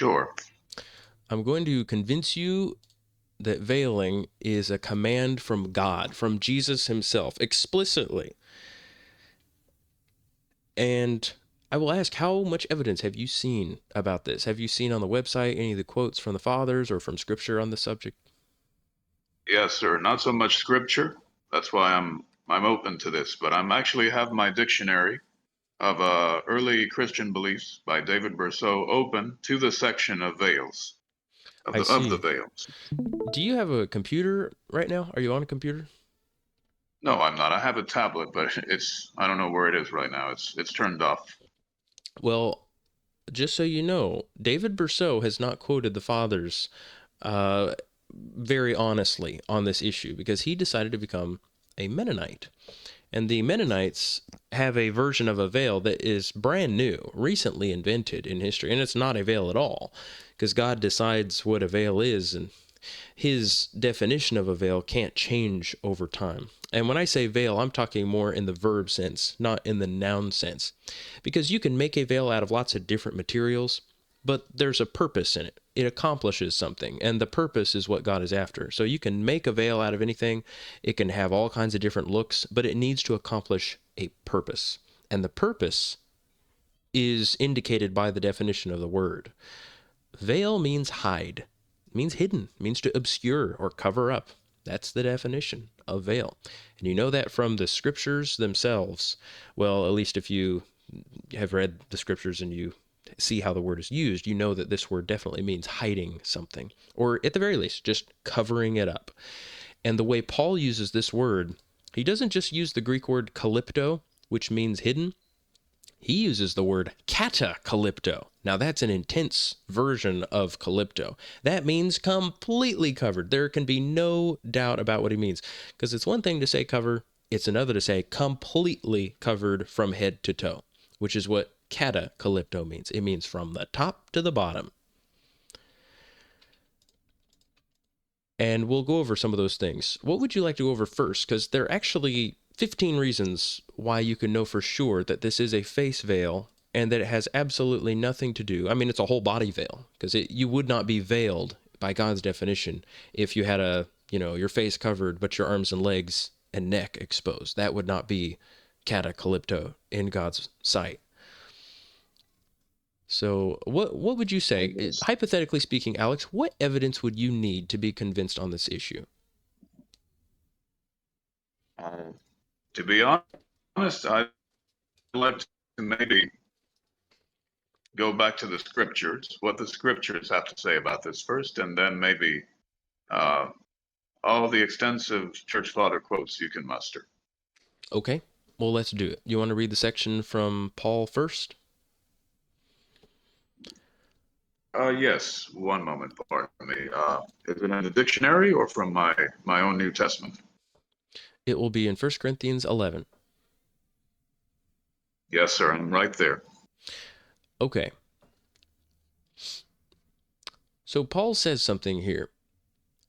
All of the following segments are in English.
Sure. I'm going to convince you that veiling is a command from God, from Jesus himself, explicitly. And I will ask, how much evidence have you seen about this? Have you seen on the website any of the quotes from the fathers or from scripture on the subject? Yes, sir. Not so much scripture. That's why I'm open to this, but I'm actually have my dictionary of early Christian beliefs by David Berceau open to the section of veils, I of the see. veils. Do you have a computer right now? Are you on a computer? No, I'm not. I have a tablet, but I don't know where it is right now. It's turned off. Well, just so you know, David Berceau has not quoted the fathers uh, very honestly on this issue because he decided to become a Mennonite. And the Mennonites have a version of a veil that is brand new, recently invented in history. And it's not a veil at all because God decides what a veil is, and his definition of a veil can't change over time. And when I say veil, I'm talking more in the verb sense, not in the noun sense. Because you can make a veil out of lots of different materials, but there's a purpose in it. It accomplishes something, and the purpose is what God is after. So you can make a veil out of anything. It can have all kinds of different looks, but it needs to accomplish a purpose. And the purpose is indicated by the definition of the word. Veil means hide, means hidden, means to obscure or cover up. That's the definition of veil. And you know that from the scriptures themselves. Well, at least if you have read the scriptures and you see how the word is used, you know that this word definitely means hiding something, or at the very least, just covering it up. And the way Paul uses this word, he doesn't just use the Greek word kalypto, which means hidden. He uses the word katacalypto. Now that's an intense version of calypto. That means completely covered. There can be no doubt about what he means. Because it's one thing to say cover, it's another to say completely covered from head to toe, which is what katacalypto means. It means from the top to the bottom. And we'll go over some of those things. What would you like to go over first? Because there are actually 15 reasons why you can know for sure that this is a face veil and that it has absolutely nothing to do. I mean, it's a whole body veil because you would not be veiled by God's definition if you had your face covered, but your arms and legs and neck exposed. That would not be catacalypto in God's sight. So what would you say, Yes. hypothetically speaking, Alex, what evidence would you need to be convinced on this issue? Uh, to be honest, I'd like to maybe go back to the scriptures, what the scriptures have to say about this first, and then maybe uh, all the extensive church father quotes you can muster. Okay, well, let's do it. You want to read the section from Paul first? Yes, one moment, pardon me. Is it in the dictionary or from my own New Testament? It will be in 1 Corinthians 11. Yes, sir, I'm right there. Okay, so Paul says something here.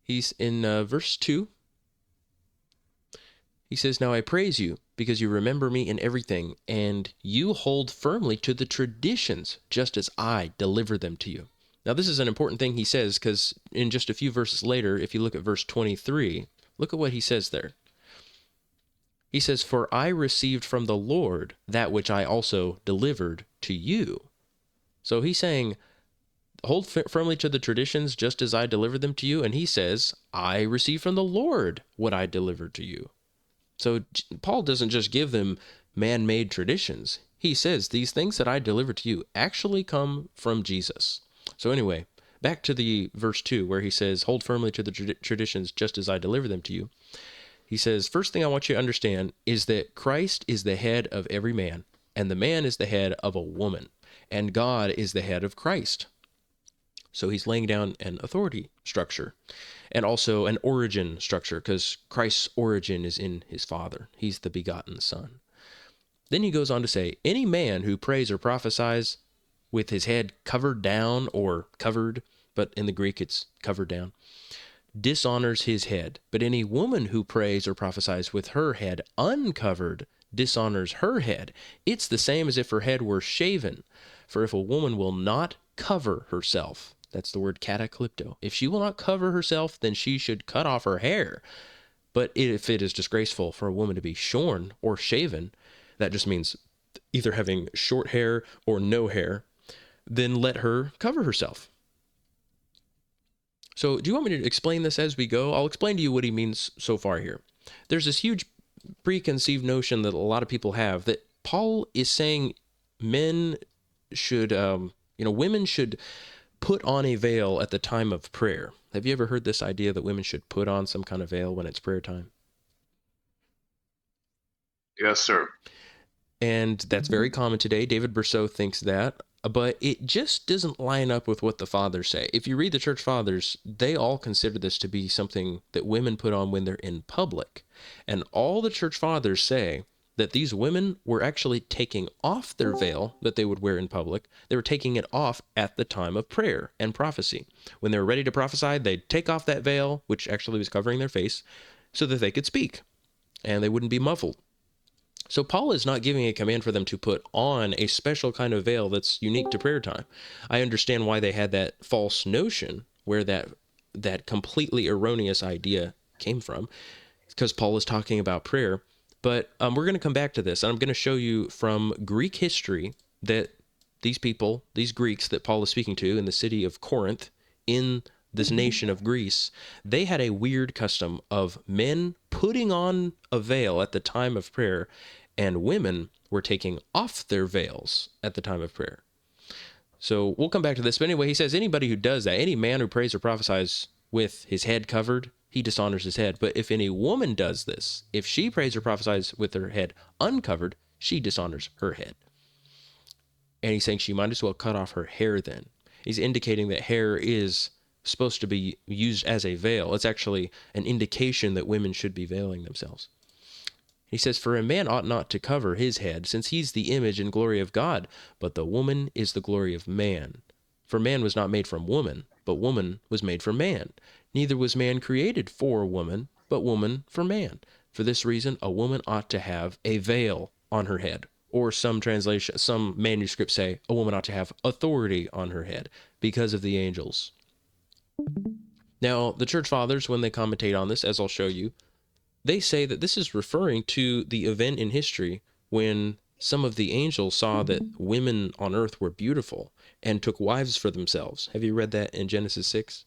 He's in verse 2. He says, "Now I praise you because you remember me in everything, and you hold firmly to the traditions just as I deliver them to you." Now, this is an important thing he says because in just a few verses later, if you look at verse 23, look at what he says there. He says, "For I received from the Lord that which I also delivered to you." So he's saying, hold firmly to the traditions just as I delivered them to you. And he says, I received from the Lord what I delivered to you. So Paul doesn't just give them man-made traditions. He says, these things that I delivered to you actually come from Jesus. So anyway, back to the verse 2 where he says, hold firmly to the traditions just as I deliver them to you. He says, first thing I want you to understand is that Christ is the head of every man, and the man is the head of a woman, and God is the head of Christ. So he's laying down an authority structure and also an origin structure because Christ's origin is in his Father. He's the begotten Son. Then he goes on to say, any man who prays or prophesies with his head covered down or covered, but in the Greek it's covered down, dishonors his head. But any woman who prays or prophesies with her head uncovered dishonors her head. It's the same as if her head were shaven. For if a woman will not cover herself, that's the word kataklipto, if she will not cover herself, then she should cut off her hair. But if it is disgraceful for a woman to be shorn or shaven, that just means either having short hair or no hair, then let her cover herself. So do you want me to explain this as we go? I'll explain to you what he means so far here. There's this huge preconceived notion that a lot of people have that Paul is saying men should, women should put on a veil at the time of prayer. Have you ever heard this idea that women should put on some kind of veil when it's prayer time? Yes, sir. And that's very common today. David Berceau thinks that, but it just doesn't line up with what the fathers say. If you read the church fathers, they all consider this to be something that women put on when they're in public. And all the church fathers say that these women were actually taking off their veil that they would wear in public. They were taking it off at the time of prayer and prophecy. When they were ready to prophesy, they'd take off that veil, which actually was covering their face, so that they could speak and they wouldn't be muffled. So Paul is not giving a command for them to put on a special kind of veil that's unique to prayer time. I understand why they had that false notion, where that completely erroneous idea came from, because Paul is talking about prayer. But we're going to come back to this, and I'm going to show you from Greek history that these people, these Greeks that Paul is speaking to in the city of Corinth, in this nation of Greece, they had a weird custom of men putting on a veil at the time of prayer, and women were taking off their veils at the time of prayer. So we'll come back to this. But anyway, he says anybody who does that, any man who prays or prophesies with his head covered, he dishonors his head. But if any woman does this, if she prays or prophesies with her head uncovered, she dishonors her head. And he's saying she might as well cut off her hair then. He's indicating that hair is supposed to be used as a veil. It's actually an indication that women should be veiling themselves. He says, for a man ought not to cover his head, since he's the image and glory of God, but the woman is the glory of man. For man was not made from woman, but woman was made for man. Neither was man created for woman, but woman for man. For this reason, a woman ought to have a veil on her head. Or some manuscripts say a woman ought to have authority on her head because of the angels. Now, the church fathers, when they commentate on this, as I'll show you, they say that this is referring to the event in history when some of the angels saw that women on earth were beautiful and took wives for themselves. Have you read that in Genesis 6?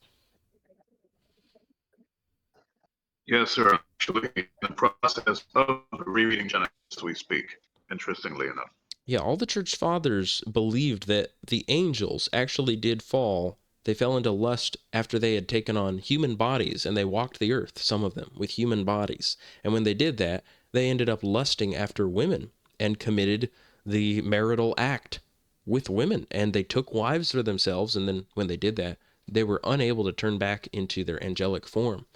Yes, sir. Actually, in the process of rereading Genesis as we speak, interestingly enough. Yeah, all the church fathers believed that the angels actually did fall. They fell into lust after they had taken on human bodies, and they walked the earth, some of them, with human bodies. And when they did that, they ended up lusting after women and committed the marital act with women. And they took wives for themselves, and then when they did that, they were unable to turn back into their angelic form,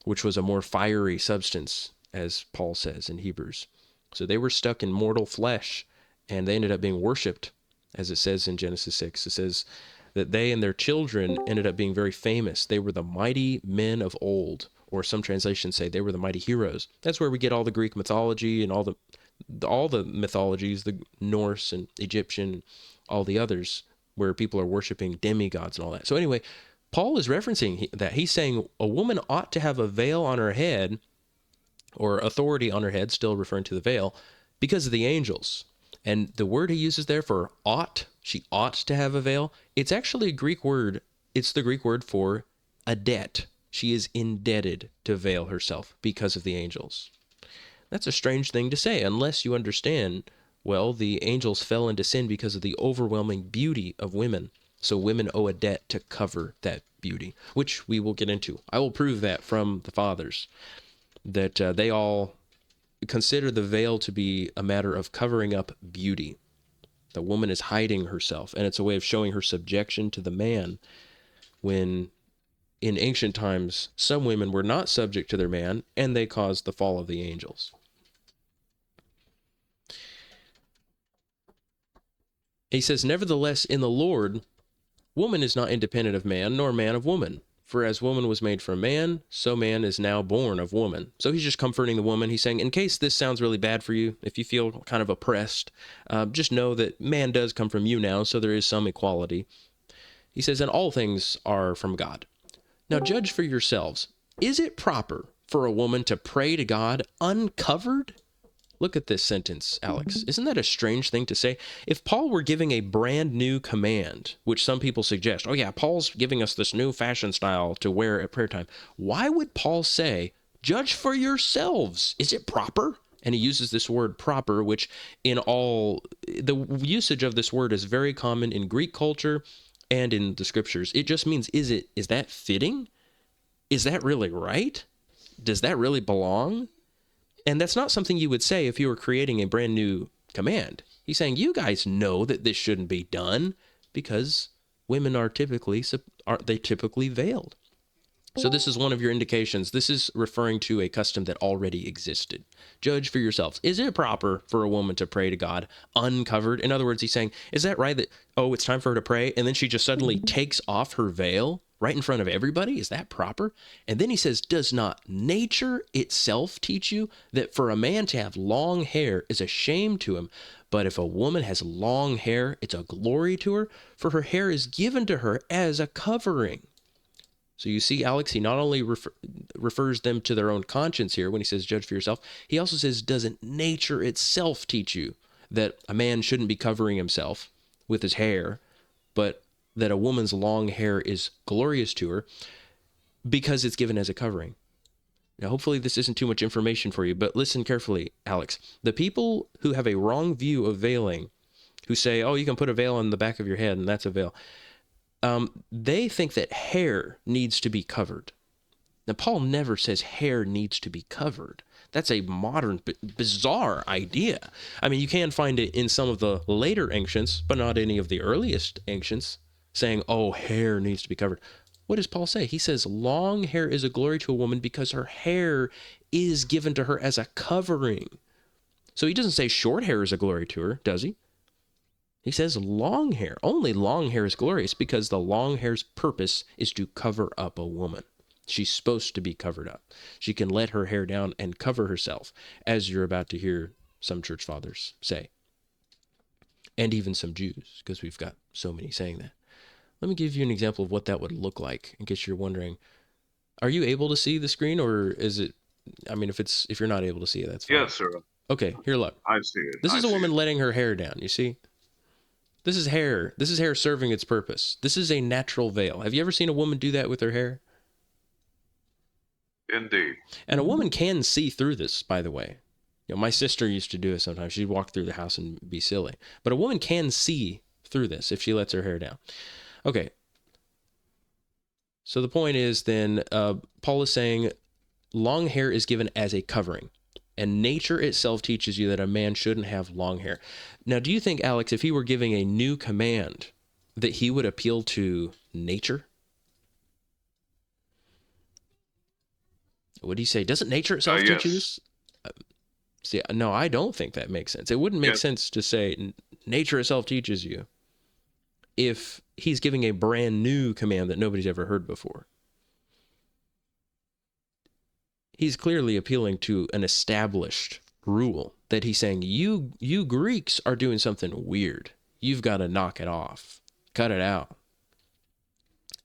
which was a more fiery substance, as Paul says in Hebrews. So they were stuck in mortal flesh, and they ended up being worshipped, as it says in Genesis 6. It says that they and their children ended up being very famous. They were the mighty men of old, or some translations say they were the mighty heroes. That's where we get all the Greek mythology and all the mythologies, the Norse and Egyptian, all the others, where people are worshiping demigods and all that. So anyway, Paul is referencing that. He's saying a woman ought to have a veil on her head, or authority on her head, still referring to the veil, because of the angels. And the word he uses there for ought, she ought to have a veil, it's actually a Greek word. It's the Greek word for a debt. She is indebted to veil herself because of the angels. That's a strange thing to say, unless you understand, well, the angels fell into sin because of the overwhelming beauty of women. So women owe a debt to cover that beauty, which we will get into. I will prove that from the fathers, that they all consider the veil to be a matter of covering up beauty. The woman is hiding herself, and it's a way of showing her subjection to the man, when in ancient times some women were not subject to their man, and they caused the fall of the angels. He says, nevertheless, in the Lord, woman is not independent of man, nor man of woman. For as woman was made from man, so man is now born of woman. So he's just comforting the woman. He's saying, in case this sounds really bad for you, if you feel kind of oppressed, just know that man does come from you now, so there is some equality. He says, and all things are from God. Now judge for yourselves. Is it proper for a woman to pray to God uncovered? Look at this sentence, Alex. Isn't that a strange thing to say? If Paul were giving a brand new command, which some people suggest, oh yeah, Paul's giving us this new fashion style to wear at prayer time, why would Paul say, judge for yourselves? Is it proper? And he uses this word proper, which the usage of this word is very common in Greek culture and in the scriptures. It just means, is that fitting? Is that really right? Does that really belong? And that's not something you would say if you were creating a brand new command. He's saying, you guys know that this shouldn't be done because women are typically veiled. So this is one of your indications. This is referring to a custom that already existed. Judge for yourselves. Is it proper for a woman to pray to God uncovered? In other words, he's saying, is that right that, it's time for her to pray, and then she just suddenly takes off her veil right in front of everybody? Is that proper? And then he says, does not nature itself teach you that for a man to have long hair is a shame to him, but if a woman has long hair, it's a glory to her, for her hair is given to her as a covering? So you see, Alex, he not only refers them to their own conscience here when he says, judge for yourself, he also says, doesn't nature itself teach you that a man shouldn't be covering himself with his hair, but that a woman's long hair is glorious to her because it's given as a covering? Now, hopefully this isn't too much information for you, but listen carefully, Alex. The people who have a wrong view of veiling, who say, you can put a veil on the back of your head and that's a veil, they think that hair needs to be covered. Now, Paul never says hair needs to be covered. That's a modern, bizarre idea. I mean, you can find it in some of the later ancients, but not any of the earliest ancients, saying, hair needs to be covered. What does Paul say? He says, long hair is a glory to a woman because her hair is given to her as a covering. So he doesn't say short hair is a glory to her, does he? He says long hair. Only long hair is glorious because the long hair's purpose is to cover up a woman. She's supposed to be covered up. She can let her hair down and cover herself, as you're about to hear some church fathers say. And even some Jews, because we've got so many saying that. Let me give you an example of what that would look like in case you're wondering. Are you able to see the screen, or is it, if you're not able to see it, that's fine. Yes, sir. Okay, here, look. I see it. This is a woman letting her hair down, you see? This is hair. This is hair serving its purpose. This is a natural veil. Have you ever seen a woman do that with her hair? Indeed. And a woman can see through this, by the way. My sister used to do it sometimes. She'd walk through the house and be silly. But a woman can see through this if she lets her hair down. Okay. So the point is then, Paul is saying long hair is given as a covering. And nature itself teaches you that a man shouldn't have long hair. Now, do you think, Alex, if he were giving a new command, that he would appeal to nature? Would he say, doesn't nature itself teach you this? See, no, I don't think that makes sense. It wouldn't make sense to say nature itself teaches you if he's giving a brand new command that nobody's ever heard before. He's clearly appealing to an established rule that he's saying, you Greeks are doing something weird. You've got to knock it off. Cut it out.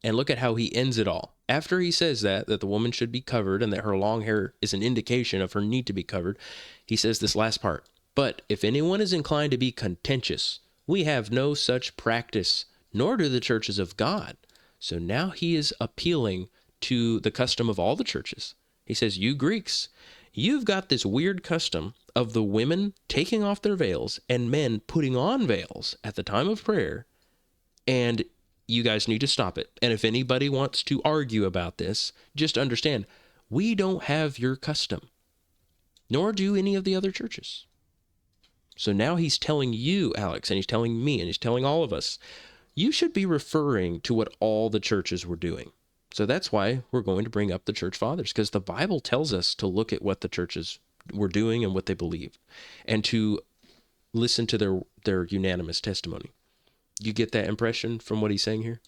And look at how he ends it all. After he says that the woman should be covered and that her long hair is an indication of her need to be covered, he says this last part. But if anyone is inclined to be contentious, we have no such practice, nor do the churches of God. So now he is appealing to the custom of all the churches. He says, you Greeks, you've got this weird custom of the women taking off their veils and men putting on veils at the time of prayer, and you guys need to stop it. And if anybody wants to argue about this, just understand, we don't have your custom, nor do any of the other churches. So now he's telling you, Alex, and he's telling me, and he's telling all of us, you should be referring to what all the churches were doing. So that's why we're going to bring up the church fathers, because the Bible tells us to look at what the churches were doing and what they believed, and to listen to their unanimous testimony. You get that impression from what he's saying here?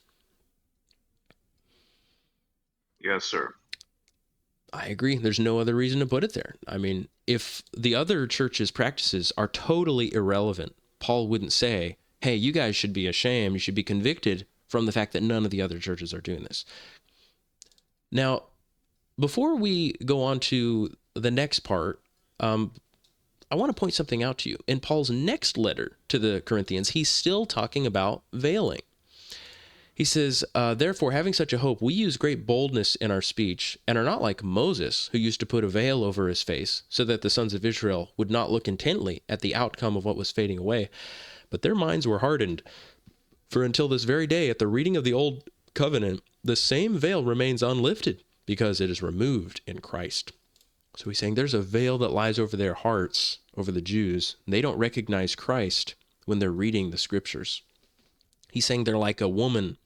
Yes, sir. I agree. There's no other reason to put it there. I mean, if the other church's practices are totally irrelevant, Paul wouldn't say, hey, you guys should be ashamed. You should be convicted from the fact that none of the other churches are doing this. Now, before we go on to the next part, I want to point something out to you. In Paul's next letter to the Corinthians, he's still talking about veiling. He says, therefore, having such a hope, we use great boldness in our speech and are not like Moses, who used to put a veil over his face so that the sons of Israel would not look intently at the outcome of what was fading away. But their minds were hardened. For until this very day, at the reading of the old covenant, the same veil remains unlifted because it is removed in Christ. So he's saying there's a veil that lies over their hearts, over the Jews. And they don't recognize Christ when they're reading the scriptures. He's saying they're like a woman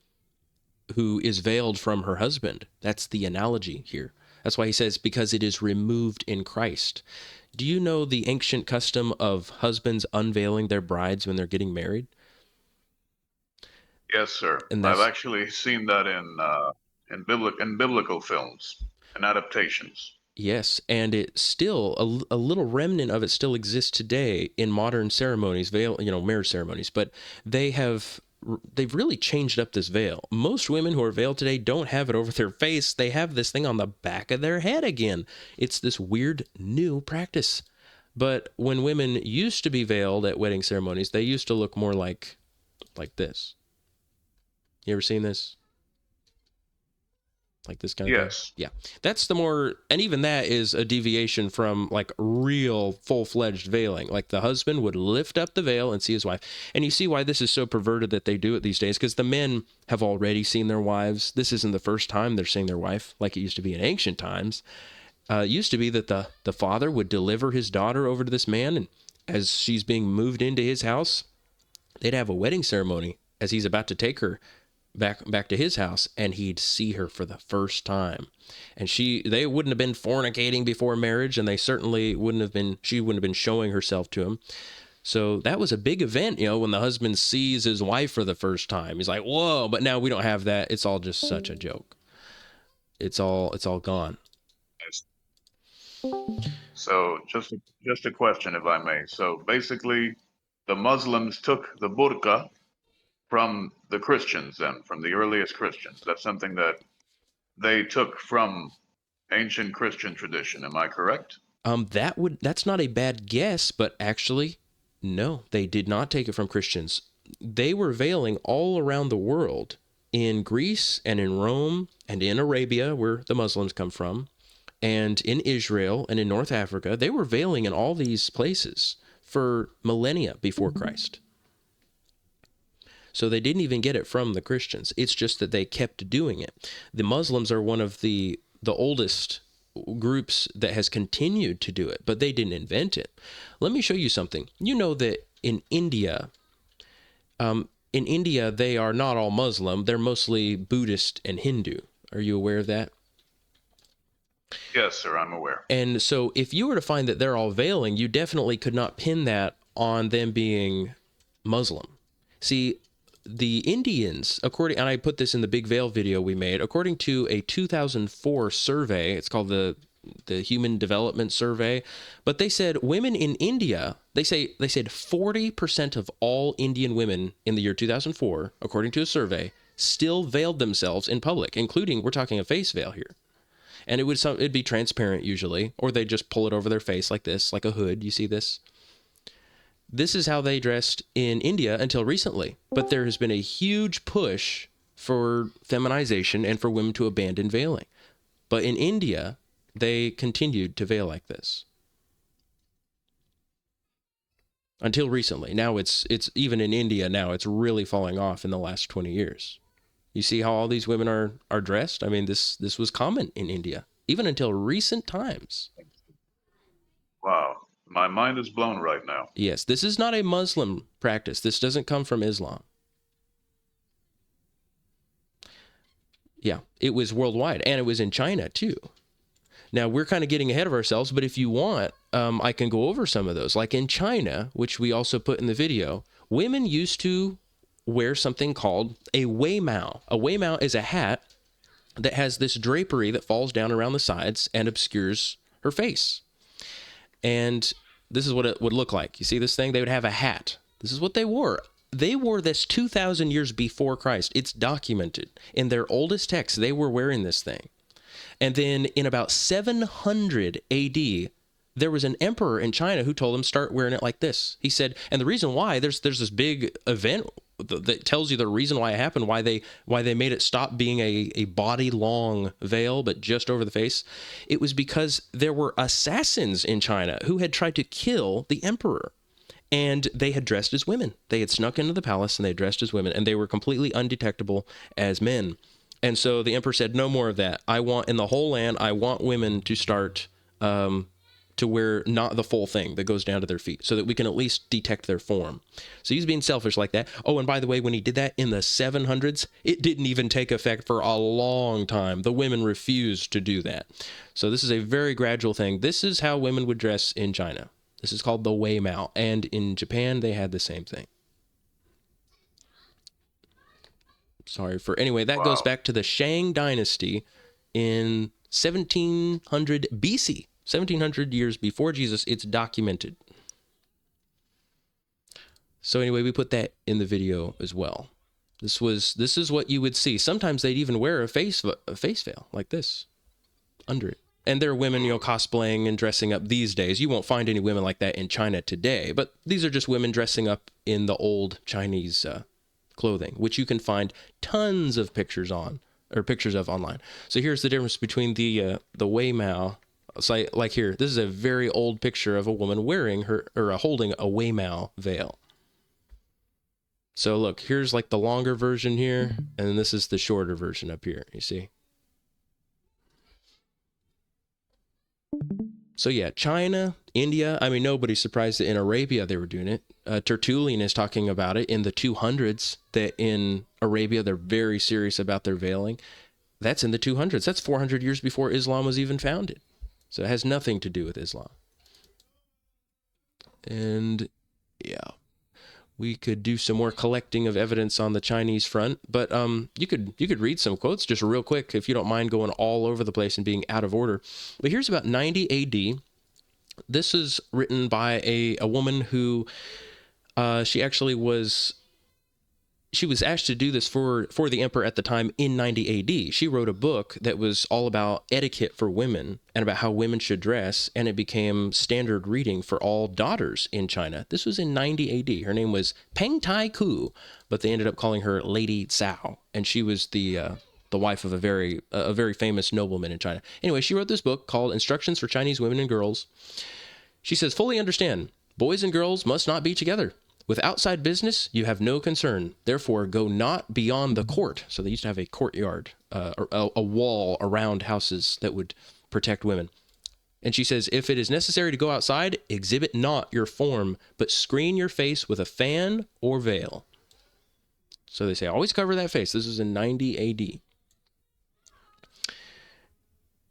who is veiled from her husband. That's the analogy here. That's why he says, because it is removed in Christ. Do you know the ancient custom of husbands unveiling their brides when they're getting married? Yes, sir. And I've that's, actually seen that in biblical films and adaptations. yes, and it still, a little remnant of it still exists today in modern ceremonies, marriage ceremonies, but they've really changed up this veil. Most women who are veiled today don't have it over their face. They have this thing on the back of their head again. It's this weird new practice. But when women used to be veiled at wedding ceremonies, they used to look more like this. You ever seen this? Like this kind of thing? Yes. Yeah. That's the more, and even that is a deviation from like real full-fledged veiling. Like the husband would lift up the veil and see his wife. And you see why this is so perverted that they do it these days, because the men have already seen their wives. This isn't the first time they're seeing their wife like it used to be in ancient times. It used to be that the father would deliver his daughter over to this man, and as she's being moved into his house, they'd have a wedding ceremony as he's about to take her back to his house, and he'd see her for the first time. And they wouldn't have been fornicating before marriage, and she wouldn't have been showing herself to him. So that was a big event, when the husband sees his wife for the first time. He's like, whoa, but now we don't have that. It's all just such a joke. It's all gone. Yes. So just a question, if I may. So basically, the Muslims took the burqa from the Christians, then, from the earliest Christians. That's something that they took from ancient Christian tradition. Am I correct? That's not a bad guess, but actually, no, they did not take it from Christians. They were veiling all around the world, in Greece and in Rome and in Arabia, where the Muslims come from, and in Israel and in North Africa. They were veiling in all these places for millennia before Christ. So they didn't even get it from the Christians. It's just that they kept doing it. The Muslims are one of the oldest groups that has continued to do it, but they didn't invent it. Let me show you something. You know that in India, they are not all Muslim. They're mostly Buddhist and Hindu. Are you aware of that? Yes, sir, I'm aware. And so if you were to find that they're all veiling, you definitely could not pin that on them being Muslim. See, the Indians, and I put this in the Big Veil video we made, according to a 2004 survey, it's called the Human Development Survey, but they said women in India, they said 40% of all Indian women in the year 2004, according to a survey, still veiled themselves in public, including, we're talking a face veil here. And it'd be transparent usually, or they just pull it over their face like this, like a hood. You see this? This is how they dressed in India until recently. But there has been a huge push for feminization and for women to abandon veiling. But in India, they continued to veil like this. Until recently. Now it's even in India now, it's really falling off in the last 20 years. You see how all these women are dressed? I mean, this was common in India, even until recent times. Wow. My mind is blown right now. Yes, this is not a Muslim practice. This doesn't come from Islam. Yeah, it was worldwide, and it was in China too. Now, we're kind of getting ahead of ourselves, but if you want, I can go over some of those. Like in China, which we also put in the video, women used to wear something called a weimao. A weimao is a hat that has this drapery that falls down around the sides and obscures her face. And this is what it would look like. You see this thing? They would have a hat. This is what they wore. They wore this 2,000 years before Christ. It's documented. In their oldest texts, they were wearing this thing. And then in about 700 AD, there was an emperor in China who told them start wearing it like this. He said, and the reason why, there's this big event that tells you the reason why it happened, why they made it stop being a body long veil, but just over the face. It was because there were assassins in China who had tried to kill the emperor, and they had dressed as women. They had snuck into the palace and they dressed as women, and they were completely undetectable as men. And so the emperor said, no more of that. I want, in the whole land, I want women to start to wear not the full thing that goes down to their feet so that we can at least detect their form. So he's being selfish like that. Oh, and by the way, when he did that in the 700s, it didn't even take effect for a long time. The women refused to do that. So this is a very gradual thing. This is how women would dress in China. This is called the Wei Mao. And in Japan, they had the same thing. Anyway, that goes back to the Shang dynasty in 1700 BC. 1700 years before Jesus. It's documented. So anyway, we put that in the video as well. This is what you would see. Sometimes they'd even wear a face veil like this under it. And there are women, cosplaying and dressing up these days. You won't find any women like that in China today, but these are just women dressing up in the old Chinese clothing, which you can find tons of pictures of online. So here's the difference between the Wei Mao. So like here, this is a very old picture of a woman wearing holding a Wei Mao veil. So look, here's like the longer version here, and this is the shorter version up here, you see? So yeah, China, India, I mean, nobody's surprised that in Arabia they were doing it. Tertullian is talking about it in the 200s, that in Arabia they're very serious about their veiling. That's in the 200s. That's 400 years before Islam was even founded. So it has nothing to do with Islam. And yeah, we could do some more collecting of evidence on the Chinese front, but you could read some quotes just real quick if you don't mind going all over the place and being out of order. But here's about 90 AD. This is written by a woman who she was asked to do this for the emperor at the time in 90 AD. She wrote a book that was all about etiquette for women and about how women should dress, and it became standard reading for all daughters in China. This was in 90 AD. Her name was Peng Tai Ku, but they ended up calling her Lady Cao, and she was the wife of a very famous nobleman in China. Anyway, she wrote this book called Instructions for Chinese Women and Girls. She says, fully understand, boys and girls must not be together. With outside business, you have no concern. Therefore, go not beyond the court. So they used to have a courtyard, a wall around houses that would protect women. And she says, if it is necessary to go outside, exhibit not your form, but screen your face with a fan or veil. So they say, always cover that face. This is in 90 AD.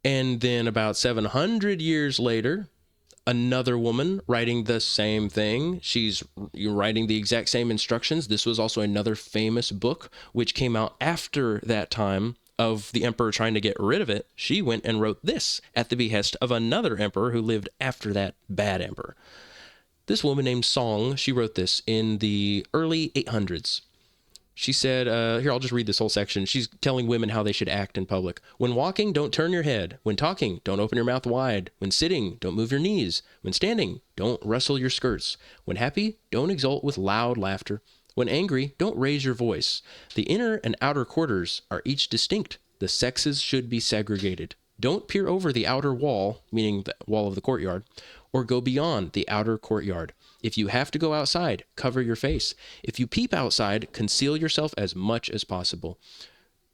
And then about 700 years later, another woman writing the same thing. She's writing the exact same instructions. This was also another famous book, which came out after that time of the emperor trying to get rid of it. She went and wrote this at the behest of another emperor who lived after that bad emperor. This woman named Song, she wrote this in the early 800s. She said, here, I'll just read this whole section. She's telling women how they should act in public. When walking, don't turn your head. When talking, don't open your mouth wide. When sitting, don't move your knees. When standing, don't rustle your skirts. When happy, don't exult with loud laughter. When angry, don't raise your voice. The inner and outer quarters are each distinct. The sexes should be segregated. Don't peer over the outer wall, meaning the wall of the courtyard, or go beyond the outer courtyard. If you have to go outside, cover your face. If you peep outside, conceal yourself as much as possible.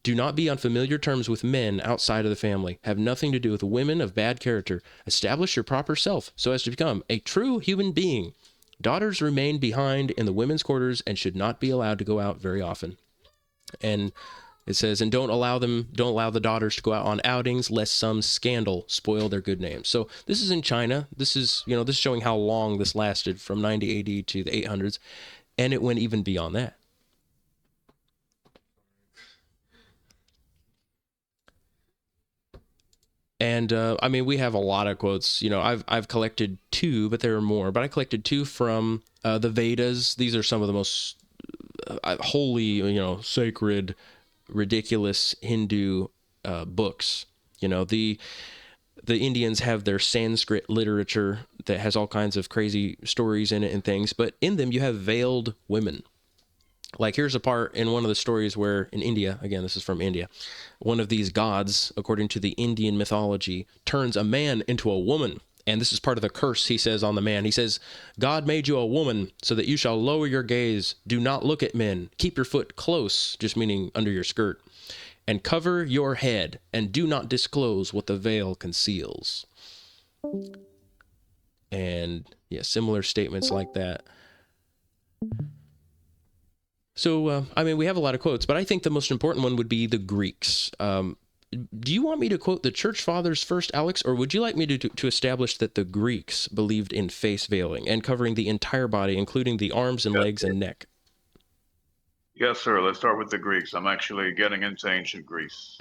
Do not be on familiar terms with men outside of the family. Have nothing to do with women of bad character. Establish your proper self so as to become a true human being. Daughters remain behind in the women's quarters and should not be allowed to go out very often. And it says, and don't allow the daughters to go out on outings, lest some scandal spoil their good name. So this is in China. This is showing how long this lasted from 90 AD to the 800s. And it went even beyond that. And I mean, we have a lot of quotes. You know, I've collected two, but there are more. But I collected two from the Vedas. These are some of the most holy, you know, sacred, ridiculous Hindu books. You know, the Indians have their Sanskrit literature that has all kinds of crazy stories in it and things, but in them you have veiled women. Like, here's a part in one of the stories where in India, again, this is from India, one of these gods, according to the Indian mythology, turns a man into a woman. And this is part of the curse he says on the man. He says, God made you a woman so that you shall lower your gaze. Do not look at men. Keep your foot close, just meaning under your skirt. And cover your head, and do not disclose what the veil conceals. And yeah, similar statements like that. So, I mean, we have a lot of quotes, but I think the most important one would be the Greeks. Do you want me to quote the church fathers first, Alex, or would you like me to establish that the Greeks believed in face veiling and covering the entire body, including the arms and legs and neck? Yes, sir. Let's start with the Greeks. I'm actually getting into ancient Greece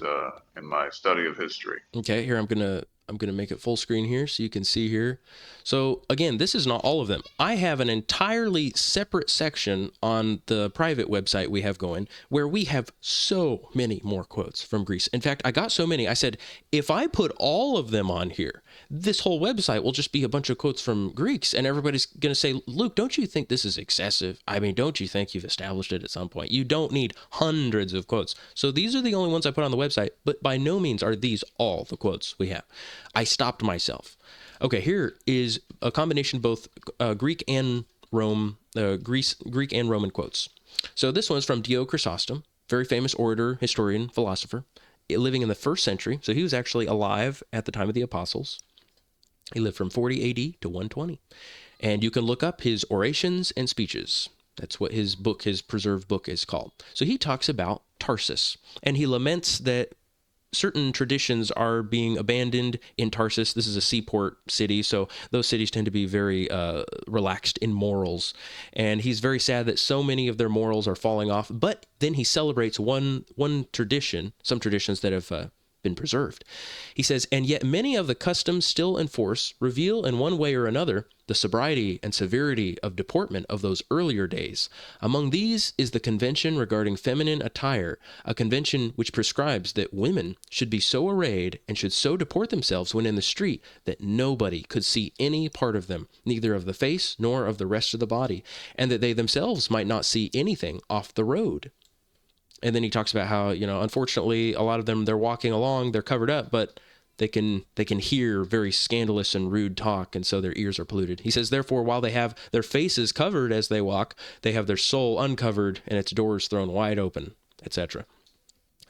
in my study of history. Okay, here I'm gonna make it full screen here so you can see here. So again, this is not all of them. I have an entirely separate section on the private website we have going where we have so many more quotes from Greece. In fact, I got so many, I said, if I put all of them on here, this whole website will just be a bunch of quotes from Greeks, and everybody's going to say, Luke, don't you think this is excessive? I mean, don't you think you've established it at some point? You don't need hundreds of quotes. So these are the only ones I put on the website, but by no means are these all the quotes we have. I stopped myself. Okay, here is a combination of both Greek and Greek and Roman quotes. So this one is from Dio Chrysostom, very famous orator, historian, philosopher, living in the 1st century. So he was actually alive at the time of the apostles. He lived from 40 AD to 120. And you can look up his orations and speeches. That's what his book, his preserved book, is called. So he talks about Tarsus, and he laments that certain traditions are being abandoned in Tarsus. This is a seaport city, so those cities tend to be very relaxed in morals. And he's very sad that so many of their morals are falling off. But then he celebrates one tradition, some traditions that have been preserved. He says, and yet many of the customs still in force reveal in one way or another the sobriety and severity of deportment of those earlier days. Among these is the convention regarding feminine attire, a convention which prescribes that women should be so arrayed and should so deport themselves when in the street that nobody could see any part of them, neither of the face nor of the rest of the body, and that they themselves might not see anything off the road. And then he talks about how, you know, unfortunately, a lot of them, they're walking along, they're covered up, but they can hear very scandalous and rude talk, and so their ears are polluted. He says, therefore, while they have their faces covered as they walk, they have their soul uncovered and its doors thrown wide open, etc.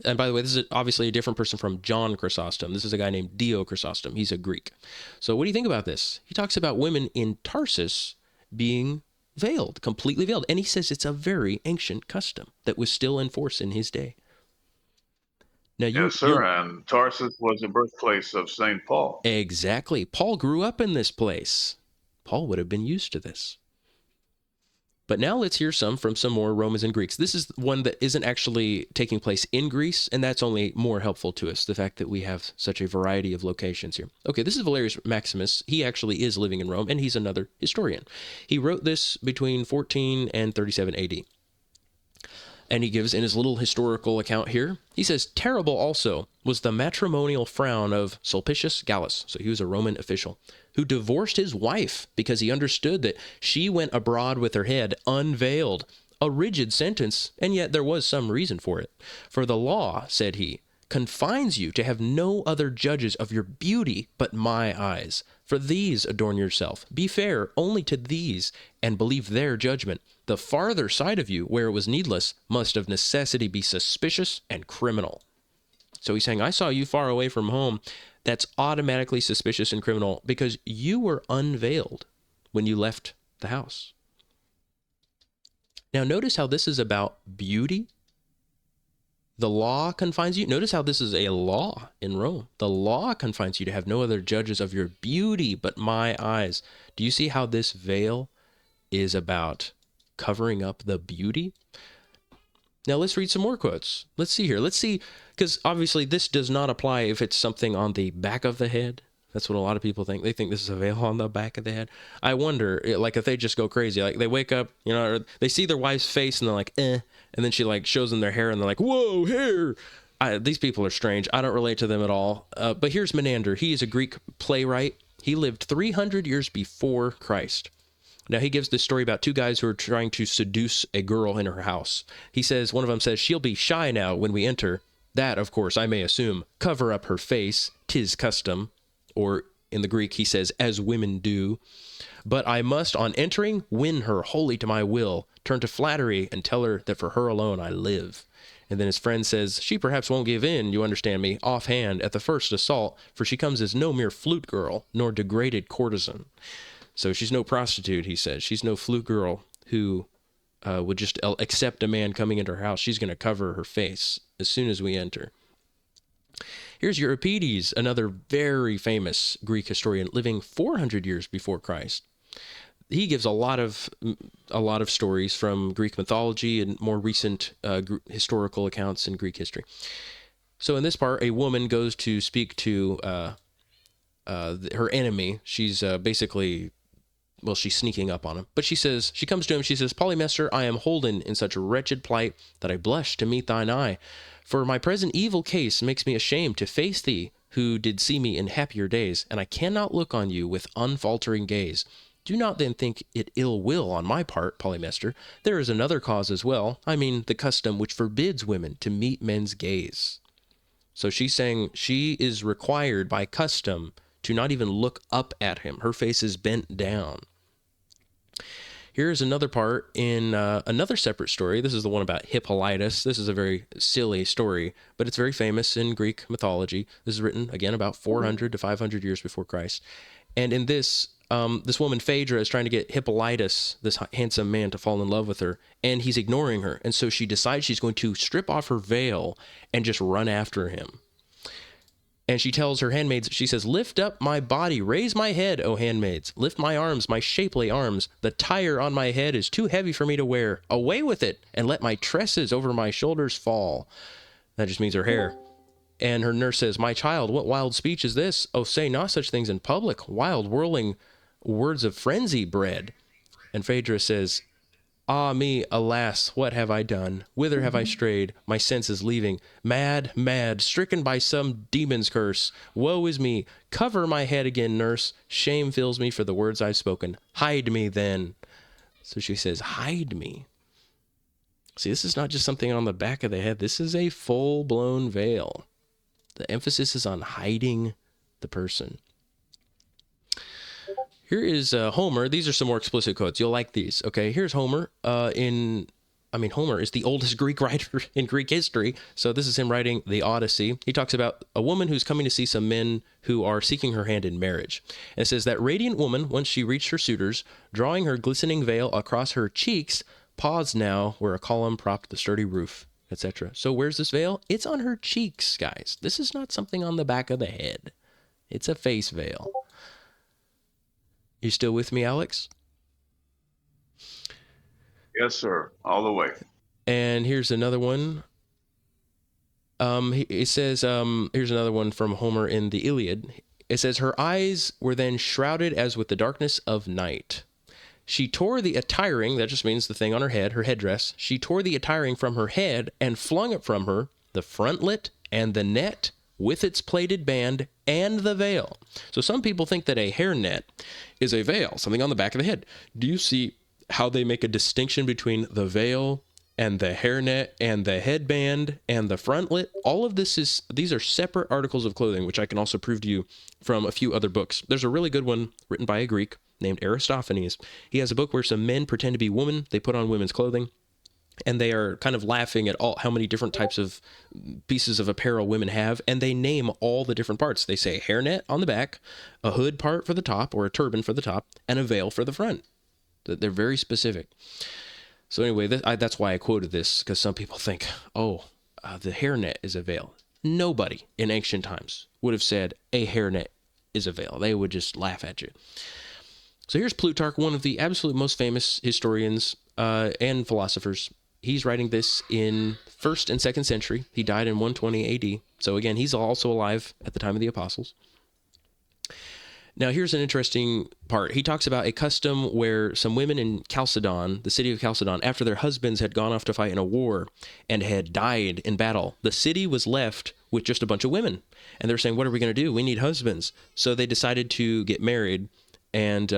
And by the way, this is obviously a different person from John Chrysostom. This is a guy named Dio Chrysostom. He's a Greek. So what do you think about this? He talks about women in Tarsus being veiled, completely veiled. And he says it's a very ancient custom that was still in force in his day. Now, Yes, sir. And Tarsus was the birthplace of St. Paul. Exactly. Paul grew up in this place. Paul would have been used to this. But now let's hear some from some more Romans and Greeks. This is one that isn't actually taking place in Greece, and that's only more helpful to us, the fact that we have such a variety of locations here. Okay, this is Valerius Maximus. He actually is living in Rome, and he's another historian. He wrote this between 14 and 37 AD. And he gives in his little historical account here, he says, terrible also was the matrimonial frown of Sulpicius Gallus, so he was a Roman official, who divorced his wife because he understood that she went abroad with her head unveiled. A rigid sentence, and yet there was some reason for it. For the law, said he, confines you to have no other judges of your beauty but my eyes. For these adorn yourself. Be fair only to these, and believe their judgment. The farther side of you, where it was needless, must of necessity be suspicious and criminal. So he's saying, I saw you far away from home. That's automatically suspicious and criminal because you were unveiled when you left the house. Now notice how this is about beauty. The law confines you. Notice how this is a law in Rome. The law confines you to have no other judges of your beauty but my eyes. Do you see how this veil is about covering up the beauty? Now let's read some more quotes. Let's see here. Let's see, because obviously this does not apply if it's something on the back of the head. That's what a lot of people think. They think this is a veil on the back of the head. I wonder, like, if they just go crazy, like they wake up, or they see their wife's face and they're like, and then she like shows them their hair and they're like, whoa, hair. These people are strange. I don't relate to them at all. But here's Menander. He is a Greek playwright. He lived 300 years before Christ. Now, he gives this story about two guys who are trying to seduce a girl in her house. He says, one of them says, she'll be shy now when we enter. That, of course, I may assume, cover up her face, 'tis custom. Or in the Greek, he says, as women do. But I must, on entering, win her wholly to my will, turn to flattery, and tell her that for her alone I live. And then his friend says, she perhaps won't give in, you understand me, offhand at the first assault, for she comes as no mere flute girl, nor degraded courtesan. So she's no prostitute, he says. She's no flute girl who would just accept a man coming into her house. She's going to cover her face as soon as we enter. Here's Euripides, another very famous Greek historian living 400 years before Christ. He gives a lot of stories from Greek mythology and more recent historical accounts in Greek history. So in this part, a woman goes to speak to her enemy. She's she's sneaking up on him. But she comes to him, she says, Polymestor, I am holden in such a wretched plight that I blush to meet thine eye. For my present evil case makes me ashamed to face thee, who did see me in happier days, and I cannot look on you with unfaltering gaze. Do not then think it ill will on my part, Polymestor. There is another cause as well. I mean, the custom which forbids women to meet men's gaze. So she's saying she is required by custom to not even look up at him. Her face is bent down. Here's another part in another separate story. This is the one about Hippolytus. This is a very silly story, but it's very famous in Greek mythology. This is written, again, about 400 to 500 years before Christ. And in this, this woman, Phaedra, is trying to get Hippolytus, this handsome man, to fall in love with her, and he's ignoring her. And so she decides she's going to strip off her veil and just run after him. And she tells her handmaids, she says, lift up my body, raise my head, O handmaids. Lift my arms, my shapely arms. The tire on my head is too heavy for me to wear. Away with it, and let my tresses over my shoulders fall. That just means her hair. And her nurse says, my child, what wild speech is this? Oh, say not such things in public. Wild, whirling words of frenzy bred. And Phaedra says, ah me, alas, what have I done? Whither have I strayed? My senses leaving. Mad, mad, stricken by some demon's curse. Woe is me. Cover my head again, nurse. Shame fills me for the words I've spoken. Hide me then. So she says, hide me. See, this is not just something on the back of the head. This is a full-blown veil. The emphasis is on hiding the person. Here is Homer. These are some more explicit quotes. You'll like these. Okay, here's Homer. Homer is the oldest Greek writer in Greek history. So this is him writing the Odyssey. He talks about a woman who's coming to see some men who are seeking her hand in marriage. And it says, that radiant woman, once she reached her suitors, drawing her glistening veil across her cheeks, paused now where a column propped the sturdy roof, etc. So where's this veil? It's on her cheeks, guys. This is not something on the back of the head. It's a face veil. You still with me, Alex? Yes, sir. All the way. And here's another one. It says, here's another one from Homer in the Iliad. It says, her eyes were then shrouded as with the darkness of night. She tore the attiring, that just means the thing on her head, her headdress. She tore the attiring from her head and flung it from her, the frontlet and the net with its plaited band and the veil. So some people think that a hairnet is a veil, something on the back of the head. Do you see how they make a distinction between the veil and the hairnet and the headband and the frontlet? All of these are separate articles of clothing, which I can also prove to you from a few other books. There's a really good one written by a Greek named Aristophanes. He has a book where some men pretend to be women. They put on women's clothing. And they are kind of laughing at how many different types of pieces of apparel women have, and they name all the different parts. They say hairnet on the back, a hood part for the top, or a turban for the top, and a veil for the front. They're very specific. So anyway, that's why I quoted this, because some people think, the hairnet is a veil. Nobody in ancient times would have said a hairnet is a veil. They would just laugh at you. So here's Plutarch, one of the absolute most famous historians and philosophers he's writing this in 1st and 2nd century. He died in 120 AD. So again, he's also alive at the time of the apostles. Now, here's an interesting part. He talks about a custom where some women in Chalcedon, the city of Chalcedon, after their husbands had gone off to fight in a war and had died in battle, the city was left with just a bunch of women. And they're saying, what are we going to do? We need husbands. So they decided to get married, and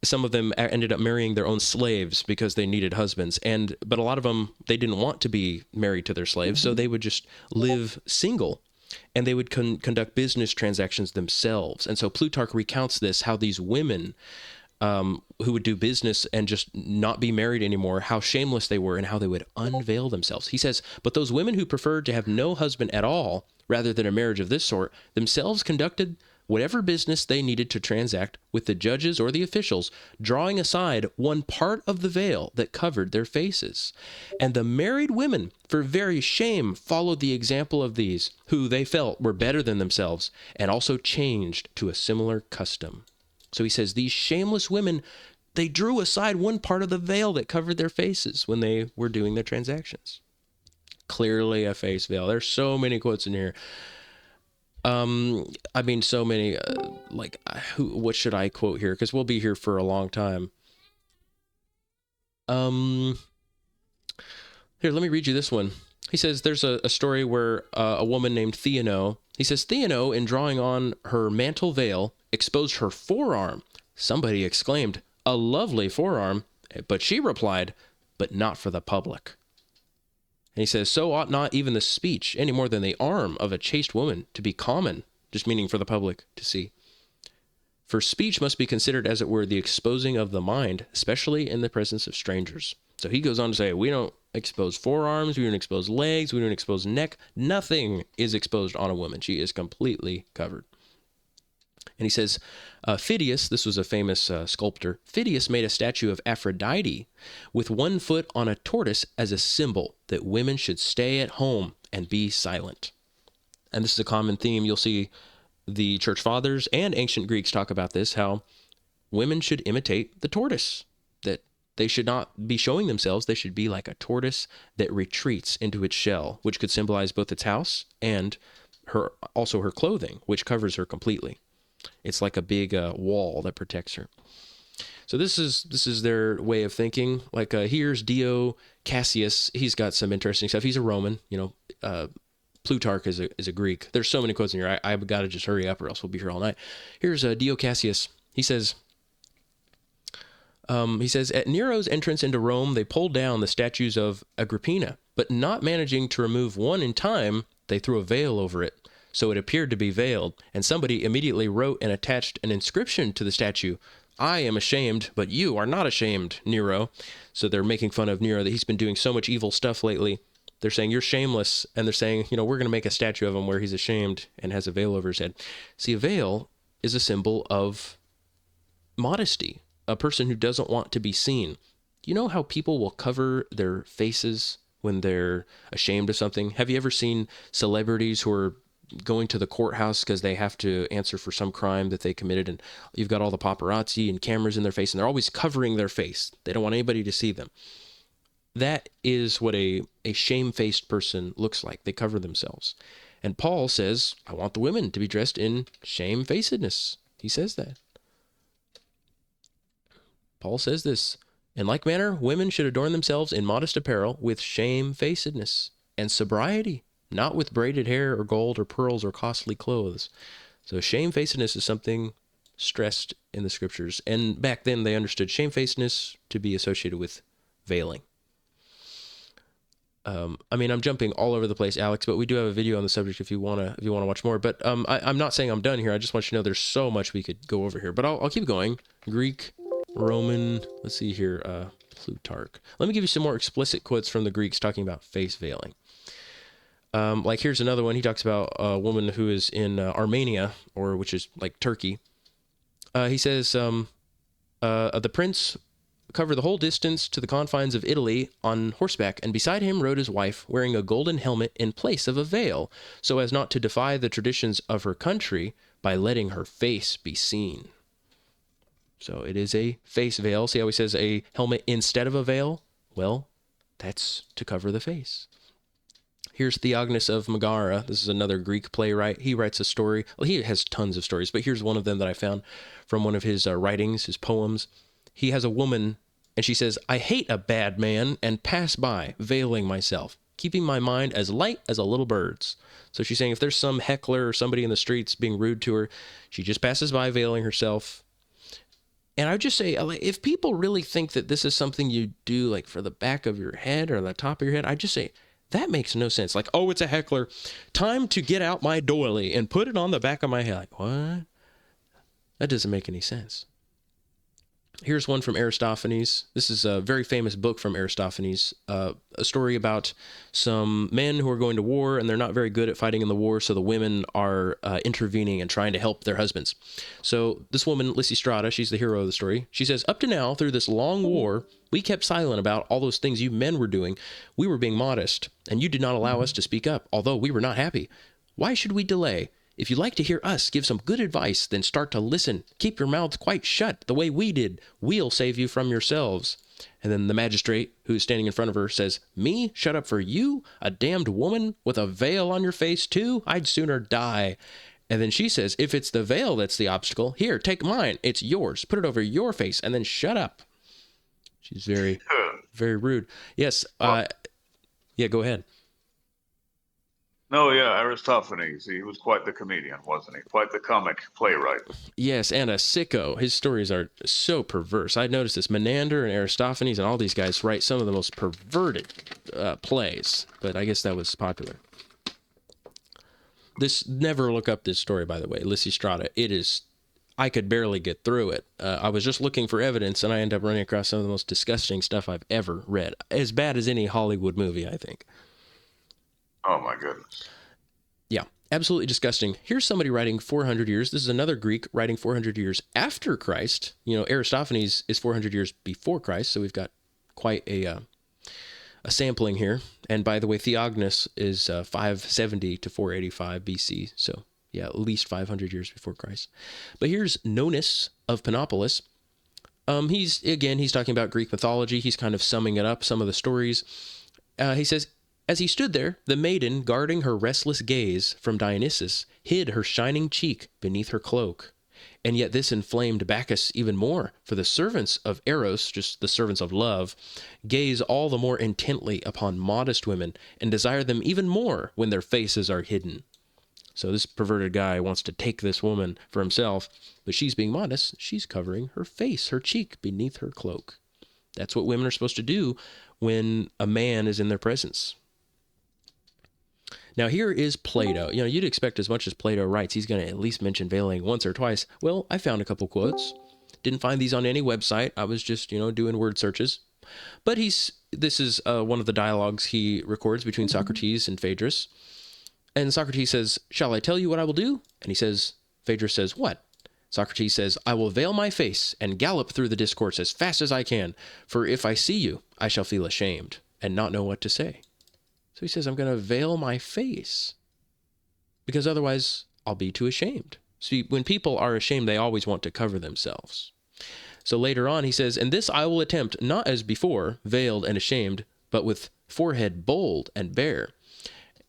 some of them ended up marrying their own slaves because they needed husbands. But a lot of them, they didn't want to be married to their slaves, so they would just live single. And they would conduct business transactions themselves. And so Plutarch recounts this, how these women who would do business and just not be married anymore, how shameless they were and how they would unveil themselves. He says, but those women who preferred to have no husband at all, rather than a marriage of this sort, themselves conducted whatever business they needed to transact with the judges or the officials, drawing aside one part of the veil that covered their faces. And the married women, for very shame, followed the example of these, who they felt were better than themselves, and also changed to a similar custom. So he says, these shameless women, they drew aside one part of the veil that covered their faces when they were doing their transactions. Clearly a face veil. There's so many quotes in here. I mean, so many, what should I quote here? Because we'll be here for a long time. Here, let me read you this one. He says, there's a story where a woman named Theano, he says, Theano, in drawing on her mantle veil, exposed her forearm. Somebody exclaimed, a lovely forearm. But she replied, but not for the public. And he says, so ought not even the speech, any more than the arm of a chaste woman, to be common, just meaning for the public to see. For speech must be considered, as it were, the exposing of the mind, especially in the presence of strangers. So he goes on to say, we don't expose forearms, we don't expose legs, we don't expose neck. Nothing is exposed on a woman. She is completely covered. And he says, Phidias, this was a famous sculptor, Phidias made a statue of Aphrodite with one foot on a tortoise as a symbol that women should stay at home and be silent. And this is a common theme. You'll see the church fathers and ancient Greeks talk about this, how women should imitate the tortoise, that they should not be showing themselves. They should be like a tortoise that retreats into its shell, which could symbolize both its house and also her clothing, which covers her completely. It's like a big wall that protects her. So this is their way of thinking. Like here's Dio Cassius. He's got some interesting stuff. He's a Roman. Plutarch is a Greek. There's so many quotes in here. I've got to just hurry up, or else we'll be here all night. Here's Dio Cassius. He says, at Nero's entrance into Rome, they pulled down the statues of Agrippina, but not managing to remove one in time, they threw a veil over it. So it appeared to be veiled, and somebody immediately wrote and attached an inscription to the statue. I am ashamed, but you are not ashamed, Nero. So they're making fun of Nero, that he's been doing so much evil stuff lately. They're saying, you're shameless, and they're saying, we're going to make a statue of him where he's ashamed and has a veil over his head. See, a veil is a symbol of modesty, a person who doesn't want to be seen. You know how people will cover their faces when they're ashamed of something? Have you ever seen celebrities who are going to the courthouse because they have to answer for some crime that they committed, and you've got all the paparazzi and cameras in their face, and they're always covering their face. They don't want anybody to see them. That is what a shamefaced person looks like. They cover themselves. And Paul says, I want the women to be dressed in shamefacedness. He says that. Paul says this. In like manner, women should adorn themselves in modest apparel with shamefacedness and sobriety, not with braided hair or gold or pearls or costly clothes. So shamefacedness is something stressed in the scriptures. And back then they understood shamefacedness to be associated with veiling. I'm jumping all over the place, Alex, but we do have a video on the subject if you want to watch more. But I'm not saying I'm done here. I just want you to know there's so much we could go over here. But I'll keep going. Greek, Roman, let's see here, Plutarch. Let me give you some more explicit quotes from the Greeks talking about face veiling. Like here's another one. He talks about a woman who is in Armenia, which is like Turkey. He says, the prince covered the whole distance to the confines of Italy on horseback, and beside him rode his wife, wearing a golden helmet in place of a veil, so as not to defy the traditions of her country by letting her face be seen. So it is a face veil. See how he says a helmet instead of a veil? Well, That's to cover the face. Here's Theognis of Megara. This is another Greek playwright. He writes a story. Well, he has tons of stories, but here's one of them that I found from one of his writings, his poems. He has a woman, and she says, I hate a bad man and pass by, veiling myself, keeping my mind as light as a little bird's. So she's saying if there's some heckler or somebody in the streets being rude to her, she just passes by, veiling herself. And I would just say, if people really think that this is something you do like for the back of your head or the top of your head, I just say, that makes no sense. Like, oh, it's a heckler. Time to get out my doily and put it on the back of my head. Like, what? That doesn't make any sense. Here's one from Aristophanes. This is a very famous book from Aristophanes, a story about some men who are going to war, and they're not very good at fighting in the war, so the women are intervening and trying to help their husbands. So this woman, Lysistrata, she's the hero of the story. She says, up to now, through this long war, we kept silent about all those things you men were doing. We were being modest, and you did not allow us to speak up, although we were not happy. Why should we delay? If you like to hear us give some good advice, then start to listen. Keep your mouths quite shut, the way we did. We'll save you from yourselves. And then the magistrate, who's standing in front of her, says, me? Shut up for you? A damned woman? With a veil on your face, too? I'd sooner die. And then she says, if it's the veil that's the obstacle, here, take mine. It's yours. Put it over your face, and then shut up. She's very, very rude. Yes. Yeah, go ahead. No, yeah, Aristophanes. He was quite the comedian, wasn't he? Quite the comic playwright. Yes, and a sicko. His stories are so perverse. I noticed this. Menander and Aristophanes and all these guys write some of the most perverted plays, but I guess that was popular. Never look up this story, by the way, Lysistrata. It is, I could barely get through it. I was just looking for evidence, and I ended up running across some of the most disgusting stuff I've ever read. As bad as any Hollywood movie, I think. Oh, my goodness. Yeah, absolutely disgusting. Here's somebody writing 400 years. This is another Greek writing 400 years after Christ. You know, Aristophanes is 400 years before Christ, so we've got quite a sampling here. And by the way, Theognis is 570 to 485 BC, so yeah, at least 500 years before Christ. But here's Nonus of Panopolis. He's talking about Greek mythology. He's kind of summing it up, some of the stories. He says, as he stood there, the maiden, guarding her restless gaze from Dionysus, hid her shining cheek beneath her cloak. And yet this inflamed Bacchus even more, for the servants of Eros, just the servants of love, gaze all the more intently upon modest women and desire them even more when their faces are hidden. So this perverted guy wants to take this woman for himself, but she's being modest. She's covering her face, her cheek beneath her cloak. That's what women are supposed to do when a man is in their presence. Now, here is Plato. You know, you'd expect as much as Plato writes, he's going to at least mention veiling once or twice. Well, I found a couple quotes. Didn't find these on any website. I was just, doing word searches. But this is one of the dialogues he records between Socrates and Phaedrus. And Socrates says, shall I tell you what I will do? And he says, Phaedrus says, what? Socrates says, I will veil my face and gallop through the discourse as fast as I can. For if I see you, I shall feel ashamed and not know what to say. So he says, I'm going to veil my face because otherwise I'll be too ashamed. See, when people are ashamed, they always want to cover themselves. So later on, he says, and this I will attempt, not as before, veiled and ashamed, but with forehead bold and bare.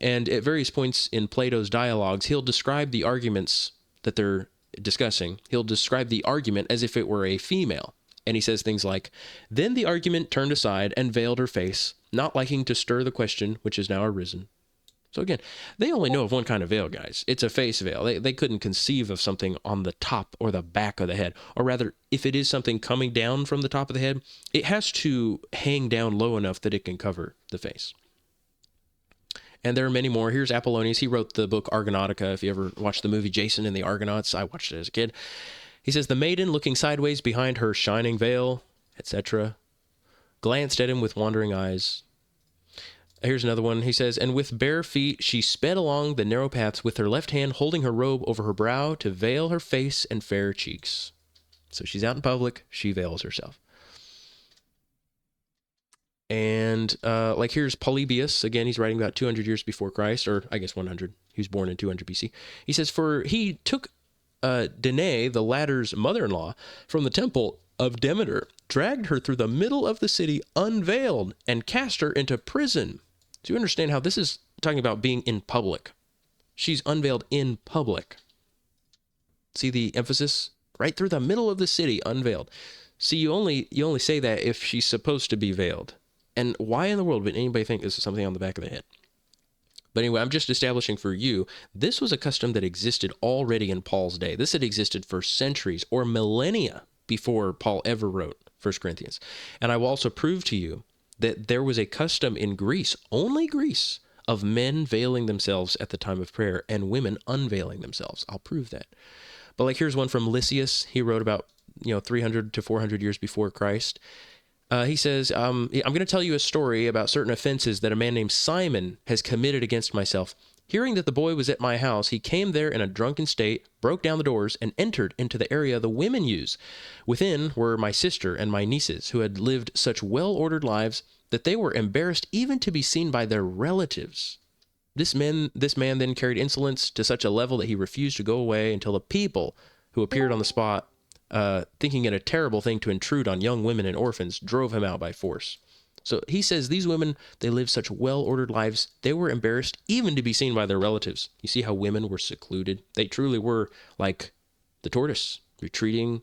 And at various points in Plato's dialogues, he'll describe the arguments that they're discussing. He'll describe the argument as if it were a female. And he says things like, then the argument turned aside and veiled her face, not liking to stir the question which has now arisen. So again, they only know of one kind of veil, guys. It's a face veil. They couldn't conceive of something on the top or the back of the head. Or rather, if it is something coming down from the top of the head, it has to hang down low enough that it can cover the face. And there are many more. Here's Apollonius. He wrote the book Argonautica. If you ever watched the movie Jason and the Argonauts, I watched it as a kid. He says, the maiden, looking sideways behind her shining veil, etc., glanced at him with wandering eyes. Here's another one. He says, and with bare feet she sped along the narrow paths with her left hand holding her robe over her brow to veil her face and fair cheeks. So she's out in public. She veils herself. And here's Polybius. Again, he's writing about 200 years before Christ, or I guess 100. He was born in 200 BC. He says, for he took Danae, the latter's mother-in-law, from the temple of Demeter, dragged her through the middle of the city unveiled and cast her into prison. Do you understand how this is talking about being in public? She's unveiled in public. See the emphasis? Right through the middle of the city, unveiled. See, you only say that if she's supposed to be veiled. And why in the world would anybody think this is something on the back of the head? But anyway, I'm just establishing for you, this was a custom that existed already in Paul's day. This had existed for centuries or millennia before Paul ever wrote 1 Corinthians. And I will also prove to you that there was a custom in Greece, only Greece, of men veiling themselves at the time of prayer and women unveiling themselves. I'll prove that. But like here's one from Lysias. He wrote about 300 to 400 years before Christ. He says, I'm going to tell you a story about certain offenses that a man named Simon has committed against myself. Hearing that the boy was at my house, he came there in a drunken state, broke down the doors, and entered into the area the women use. Within were my sister and my nieces, who had lived such well-ordered lives that they were embarrassed even to be seen by their relatives. This man then carried insolence to such a level that he refused to go away until the people who appeared on the spot, thinking it a terrible thing to intrude on young women and orphans, drove him out by force. So he says these women, they lived such well-ordered lives, they were embarrassed even to be seen by their relatives. You see how women were secluded? They truly were like the tortoise, retreating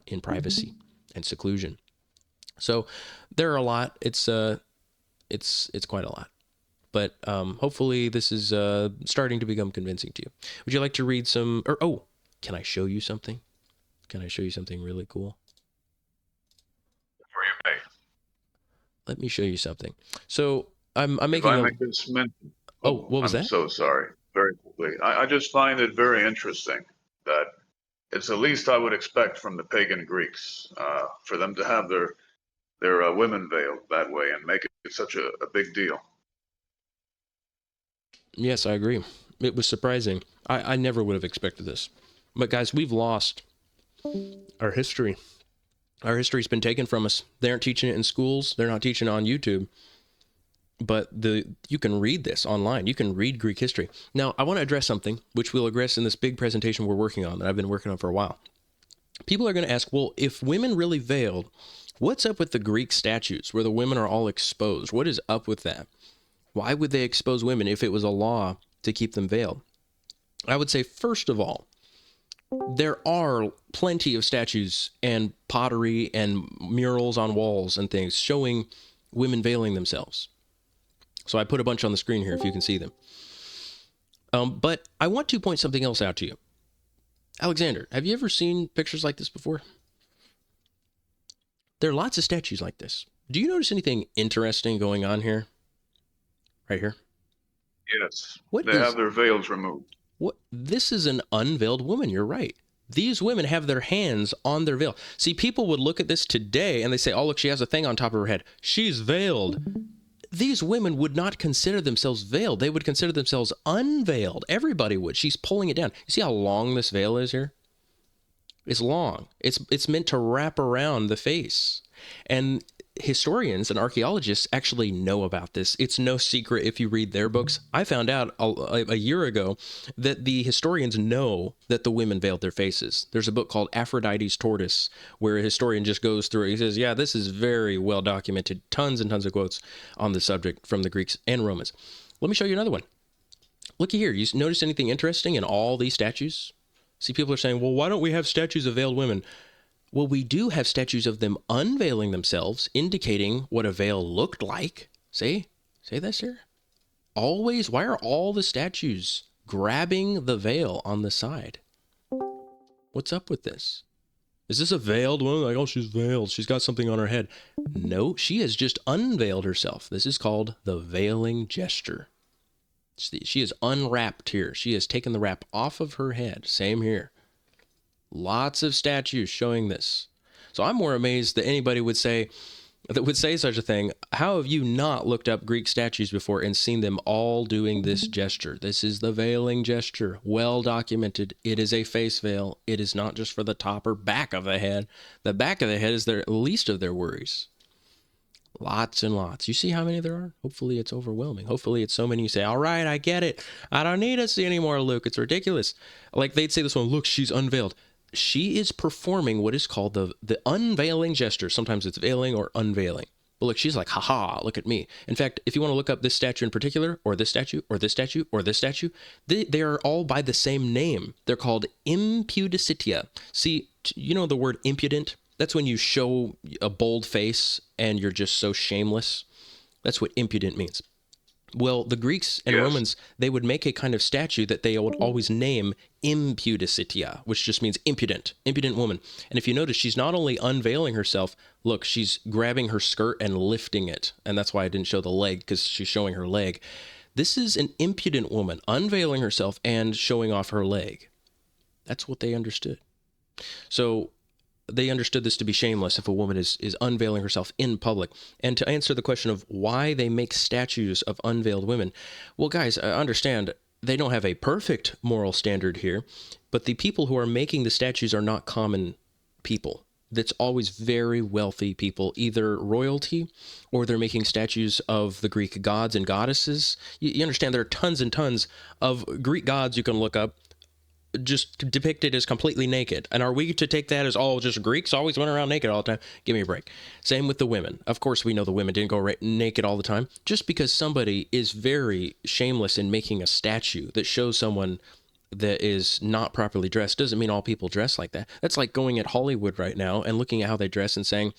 in privacy and seclusion. So there are a lot. It's quite a lot. But hopefully this is starting to become convincing to you. Would you like to read some, can I show you something? Can I show you something really cool? Where you may. Let me show you something. So I'm making If I make this mention. what was that? I'm so sorry. Very quickly. I just find it very interesting that it's the least I would expect from the pagan Greeks for them to have their women veiled that way and make it such a big deal. Yes, I agree. It was surprising. I never would have expected this. But guys, we've lost our history. Our history's been taken from us. They aren't teaching it in schools. They're not teaching it on YouTube. But you can read this online. You can read Greek history. Now, I want to address something, which we'll address in this big presentation we're working on, that I've been working on for a while. People are going to ask, well, if women really veiled, what's up with the Greek statues where the women are all exposed? What is up with that? Why would they expose women if it was a law to keep them veiled? I would say, first of all, there are plenty of statues and pottery and murals on walls and things showing women veiling themselves. So I put a bunch on the screen here if you can see them. But I want to point something else out to you. Alexander, have you ever seen pictures like this before? There are lots of statues like this. Do you notice anything interesting going on here? Right here? Yes. They have their veils removed. What? This is an unveiled woman. You're right. These women have their hands on their veil. See, people would look at this today and they say, oh, look, she has a thing on top of her head. She's veiled. These women would not consider themselves veiled. They would consider themselves unveiled. Everybody would. She's pulling it down. You see how long this veil is here? It's long. It's meant to wrap around the face. And historians and archaeologists actually know about this. It's no secret if you read their books. I found out a year ago that the historians know that the women veiled their faces. There's a book called Aphrodite's Tortoise where a historian just goes through it. He says, yeah, this is very well documented. Tons and tons of quotes on the subject from the Greeks and Romans. Let me show you another one. Looky here. You notice anything interesting in all these statues? See, people are saying, well, why don't we have statues of veiled women? Well, we do have statues of them unveiling themselves, indicating what a veil looked like. See this here? Always, why are all the statues grabbing the veil on the side? What's up with this? Is this a veiled woman? Like, oh, she's veiled. She's got something on her head. No, she has just unveiled herself. This is called the veiling gesture. She is unwrapped here. She has taken the wrap off of her head. Same here. Lots of statues showing this. So I'm more amazed that anybody would say such a thing. How have you not looked up Greek statues before and seen them all doing this gesture? This is the veiling gesture. Well documented. It is a face veil. It is not just for the top or back of the head. The back of the head is their least of their worries. Lots and lots. You see how many there are? Hopefully it's overwhelming. Hopefully it's so many you say, all right, I get it. I don't need to see any more, Luke. It's ridiculous. Like they'd say this one, look, she's unveiled. she is performing what is called the unveiling gesture. Sometimes it's veiling or unveiling. But look, she's like, haha, look at me. In fact, if you want to look up this statue in particular, or this statue, or this statue, or this statue, they are all by the same name. They're called impudicitia. See, you know the word impudent? That's when you show a bold face and you're just so shameless. That's what impudent means. Well, the Greeks and Yes. Romans, they would make a kind of statue that they would always name impudicitia, which just means impudent woman. And if you notice, she's not only unveiling herself, look, she's grabbing her skirt and lifting it. And that's why I didn't show the leg, because she's showing her leg. This is an impudent woman unveiling herself and showing off her leg. That's what they understood. So they understood this to be shameless if a woman is unveiling herself in public. And to answer the question of why they make statues of unveiled women, well, guys, I understand they don't have a perfect moral standard here, but the people who are making the statues are not common people. That's always very wealthy people, either royalty or they're making statues of the Greek gods and goddesses. You understand there are tons and tons of Greek gods you can look up just depicted as completely naked. And are we to take that as all just Greeks always went around naked all the time? Give me a break. Same with the women. Of course, we know the women didn't go naked all the time. Just because somebody is very shameless in making a statue that shows someone that is not properly dressed doesn't mean all people dress like that. That's like going at Hollywood right now and looking at how they dress and saying,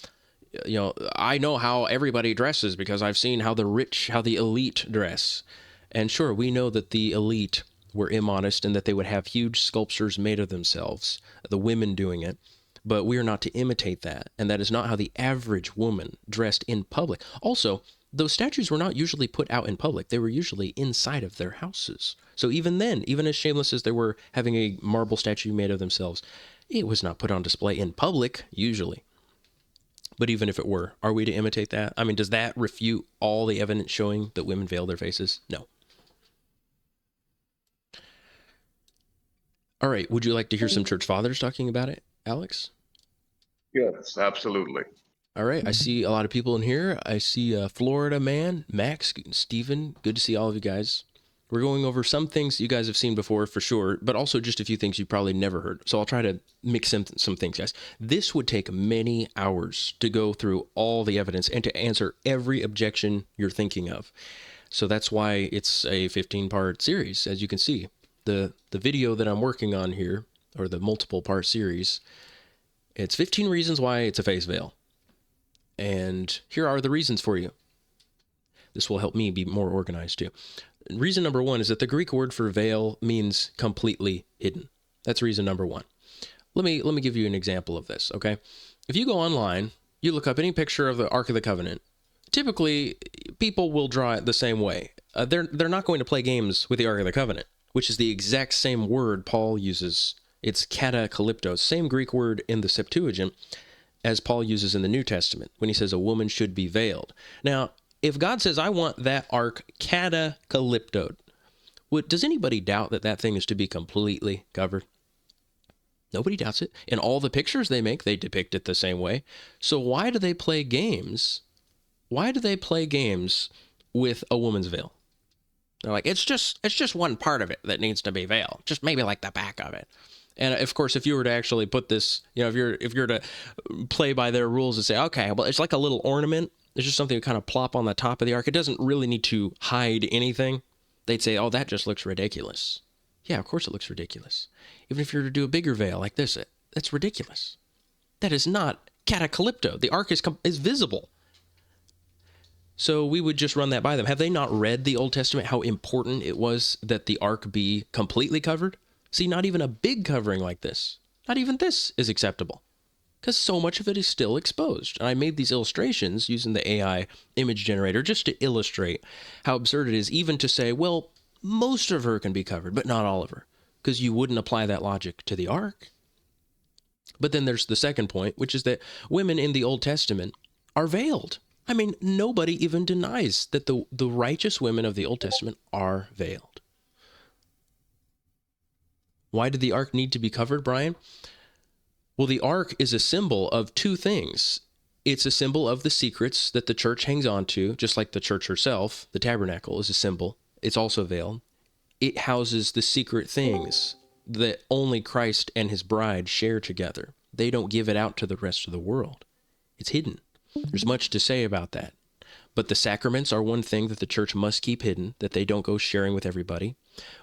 you know, I know how everybody dresses because I've seen how the rich, how the elite dress. And sure, we know that the elite were immodest and that they would have huge sculptures made of themselves, the women doing it. But we are not to imitate that. And that is not how the average woman dressed in public. Also, those statues were not usually put out in public. They were usually inside of their houses. So even then, even as shameless as they were having a marble statue made of themselves, it was not put on display in public, usually. But even if it were, are we to imitate that? I mean, does that refute all the evidence showing that women veil their faces? No. All right. Would you like to hear some church fathers talking about it, Alex? Yes, absolutely. All right. I see a lot of people in here. I see Florida Man, Max, Stephen. Good to see all of you guys. We're going over some things you guys have seen before for sure, but also just a few things you probably never heard. So I'll try to mix in some things, guys. This would take many hours to go through all the evidence and to answer every objection you're thinking of. So that's why it's a 15-part series, as you can see. The video that I'm working on here, or the multiple part series, it's 15 reasons why it's a face veil. And here are the reasons for you. This will help me be more organized too. Reason number one is that the Greek word for veil means completely hidden. That's reason number one. Let me give you an example of this, okay? If you go online, you look up any picture of the Ark of the Covenant, typically people will draw it the same way. They're not going to play games with the Ark of the Covenant, which is the exact same word Paul uses. It's katakalipto, same Greek word in the Septuagint as Paul uses in the New Testament when he says a woman should be veiled. Now, if God says, I want that ark katakaliptoed, does anybody doubt that that thing is to be completely covered? Nobody doubts it. In all the pictures they make, they depict it the same way. So why do they play games? Why do they play games with a woman's veil? They're like, it's just one part of it that needs to be veiled, just maybe like the back of it. And of course, if you were to actually put this, you know, if you're to play by their rules and say, okay, well, it's like a little ornament. It's just something to kind of plop on the top of the ark. It doesn't really need to hide anything. They'd say, oh, that just looks ridiculous. Yeah, of course it looks ridiculous. Even if you were to do a bigger veil like this, that's ridiculous. That is not katakalipto. The ark is visible. So we would just run that by them. Have they not read the Old Testament, how important it was that the ark be completely covered? See, not even a big covering like this, not even this is acceptable, because so much of it is still exposed. And I made these illustrations using the AI image generator just to illustrate how absurd it is even to say, well, most of her can be covered, but not all of her, because you wouldn't apply that logic to the ark. But then there's the second point, which is that women in the Old Testament are veiled. I mean, nobody even denies that the righteous women of the Old Testament are veiled. Why did the ark need to be covered, Brian? Well, the ark is a symbol of two things. It's a symbol of the secrets that the church hangs on to, just like the church herself. The tabernacle is a symbol. It's also veiled. It houses the secret things that only Christ and his bride share together. They don't give it out to the rest of the world. It's hidden. There's much to say about that. But the sacraments are one thing that the church must keep hidden, that they don't go sharing with everybody.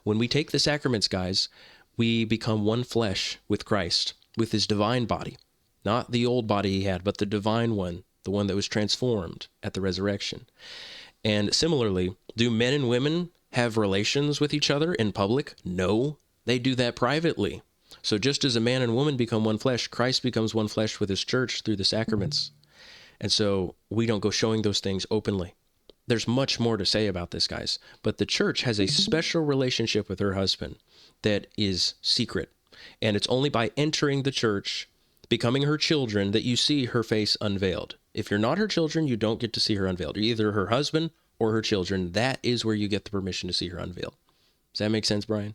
When we take the sacraments, guys, we become one flesh with Christ, with his divine body. Not the old body he had, but the divine one, the one that was transformed at the resurrection. And similarly, do men and women have relations with each other in public? No, they do that privately. So just as a man and woman become one flesh, Christ becomes one flesh with his church through the sacraments. And so we don't go showing those things openly. There's much more to say about this, guys. But the church has a special relationship with her husband that is secret. And it's only by entering the church, becoming her children, that you see her face unveiled. If you're not her children, you don't get to see her unveiled. You're either her husband or her children. That is where you get the permission to see her unveiled. Does that make sense, Brian?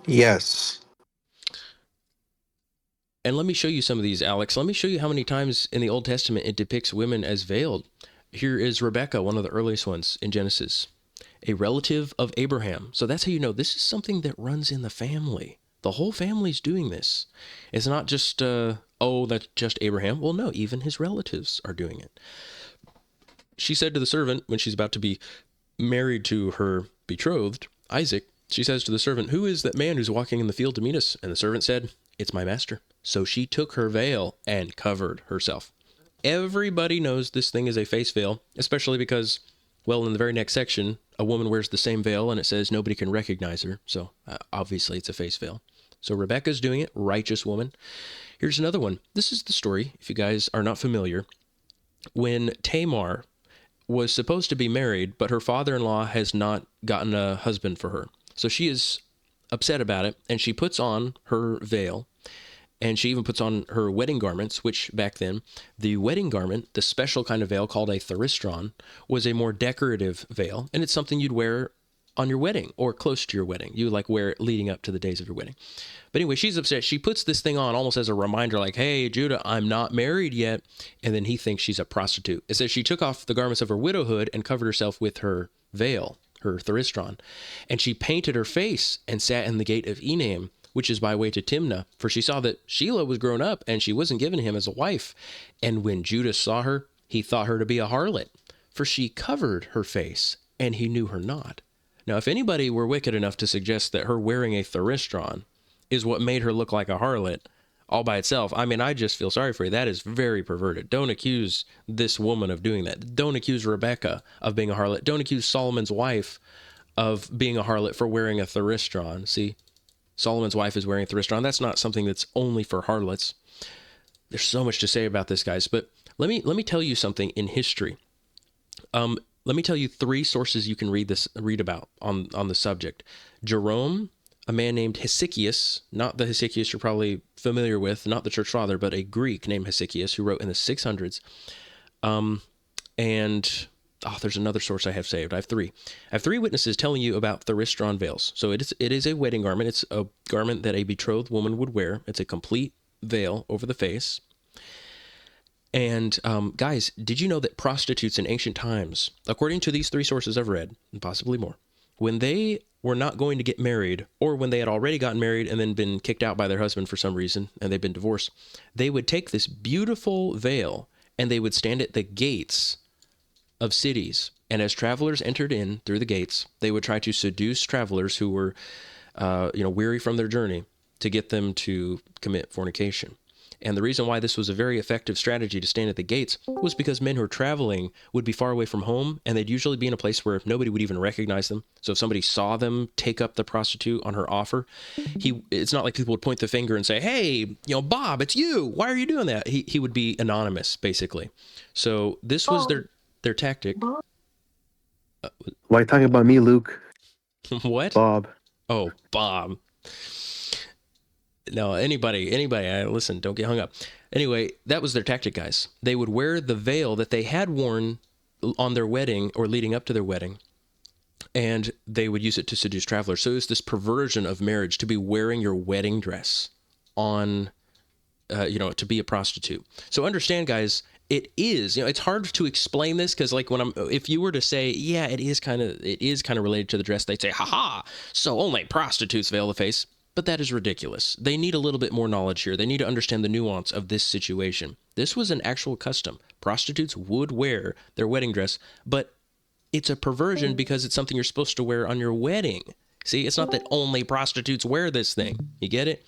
Yes. And let me show you some of these, Alex. Let me show you how many times in the Old Testament it depicts women as veiled. Here is Rebekah, one of the earliest ones in Genesis, a relative of Abraham. So that's how you know this is something that runs in the family. The whole family's doing this. It's not just, that's just Abraham. Well, no, even his relatives are doing it. She said to the servant, when she's about to be married to her betrothed, Isaac, she says to the servant, "Who is that man who's walking in the field to meet us?" And the servant said, "It's my master." So she took her veil and covered herself. Everybody knows this thing is a face veil, especially because, well, in the very next section, a woman wears the same veil and it says nobody can recognize her. So obviously it's a face veil. So Rebekah's doing it, righteous woman. Here's another one. This is the story, if you guys are not familiar. When Tamar was supposed to be married, but her father-in-law has not gotten a husband for her. So she is upset about it, and she puts on her veil, and she even puts on her wedding garments, which back then, the wedding garment, the special kind of veil called a theristron, was a more decorative veil, and it's something you'd wear on your wedding or close to your wedding. You like wear it leading up to the days of your wedding. But anyway, she's upset. She puts this thing on almost as a reminder, like, "Hey, Judah, I'm not married yet." And then he thinks she's a prostitute. It says she took off the garments of her widowhood and covered herself with her veil, her theristron. And she painted her face and sat in the gate of Enaim, which is by way to Timnah, for she saw that Shelah was grown up and she wasn't given him as a wife. And when Judah saw her, he thought her to be a harlot, for she covered her face, and he knew her not. Now, if anybody were wicked enough to suggest that her wearing a theristron is what made her look like a harlot all by itself, I mean, I just feel sorry for you. That is very perverted. Don't accuse this woman of doing that. Don't accuse Rebekah of being a harlot. Don't accuse Solomon's wife of being a harlot for wearing a theristron. See, Solomon's wife is wearing a theristron. That's not something that's only for harlots. There's so much to say about this, guys. But let me tell you something in history. Let me tell you 3 sources you can read about on the subject. Jerome, a man named Hesychius, not the Hesychius you're probably familiar with, not the church father, but a Greek named Hesychius who wrote in the 600s. There's another source I have saved. I have 3. I have 3 witnesses telling you about theristron veils. So it is a wedding garment. It's a garment that a betrothed woman would wear. It's a complete veil over the face. And guys, did you know that prostitutes in ancient times, according to these 3 sources I've read, and possibly more, when they were not going to get married, or when they had already gotten married and then been kicked out by their husband for some reason, and they've been divorced, they would take this beautiful veil and they would stand at the gates of cities. And as travelers entered in through the gates, they would try to seduce travelers who were, weary from their journey, to get them to commit fornication. And the reason why this was a very effective strategy to stand at the gates was because men who are traveling would be far away from home, and they'd usually be in a place where nobody would even recognize them. So if somebody saw them take up the prostitute on her offer, it's not like people would point the finger and say, "Hey, Bob, it's you. Why are you doing that?" He would be anonymous, basically. So this was their tactic. Why are you talking about me, Luke? What? Bob. Oh, Bob. No, anybody, listen, don't get hung up. Anyway, that was their tactic, guys. They would wear the veil that they had worn on their wedding or leading up to their wedding, and they would use it to seduce travelers. So it was this perversion of marriage, to be wearing your wedding dress on, to be a prostitute. So understand, guys, it is, it's hard to explain this because, like, if you were to say, yeah, it is kind of related to the dress, they'd say, haha, so only prostitutes veil the face. But that is ridiculous. They need a little bit more knowledge here. They need to understand the nuance of this situation. This was an actual custom. Prostitutes would wear their wedding dress, but it's a perversion because it's something you're supposed to wear on your wedding. See, it's not that only prostitutes wear this thing. You get it?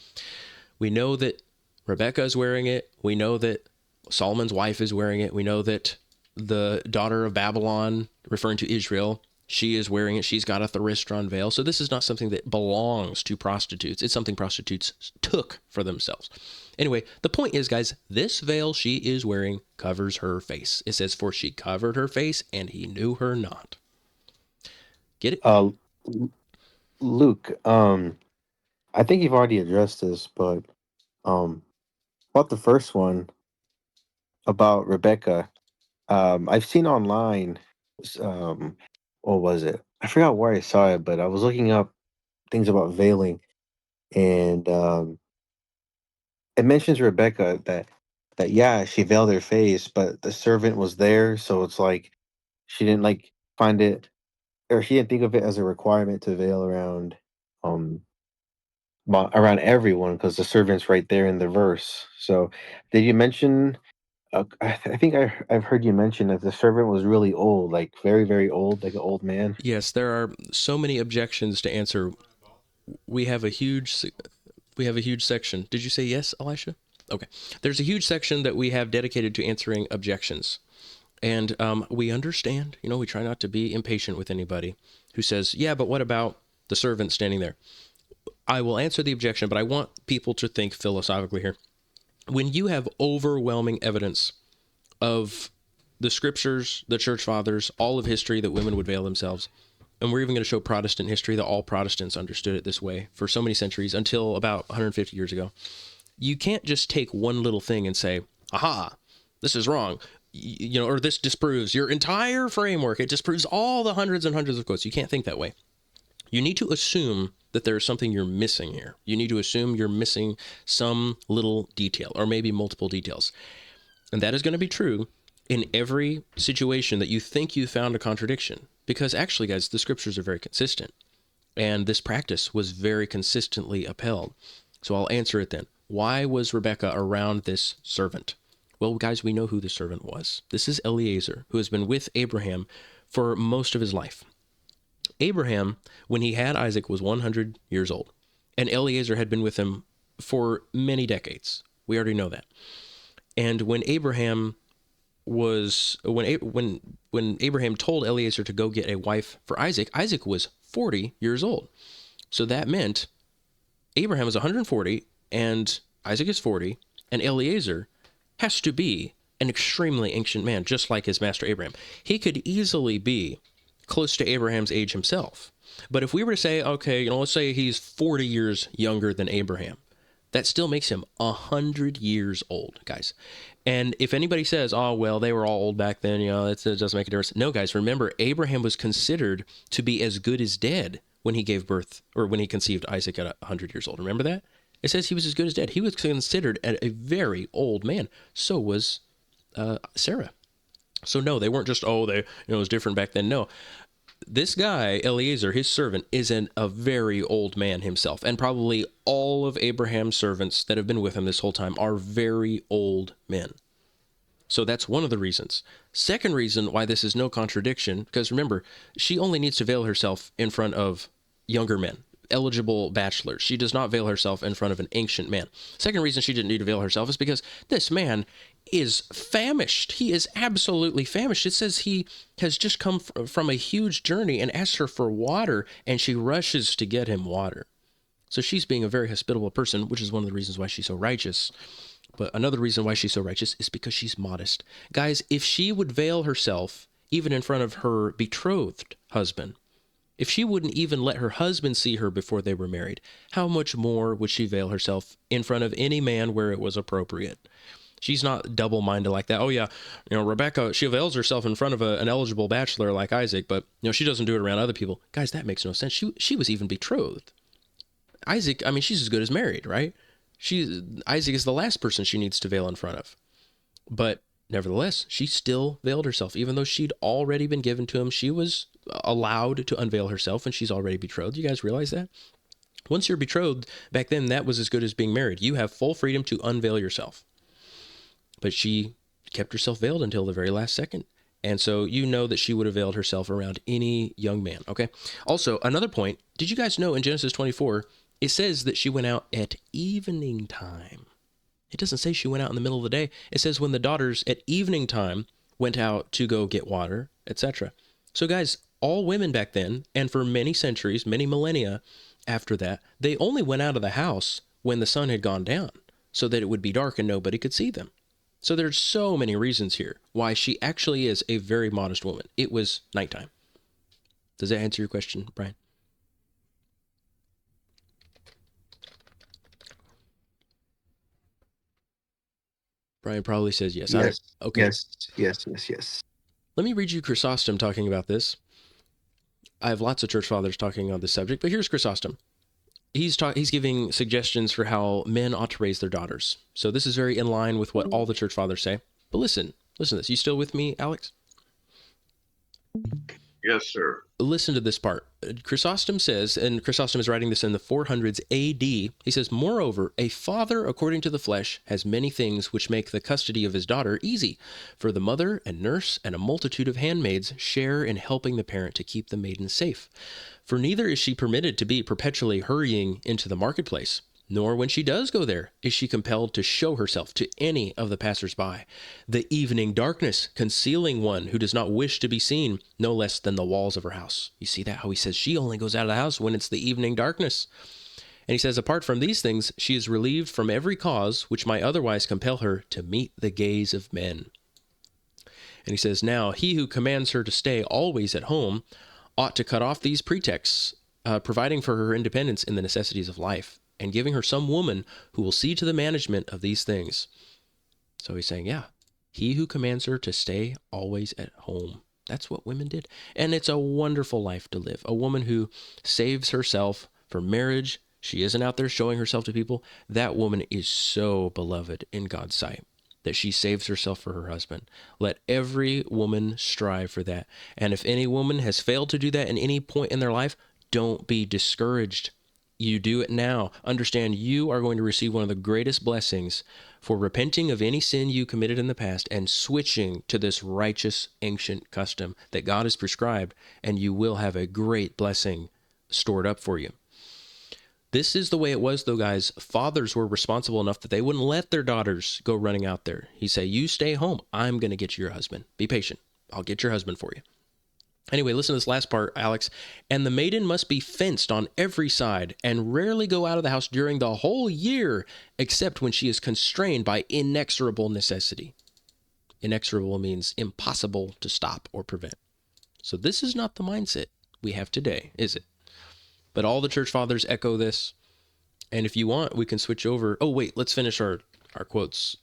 We know that Rebecca is wearing it. We know that Solomon's wife is wearing it. We know that the daughter of Babylon, referring to Israel, she is wearing it. She's got a thyristron veil. So this is not something that belongs to prostitutes. It's something prostitutes took for themselves. Anyway, the point is, guys, this veil she is wearing covers her face. It says, for she covered her face and he knew her not. Get it? Luke, I think you've already addressed this, but about the first one about Rebecca, I've seen online, what was it? I forgot where I saw it, but I was looking up things about veiling, and it mentions Rebecca that yeah, she veiled her face, but the servant was there, so it's like she didn't like find it, or she didn't think of it as a requirement to veil around um around everyone because the servant's right there in the verse. So, did you mention? I think I've heard you mention that the servant was really old, like very very old, like an old man. Yes, there are so many objections to answer. We have a huge section. Did you say yes, Elisha? Okay. There's a huge section that we have dedicated to answering objections. And we understand, we try not to be impatient with anybody who says, yeah, but what about the servant standing there? I will answer the objection, but I want people to think philosophically here. When you have overwhelming evidence of the scriptures, the church fathers, all of history that women would veil themselves, and we're even going to show Protestant history that all Protestants understood it this way for so many centuries until about 150 years ago. You can't just take one little thing and say, aha, this is wrong, or this disproves your entire framework. It disproves all the hundreds and hundreds of quotes. You can't think that way. You need to assume that there is something you're missing here. You need to assume you're missing some little detail or maybe multiple details. And that is going to be true in every situation that you think you found a contradiction. Because actually, guys, the scriptures are very consistent. And this practice was very consistently upheld. So I'll answer it then. Why was Rebecca around this servant? Well, guys, we know who the servant was. This is Eliezer, who has been with Abraham for most of his life. Abraham, when he had Isaac, was 100 years old. And Eliezer had been with him for many decades. We already know that. And when Abraham when Abraham told Eliezer to go get a wife for Isaac, Isaac was 40 years old. So that meant Abraham is 140 and Isaac is 40, and Eliezer has to be an extremely ancient man, just like his master Abraham. He could easily be close to Abraham's age himself. But if we were to say, okay, let's say he's 40 years younger than Abraham, that still makes him 100 years old, guys. And if anybody says, oh, well, they were all old back then, it doesn't make a difference. No, guys, remember, Abraham was considered to be as good as dead when he gave birth, or when he conceived Isaac at 100 yeyears old. Remember that? It says he was as good as dead. He was considered a very old man. So was Sarah. So no, they weren't just, it was different back then. No. This guy, Eliezer, his servant, is a very old man himself. And probably all of Abraham's servants that have been with him this whole time are very old men. So that's one of the reasons. Second reason why this is no contradiction, because remember, she only needs to veil herself in front of younger men, eligible bachelors. She does not veil herself in front of an ancient man. Second reason she didn't need to veil herself is because this man is famished. He is absolutely famished. It says he has just come from a huge journey and asks her for water, and she rushes to get him water. So she's being a very hospitable person, which is one of the reasons why she's so righteous. But another reason why she's so righteous is because she's modest. Guys, if she would veil herself even in front of her betrothed husband, if she wouldn't even let her husband see her before they were married, how much more would she veil herself in front of any man where it was appropriate? She's not double-minded like that. Oh, yeah, Rebecca, she veils herself in front of an eligible bachelor like Isaac, but, she doesn't do it around other people. Guys, that makes no sense. She was even betrothed. Isaac, she's as good as married, right? Isaac is the last person she needs to veil in front of. But Nevertheless, she still veiled herself, even though she'd already been given to him. She was allowed to unveil herself, and she's already betrothed. You guys realize that? Once you're betrothed, back then, that was as good as being married. You have full freedom to unveil yourself. But she kept herself veiled until the very last second. And so you know that she would have veiled herself around any young man, okay? Also, another point, did you guys know in Genesis 24, it says that she went out at evening time. It doesn't say she went out in the middle of the day. It says when the daughters at evening time went out to go get water, etc. So guys, all women back then, and for many centuries, many millennia after that, they only went out of the house when the sun had gone down so that it would be dark and nobody could see them. So there's so many reasons here why she actually is a very modest woman. It was nighttime. Does that answer your question, Brian? Brian probably says yes. Yes. Okay. Yes. Let me read you Chrysostom talking about this. I have lots of church fathers talking on this subject, but here's Chrysostom. He's giving suggestions for how men ought to raise their daughters. So this is very in line with what all the church fathers say. But listen to this. You still with me, Alex? Yes, sir. Listen to this part. Chrysostom says, and Chrysostom is writing this in the 400s AD, he says, moreover, a father according to the flesh has many things which make the custody of his daughter easy, for the mother and nurse and a multitude of handmaids share in helping the parent to keep the maiden safe. For neither is she permitted to be perpetually hurrying into the marketplace, nor when she does go there is she compelled to show herself to any of the passers-by. The evening darkness concealing one who does not wish to be seen no less than the walls of her house. You see that, how he says she only goes out of the house when it's the evening darkness. And he says, apart from these things, she is relieved from every cause which might otherwise compel her to meet the gaze of men. And he says, now he who commands her to stay always at home ought to cut off these pretexts, providing for her independence in the necessities of life, and giving her some woman who will see to the management of these things. So he's saying, yeah, he who commands her to stay always at home. That's what women did. And it's a wonderful life to live. A woman who saves herself for marriage. She isn't out there showing herself to people. That woman is so beloved in God's sight that she saves herself for her husband. Let every woman strive for that. And if any woman has failed to do that in any point in their life, don't be discouraged. You do it now. Understand you are going to receive one of the greatest blessings for repenting of any sin you committed in the past and switching to this righteous ancient custom that God has prescribed, and you will have a great blessing stored up for you. This is the way it was, though, guys. Fathers were responsible enough that they wouldn't let their daughters go running out there. He'd say, you stay home. I'm going to get you your husband. Be patient. I'll get your husband for you. Anyway, listen to this last part, Alex. And the maiden must be fenced on every side and rarely go out of the house during the whole year, except when she is constrained by inexorable necessity. Inexorable means impossible to stop or prevent. So this is not the mindset we have today, is it? But all the church fathers echo this. And if you want, we can switch over. Oh, wait, let's finish our quotes.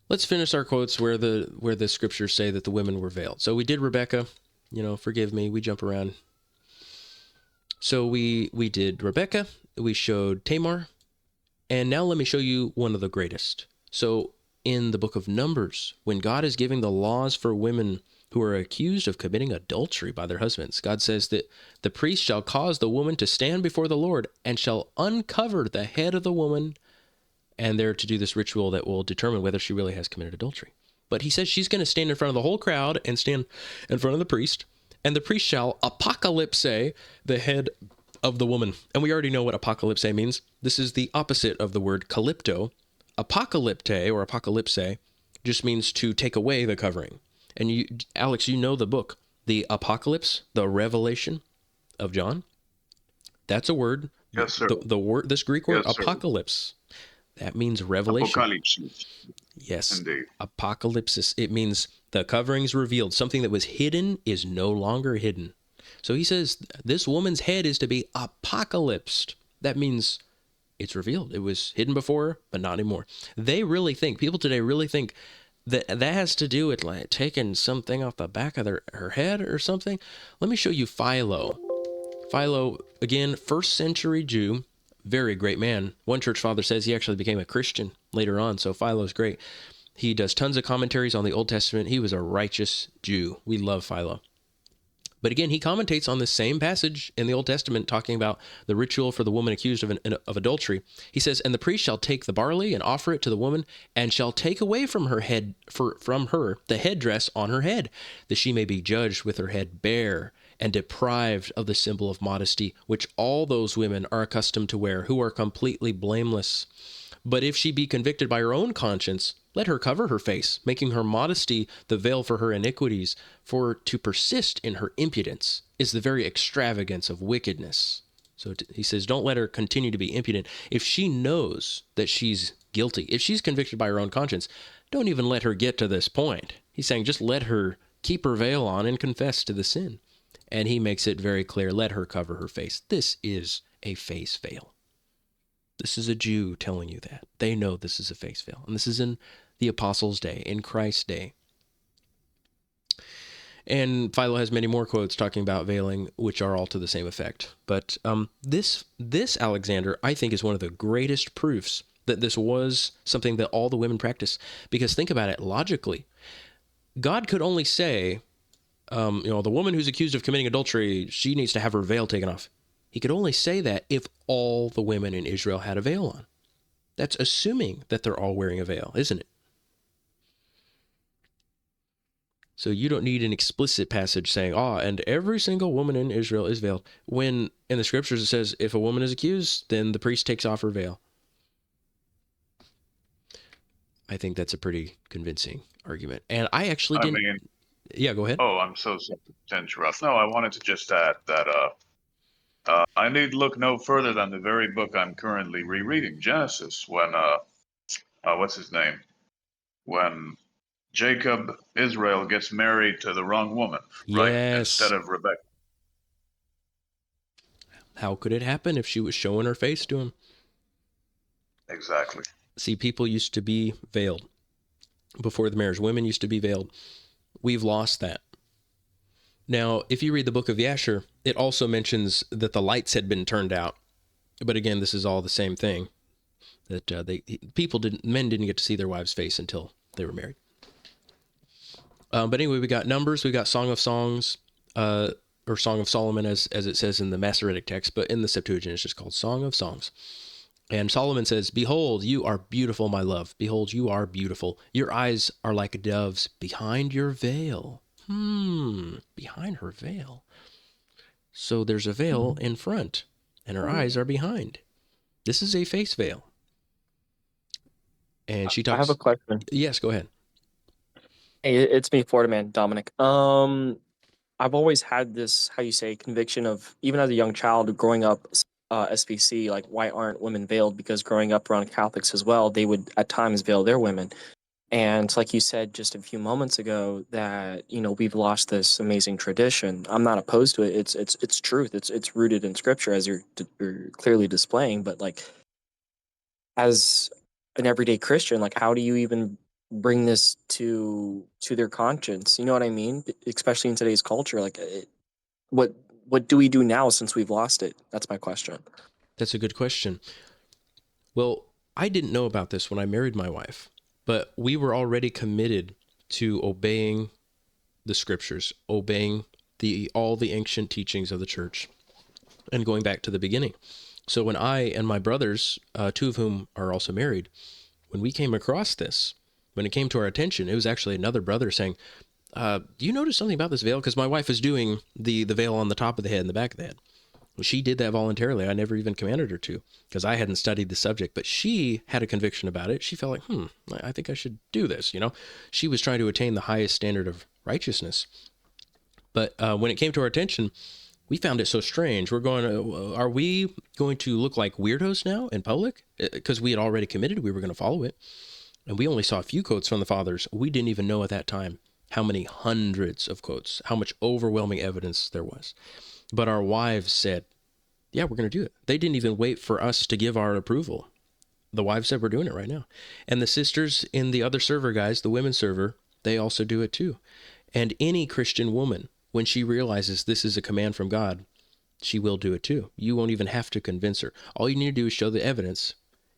Let's finish our quotes where the scriptures say that the women were veiled. So we did Rebecca, forgive me, we jump around. So we did Rebecca, we showed Tamar, and now let me show you one of the greatest. So in the book of Numbers, when God is giving the laws for women who are accused of committing adultery by their husbands, God says that the priest shall cause the woman to stand before the Lord and shall uncover the head of the woman, and they're to do this ritual that will determine whether she really has committed adultery. But he says she's going to stand in front of the whole crowd and stand in front of the priest, and the priest shall apocalypse the head of the woman. And we already know what apocalypse means. This is the opposite of the word calypto. Apocalypte or apocalypse just means to take away the covering. And you, Alex, you know the book, the Apocalypse, the Revelation of John. That's a word. Yes, sir. The word, this Greek word, Yes, sir. apocalypse. That means revelation. Apocalypse. Yes. Indeed. Apocalypsis. It means the coverings revealed. Something that was hidden is no longer hidden. So he says this woman's head is to be apocalypsed. That means it's revealed. It was hidden before, but not anymore. People today really think that has to do with like taking something off the back of her head or something. Let me show you Philo. Philo, again, 1st century Jew, very great man. One church father says he actually became a Christian later on, so Philo's great. He does tons of commentaries on the Old Testament. He was a righteous Jew. We love Philo. But again, he commentates on the same passage in the Old Testament talking about the ritual for the woman accused of adultery. He says, "And the priest shall take the barley and offer it to the woman, and shall take away from her the headdress on her head, that she may be judged with her head bare, and deprived of the symbol of modesty, which all those women are accustomed to wear, who are completely blameless. But if she be convicted by her own conscience, let her cover her face, making her modesty the veil for her iniquities. For to persist in her impudence is the very extravagance of wickedness." So he says, don't let her continue to be impudent. If she knows that she's guilty, if she's convicted by her own conscience, don't even let her get to this point. He's saying just let her keep her veil on and confess to the sin. And he makes it very clear, let her cover her face. This is a face veil. This is a Jew telling you that. They know this is a face veil. And this is in the apostles' day, in Christ's day. And Philo has many more quotes talking about veiling, which are all to the same effect. But this Alexander, I think, is one of the greatest proofs that this was something that all the women practice. Because think about it logically. God could only say, the woman who's accused of committing adultery, she needs to have her veil taken off. He could only say that if all the women in Israel had a veil on. That's assuming that they're all wearing a veil, isn't it? So you don't need an explicit passage saying, and every single woman in Israel is veiled. When in the scriptures it says, if a woman is accused, then the priest takes off her veil. I think that's a pretty convincing argument. And I actually didn't... Yeah, go ahead. Oh, I'm so sorry to interrupt. No, I wanted to just add that I need look no further than the very book I'm currently rereading, Genesis, when what's his name? When Jacob, Israel, gets married to the wrong woman, right? Yes. Instead of Rebecca. How could it happen if she was showing her face to him? Exactly. See, people used to be veiled before the marriage. Women used to be veiled. We've lost that. Now, if you read the book of Yasher, it also mentions that the lights had been turned out. But again, this is all the same thing. That men didn't get to see their wives' face until they were married. But anyway, we got Numbers, we got Song of Songs, or Song of Solomon, as it says in the Masoretic text, but in the Septuagint, it's just called Song of Songs. And Solomon says, "Behold, you are beautiful, my love. Behold, you are beautiful. Your eyes are like doves behind your veil." Behind her veil. So there's a veil in front, and her eyes are behind. This is a face veil. And she talks... I have a question. Yes, go ahead. Hey, it's me, Florida man, Dominic. I've always had this, how you say, conviction of, even as a young child growing up, SBC, like, why aren't women veiled? Because growing up around Catholics as well, they would at times veil their women. And like you said just a few moments ago, that we've lost this amazing tradition. I'm not opposed to it. It's truth. It's rooted in Scripture, as you're clearly displaying. But like, as an everyday Christian, like, how do you even bring this to their conscience? You know what I mean? Especially in today's culture, like, what do we do now since we've lost it? That's my question. That's a good question. Well, I didn't know about this when I married my wife. But we were already committed to obeying the scriptures, obeying all the ancient teachings of the church, and going back to the beginning. So when I and my brothers, two of whom are also married, when we came across this, when it came to our attention, it was actually another brother saying, "Do you notice something about this veil?" Because my wife is doing the veil on the top of the head and the back of the head. She did that voluntarily. I never even commanded her to, because I hadn't studied the subject, but she had a conviction about it. She felt like, I think I should do this. She was trying to attain the highest standard of righteousness. But when it came to our attention, we found it so strange. We're going, are we going to look like weirdos now in public? Because we had already committed, we were going to follow it. And we only saw a few quotes from the fathers. We didn't even know at that time how many hundreds of quotes, how much overwhelming evidence there was. But our wives said, yeah, we're going to do it. They didn't even wait for us to give our approval. The wives said, we're doing it right now. And the sisters in the other server, guys, the women's server, they also do it too. And any Christian woman, when she realizes this is a command from God, she will do it too. You won't even have to convince her. All you need to do is show the evidence.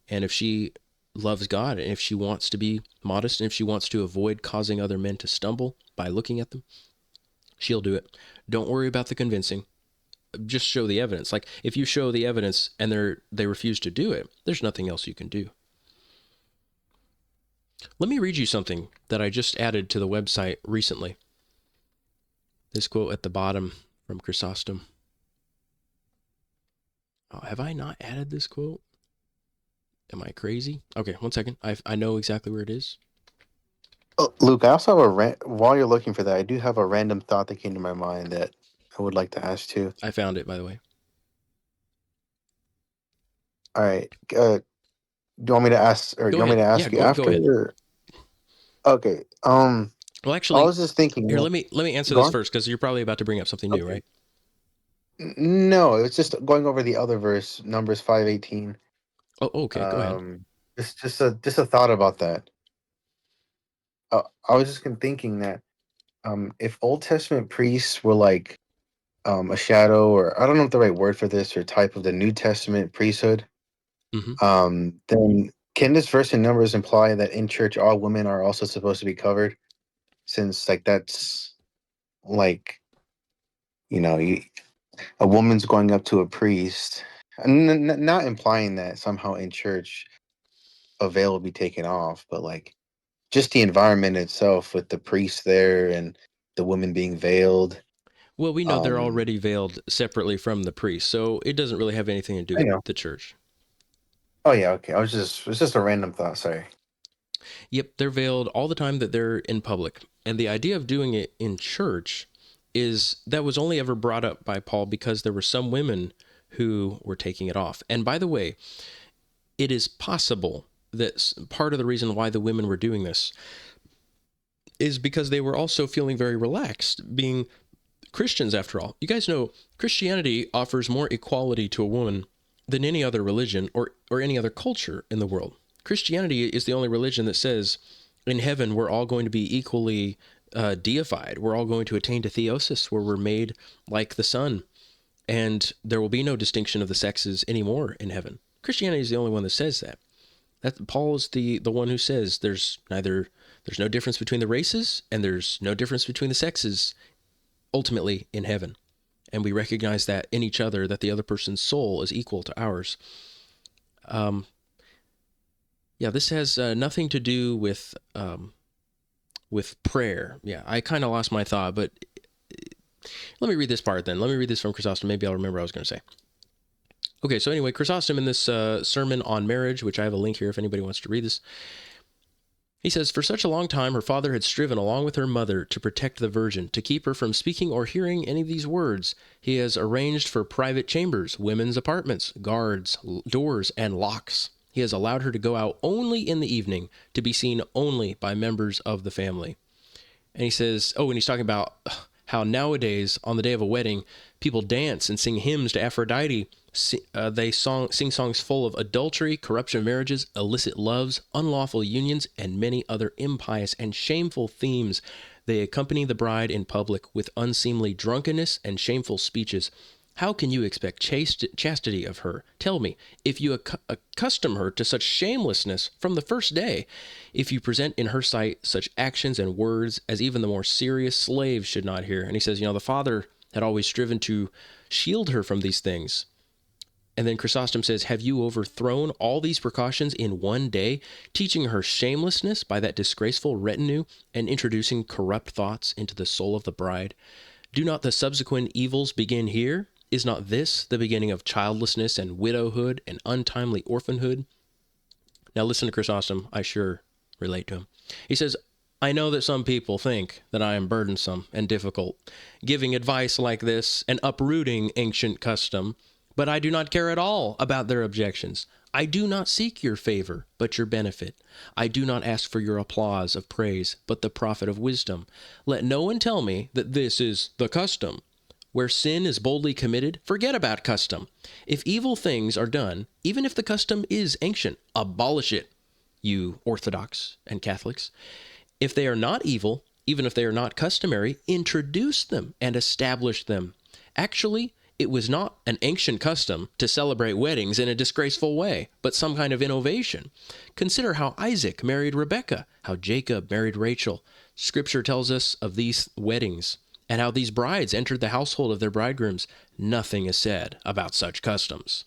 And if she loves God, and if she wants to be modest, and if she wants to avoid causing other men to stumble by looking at them, she'll do it. Don't worry about the convincing. Just show the evidence. Like, if you show the evidence and they refuse to do it, there's nothing else you can do. Let me read you something that I just added to the website recently. This quote at the bottom from Chrysostom. Oh, have I not added this quote? Am I crazy? Okay, one second. I know exactly where it is. Oh, Luke, I also have while you're looking for that, I do have a random thought that came to my mind that I would like to ask too. I found it, by the way. All right. Do you want me to ask, or do Go you want me ahead. to Yeah, ask you go after? ahead. Or? Okay. Well, I actually, was just thinking. here, let me answer Go this on. first, because you're probably about to bring up something new, Okay. right? No, it's just going over the other verse, Numbers 5:18. Oh, okay, go ahead. Just a thought about that. I was just thinking that if Old Testament priests were like a shadow, or I don't know if the right word for this, or type of the New Testament priesthood, Mm-hmm. then can this verse in Numbers imply that in church all women are also supposed to be covered? Since like that's like a woman's going up to a priest, not implying that somehow in church a veil will be taken off, but like just the environment itself with the priest there and the women being veiled. Well, we know they're Um, already veiled separately from the priest, so it doesn't really have anything to do I with know. the church. Oh yeah, okay. It's just a random thought. Sorry. Yep, they're veiled all the time that they're in public. And the idea of doing it in church is that was only ever brought up by Paul because there were some women who were taking it off. And by the way, it is possible that part of the reason why the women were doing this is because they were also feeling very relaxed, being Christians after all. You guys know Christianity offers more equality to a woman than any other religion or any other culture in the world. Christianity is the only religion that says in heaven we're all going to be equally deified. We're all going to attain to theosis, where we're made like the Son, and there will be no distinction of the sexes anymore in heaven. Christianity is the only one that says that. Paul is the one who says there's no difference between the races and there's no difference between the sexes ultimately in heaven. And we recognize that in each other, that the other person's soul is equal to ours. Yeah, this has nothing to do with prayer. Yeah, I kind of lost my thought, but let me read this part then. Let me read this from Chrysostom. Maybe I'll remember what I was going to say. Okay, so anyway, Chrysostom in this sermon on marriage, which I have a link here if anybody wants to read this, he says, for such a long time, her father had striven along with her mother to protect the virgin, to keep her from speaking or hearing any of these words. He has arranged for private chambers, women's apartments, guards, doors, and locks. He has allowed her to go out only in the evening, to be seen only by members of the family. And he says, and he's talking about how nowadays, on the day of a wedding, people dance and sing hymns to Aphrodite. They sing songs full of adultery, corruption of marriages, illicit loves, unlawful unions, and many other impious and shameful themes. They accompany the bride in public with unseemly drunkenness and shameful speeches. How can you expect chastity of her? Tell me, if you accustom her to such shamelessness from the first day, if you present in her sight such actions and words as even the more serious slaves should not hear. And he says, the father had always striven to shield her from these things. And then Chrysostom says, have you overthrown all these precautions in one day, teaching her shamelessness by that disgraceful retinue and introducing corrupt thoughts into the soul of the bride? Do not the subsequent evils begin here? Is not this the beginning of childlessness and widowhood and untimely orphanhood? Now listen to Chrysostom. I sure relate to him. He says, I know that some people think that I am burdensome and difficult, giving advice like this and uprooting ancient custom, but I do not care at all about their objections. I do not seek your favor, but your benefit. I do not ask for your applause of praise, but the profit of wisdom. Let no one tell me that this is the custom. Where sin is boldly committed, forget about custom. If evil things are done, even if the custom is ancient, abolish it, you Orthodox and Catholics. If they are not evil, even if they are not customary, introduce them and establish them. Actually, It was not an ancient custom to celebrate weddings in a disgraceful way, but some kind of innovation. Consider how Isaac married Rebekah, how Jacob married Rachel. Scripture tells us of these weddings and how these brides entered the household of their bridegrooms. Nothing is said about such customs.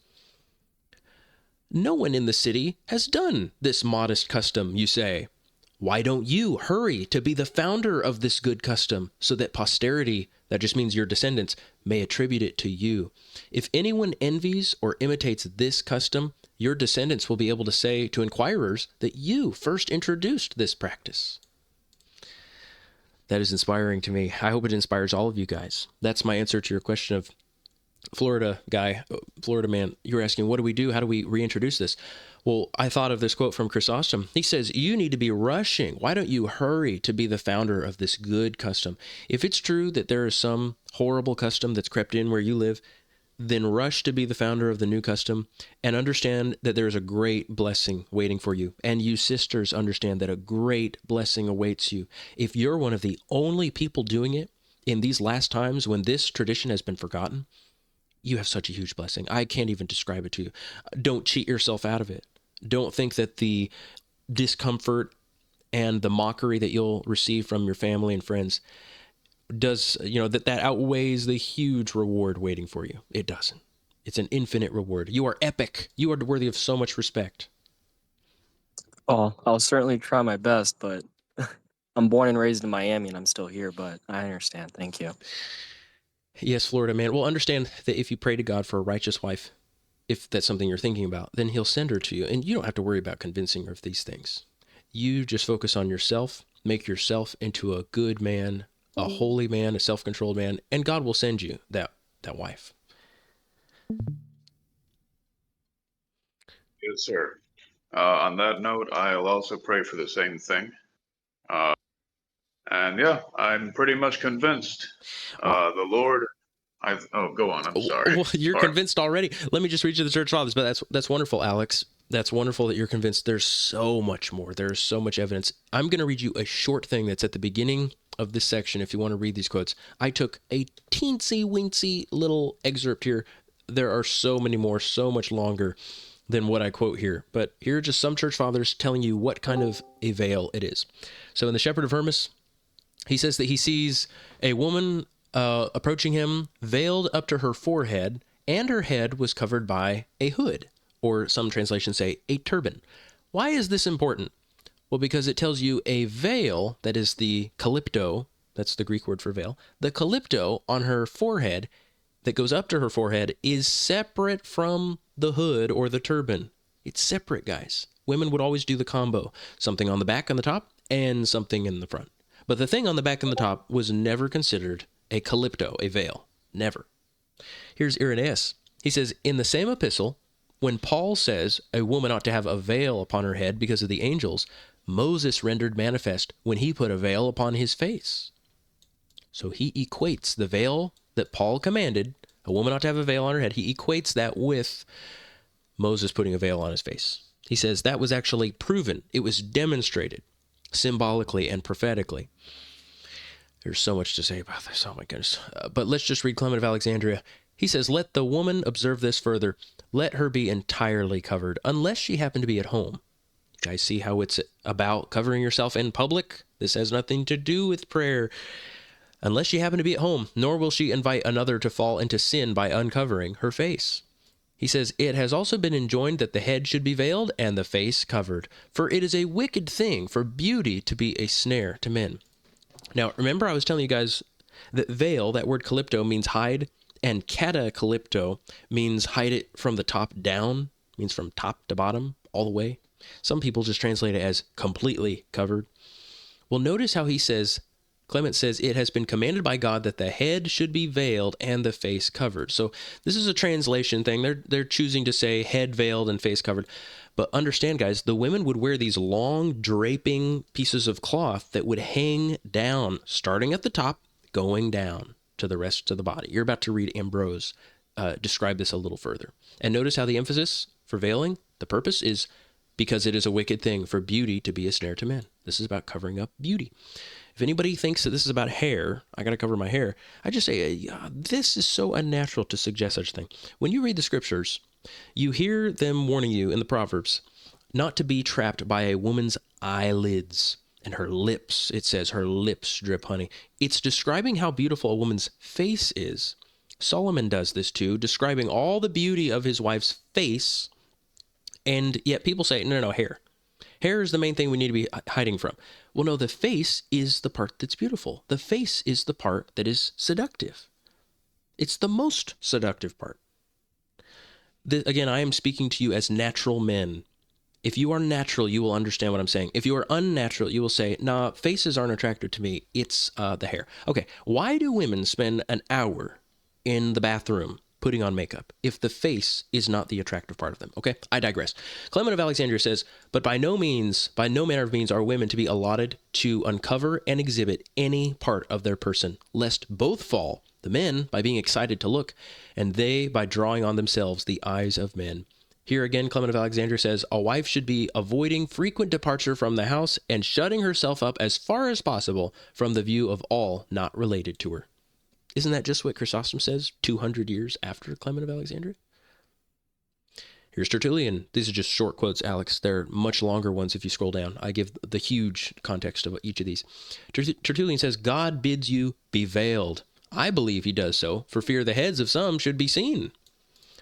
No one in the city has done this modest custom, you say. Why don't you hurry to be the founder of this good custom so that posterity, that just means your descendants, may attribute it to you? If anyone envies or imitates this custom, your descendants will be able to say to inquirers that you first introduced this practice. That is inspiring to me. I hope it inspires all of you guys. That's my answer to your question of Florida man. You're asking, what do we do? How do we reintroduce this? Well, I thought of this quote from Chrysostom. He says, you need to be rushing. Why don't you hurry to be the founder of this good custom? If it's true that there is some horrible custom that's crept in where you live, then rush to be the founder of the new custom and understand that there is a great blessing waiting for you. And you sisters understand that a great blessing awaits you. If you're one of the only people doing it in these last times when this tradition has been forgotten, you have such a huge blessing. I can't even describe it to you. Don't cheat yourself out of it. Don't think that the discomfort and the mockery that you'll receive from your family and friends does, that outweighs the huge reward waiting for you. It doesn't. It's an infinite reward. You are epic. You are worthy of so much respect. Oh, I'll certainly try my best, but I'm born and raised in Miami and I'm still here, but I understand. Thank you. Yes, Florida man. Well, understand that if you pray to God for a righteous wife, if that's something you're thinking about, then he'll send her to you. And you don't have to worry about convincing her of these things. You just focus on yourself, make yourself into a good man, a holy man, a self-controlled man, and God will send you that wife. Yes, sir. On that note, I'll also pray for the same thing. And yeah, I'm pretty much convinced. The Lord, go on. I'm sorry. Well, you're convinced already. Let me just read you the church fathers, but that's wonderful, Alex. That's wonderful that you're convinced. There's so much more. There's so much evidence. I'm going to read you a short thing that's at the beginning of this section if you want to read these quotes. I took a teensy-weensy little excerpt here. There are so many more, so much longer than what I quote here. But here are just some church fathers telling you what kind of a veil it is. So in The Shepherd of Hermas, he says that he sees a woman approaching him, veiled up to her forehead, and her head was covered by a hood, or some translations say a turban. Why is this important? Well, because it tells you a veil, that is the calypto, that's the Greek word for veil, the calypto on her forehead that goes up to her forehead is separate from the hood or the turban. It's separate, guys. Women would always do the combo, something on the back on the top and something in the front. But the thing on the back and the top was never considered a calypto, a veil. Never. Here's Irenaeus. He says, in the same epistle, when Paul says a woman ought to have a veil upon her head because of the angels, Moses rendered manifest when he put a veil upon his face. So he equates the veil that Paul commanded, a woman ought to have a veil on her head, he equates that with Moses putting a veil on his face. He says that was actually proven. It was demonstrated symbolically and prophetically. There's so much to say about this. Oh my goodness. But let's just read Clement of Alexandria. He says, let the woman observe this further. Let her be entirely covered, unless she happen to be at home. You guys see how it's about covering yourself in public? This has nothing to do with prayer. Unless she happen to be at home, nor will she invite another to fall into sin by uncovering her face. He says, it has also been enjoined that the head should be veiled and the face covered, for it is a wicked thing for beauty to be a snare to men. Now, remember I was telling you guys that veil, that word calypto, means hide, and catacalypto means hide it from the top down, means from top to bottom, all the way. Some people just translate it as completely covered. Well, notice how he says, Clement says, it has been commanded by God that the head should be veiled and the face covered. So this is a translation thing. They're choosing to say head veiled and face covered. But understand, guys, the women would wear these long draping pieces of cloth that would hang down, starting at the top, going down to the rest of the body. You're about to read Ambrose describe this a little further. And notice how the emphasis for veiling, the purpose is because it is a wicked thing for beauty to be a snare to men. This is about covering up beauty. If anybody thinks that this is about hair, I got to cover my hair, I just say, this is so unnatural to suggest such a thing. When you read the scriptures, you hear them warning you in the Proverbs not to be trapped by a woman's eyelids and her lips. It says her lips drip honey. It's describing how beautiful a woman's face is. Solomon does this too, describing all the beauty of his wife's face. And yet people say, no, hair. Hair is the main thing we need to be hiding from. Well, no, the face is the part that's beautiful. The face is the part that is seductive. It's the most seductive part. Again, I am speaking to you as natural men. If you are natural, you will understand what I'm saying. If you are unnatural, you will say, nah, faces aren't attractive to me. It's the hair. Okay, why do women spend an hour in the bathroom putting on makeup if the face is not the attractive part of them? Okay, I digress. Clement of Alexandria says, but by no manner of means are women to be allotted to uncover and exhibit any part of their person, lest both fall, the men by being excited to look, and they by drawing on themselves the eyes of men. Here again, Clement of Alexandria says, a wife should be avoiding frequent departure from the house and shutting herself up as far as possible from the view of all not related to her. Isn't that just what Chrysostom says 200 years after Clement of Alexandria? Here's Tertullian. These are just short quotes, Alex. They're much longer ones if you scroll down. I give the huge context of each of these. Tertullian says, God bids you be veiled. I believe he does so, for fear the heads of some should be seen.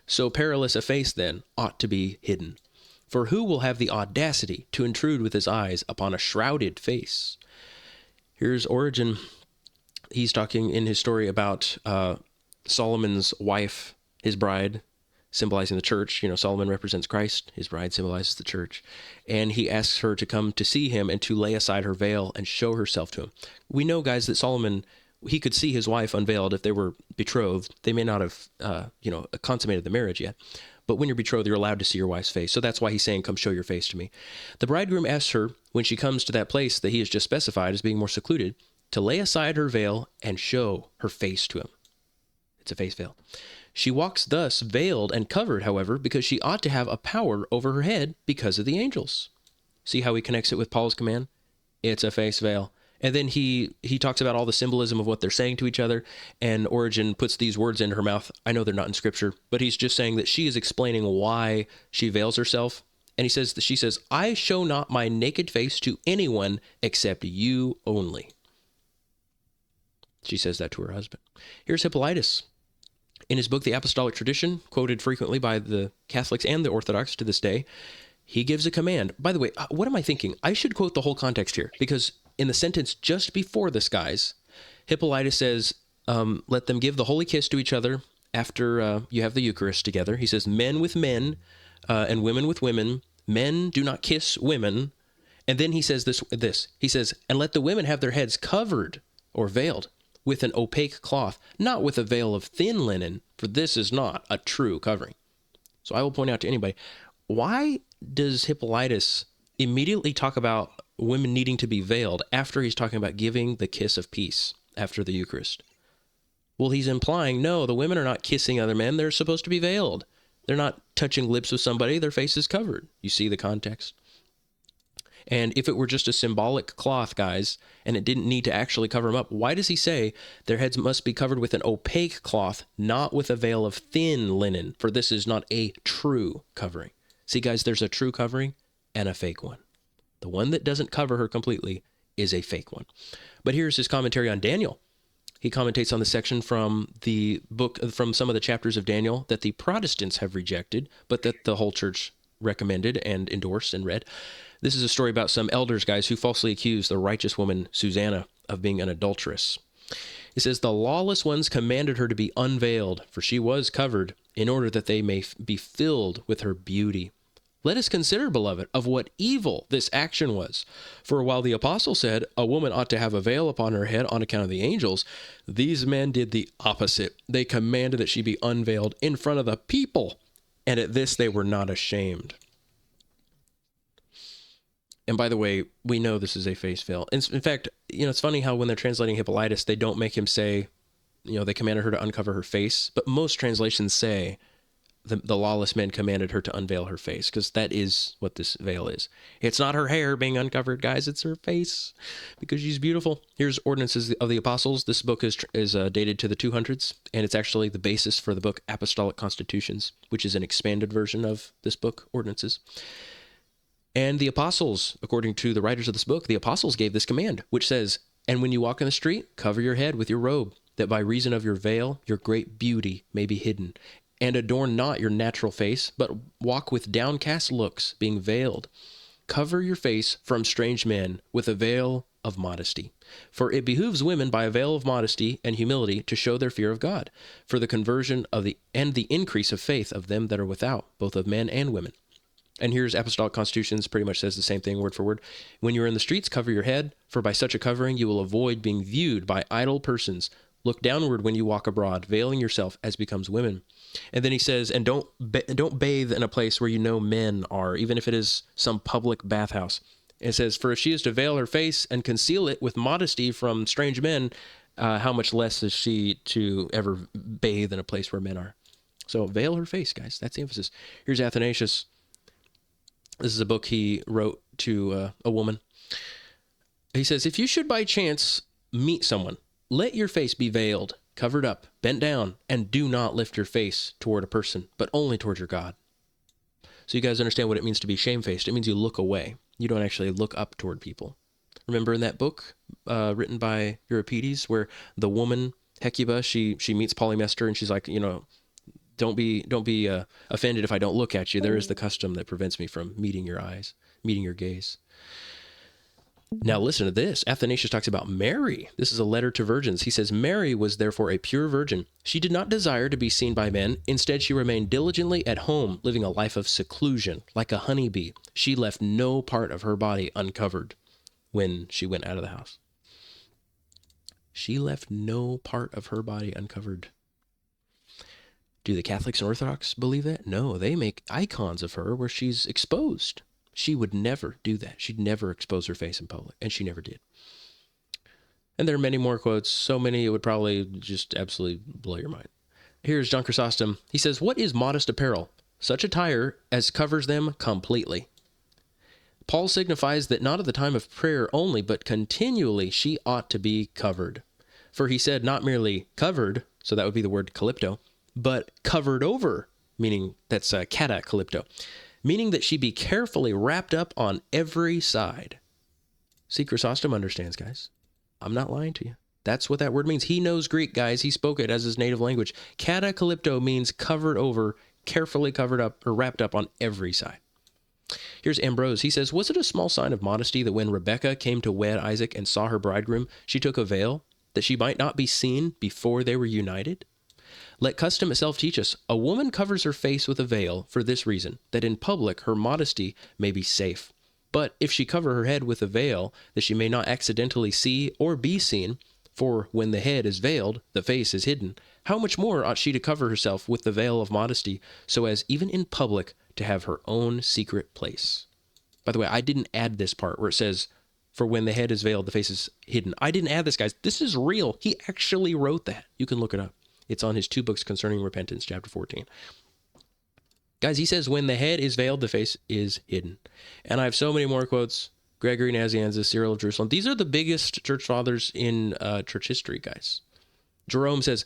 So perilous a face, then, ought to be hidden. For who will have the audacity to intrude with his eyes upon a shrouded face? Here's Origen. He's talking in his story about Solomon's wife, his bride, symbolizing the church. You know, Solomon represents Christ. His bride symbolizes the church. And he asks her to come to see him and to lay aside her veil and show herself to him. We know, guys, that Solomon, he could see his wife unveiled if they were betrothed. They may not have, consummated the marriage yet. But when you're betrothed, you're allowed to see your wife's face. So that's why he's saying, come show your face to me. The bridegroom asks her, when she comes to that place that he has just specified as being more secluded, to lay aside her veil and show her face to him. It's a face veil. She walks thus veiled and covered, however, because she ought to have a power over her head because of the angels. See how he connects it with Paul's command? It's a face veil. And then he talks about all the symbolism of what they're saying to each other, and Origen puts these words into her mouth. I know they're not in Scripture, but he's just saying that she is explaining why she veils herself. And she says, I show not my naked face to anyone except you only. She says that to her husband. Here's Hippolytus. In his book, The Apostolic Tradition, quoted frequently by the Catholics and the Orthodox to this day, he gives a command. By the way, what am I thinking? I should quote the whole context here, because in the sentence just before this, guys, Hippolytus says, let them give the holy kiss to each other after you have the Eucharist together. He says, men with men and women with women. Men do not kiss women. And then he says this. He says, and let the women have their heads covered or veiled with an opaque cloth, not with a veil of thin linen, for this is not a true covering. So I will point out to anybody, why does Hippolytus immediately talk about women needing to be veiled after he's talking about giving the kiss of peace after the Eucharist? Well, he's implying, no, the women are not kissing other men. They're supposed to be veiled. They're not touching lips with somebody. Their face is covered. You see the context? And if it were just a symbolic cloth, guys, and it didn't need to actually cover them up, why does he say their heads must be covered with an opaque cloth, not with a veil of thin linen? For this is not a true covering. See, guys, there's a true covering and a fake one. The one that doesn't cover her completely is a fake one. But here's his commentary on Daniel. He commentates on the section from the book, from some of the chapters of Daniel that the Protestants have rejected, but that the whole church recommended and endorsed and read. This is a story about some elders, guys, who falsely accused the righteous woman Susanna of being an adulteress. It says, the lawless ones commanded her to be unveiled, for she was covered, in order that they may be filled with her beauty. Let us consider, beloved, of what evil this action was. For while the apostle said a woman ought to have a veil upon her head on account of the angels, these men did the opposite. They commanded that she be unveiled in front of the people, and at this they were not ashamed. And by the way, we know this is a face veil. In fact, it's funny how when they're translating Hippolytus, they don't make him say, they commanded her to uncover her face. But most translations say the lawless men commanded her to unveil her face, because that is what this veil is. It's not her hair being uncovered, guys. It's her face, because she's beautiful. Here's Ordinances of the Apostles. This book is dated to the 200s, and it's actually the basis for the book Apostolic Constitutions, which is an expanded version of this book, Ordinances. And the apostles, according to the writers of this book, the apostles gave this command, which says, "And when you walk in the street, cover your head with your robe, that by reason of your veil, your great beauty may be hidden. And adorn not your natural face, but walk with downcast looks, being veiled. Cover your face from strange men with a veil of modesty. For it behooves women by a veil of modesty and humility to show their fear of God, for the conversion of the increase of faith of them that are without, both of men and women." And here's Apostolic Constitutions, pretty much says the same thing word for word. "When you are in the streets, cover your head, for by such a covering you will avoid being viewed by idle persons. Look downward when you walk abroad, veiling yourself as becomes women." And then he says, "And don't bathe in a place where you know men are, even if it is some public bathhouse." And it says, "For if she is to veil her face and conceal it with modesty from strange men, how much less is she to ever bathe in a place where men are?" So veil her face, guys. That's the emphasis. Here's Athanasius. This is a book he wrote to a woman. He says, "If you should by chance meet someone, let your face be veiled, covered up, bent down, and do not lift your face toward a person, but only toward your God." So you guys understand what it means to be shamefaced. It means you look away. You don't actually look up toward people. Remember in that book written by Euripides, where the woman Hecuba, she meets Polymestor, and she's like, don't be offended if I don't look at you. There is the custom that prevents me from meeting your eyes, meeting your gaze. Now listen to this. Athanasius talks about Mary. This is a letter to virgins. He says, "Mary was therefore a pure virgin. She did not desire to be seen by men. Instead, she remained diligently at home, living a life of seclusion, like a honeybee. She left no part of her body uncovered when she went out of the house." She left no part of her body uncovered. Do the Catholics and Orthodox believe that? No, they make icons of her where she's exposed. She would never do that. She'd never expose her face in public, and she never did. And there are many more quotes, so many it would probably just absolutely blow your mind. Here's John Chrysostom. He says, "What is modest apparel? Such attire as covers them completely. Paul signifies that not at the time of prayer only, but continually she ought to be covered. For he said not merely covered," so that would be the word calypto, "but covered over," meaning that's kata calypto, meaning that she be carefully wrapped up on every side. See, Chrysostom understands, guys. I'm not lying to you. That's what that word means. He knows Greek, guys. He spoke it as his native language. Kata calypto means covered over, carefully covered up or wrapped up on every side. Here's Ambrose. He says, "Was it a small sign of modesty that when Rebekah came to wed Isaac and saw her bridegroom, she took a veil, that she might not be seen before they were united? Let custom itself teach us, a woman covers her face with a veil for this reason, that in public her modesty may be safe. But if she cover her head with a veil, that she may not accidentally see or be seen, for when the head is veiled, the face is hidden, how much more ought she to cover herself with the veil of modesty, so as even in public to have her own secret place." By the way, I didn't add this part where it says, "For when the head is veiled, the face is hidden." I didn't add this, guys. This is real. He actually wrote that. You can look it up. It's on his 2 books concerning repentance, chapter 14. Guys, he says, when the head is veiled, the face is hidden. And I have so many more quotes. Gregory Nazianzus, Cyril of Jerusalem. These are the biggest church fathers in church history, guys. Jerome says,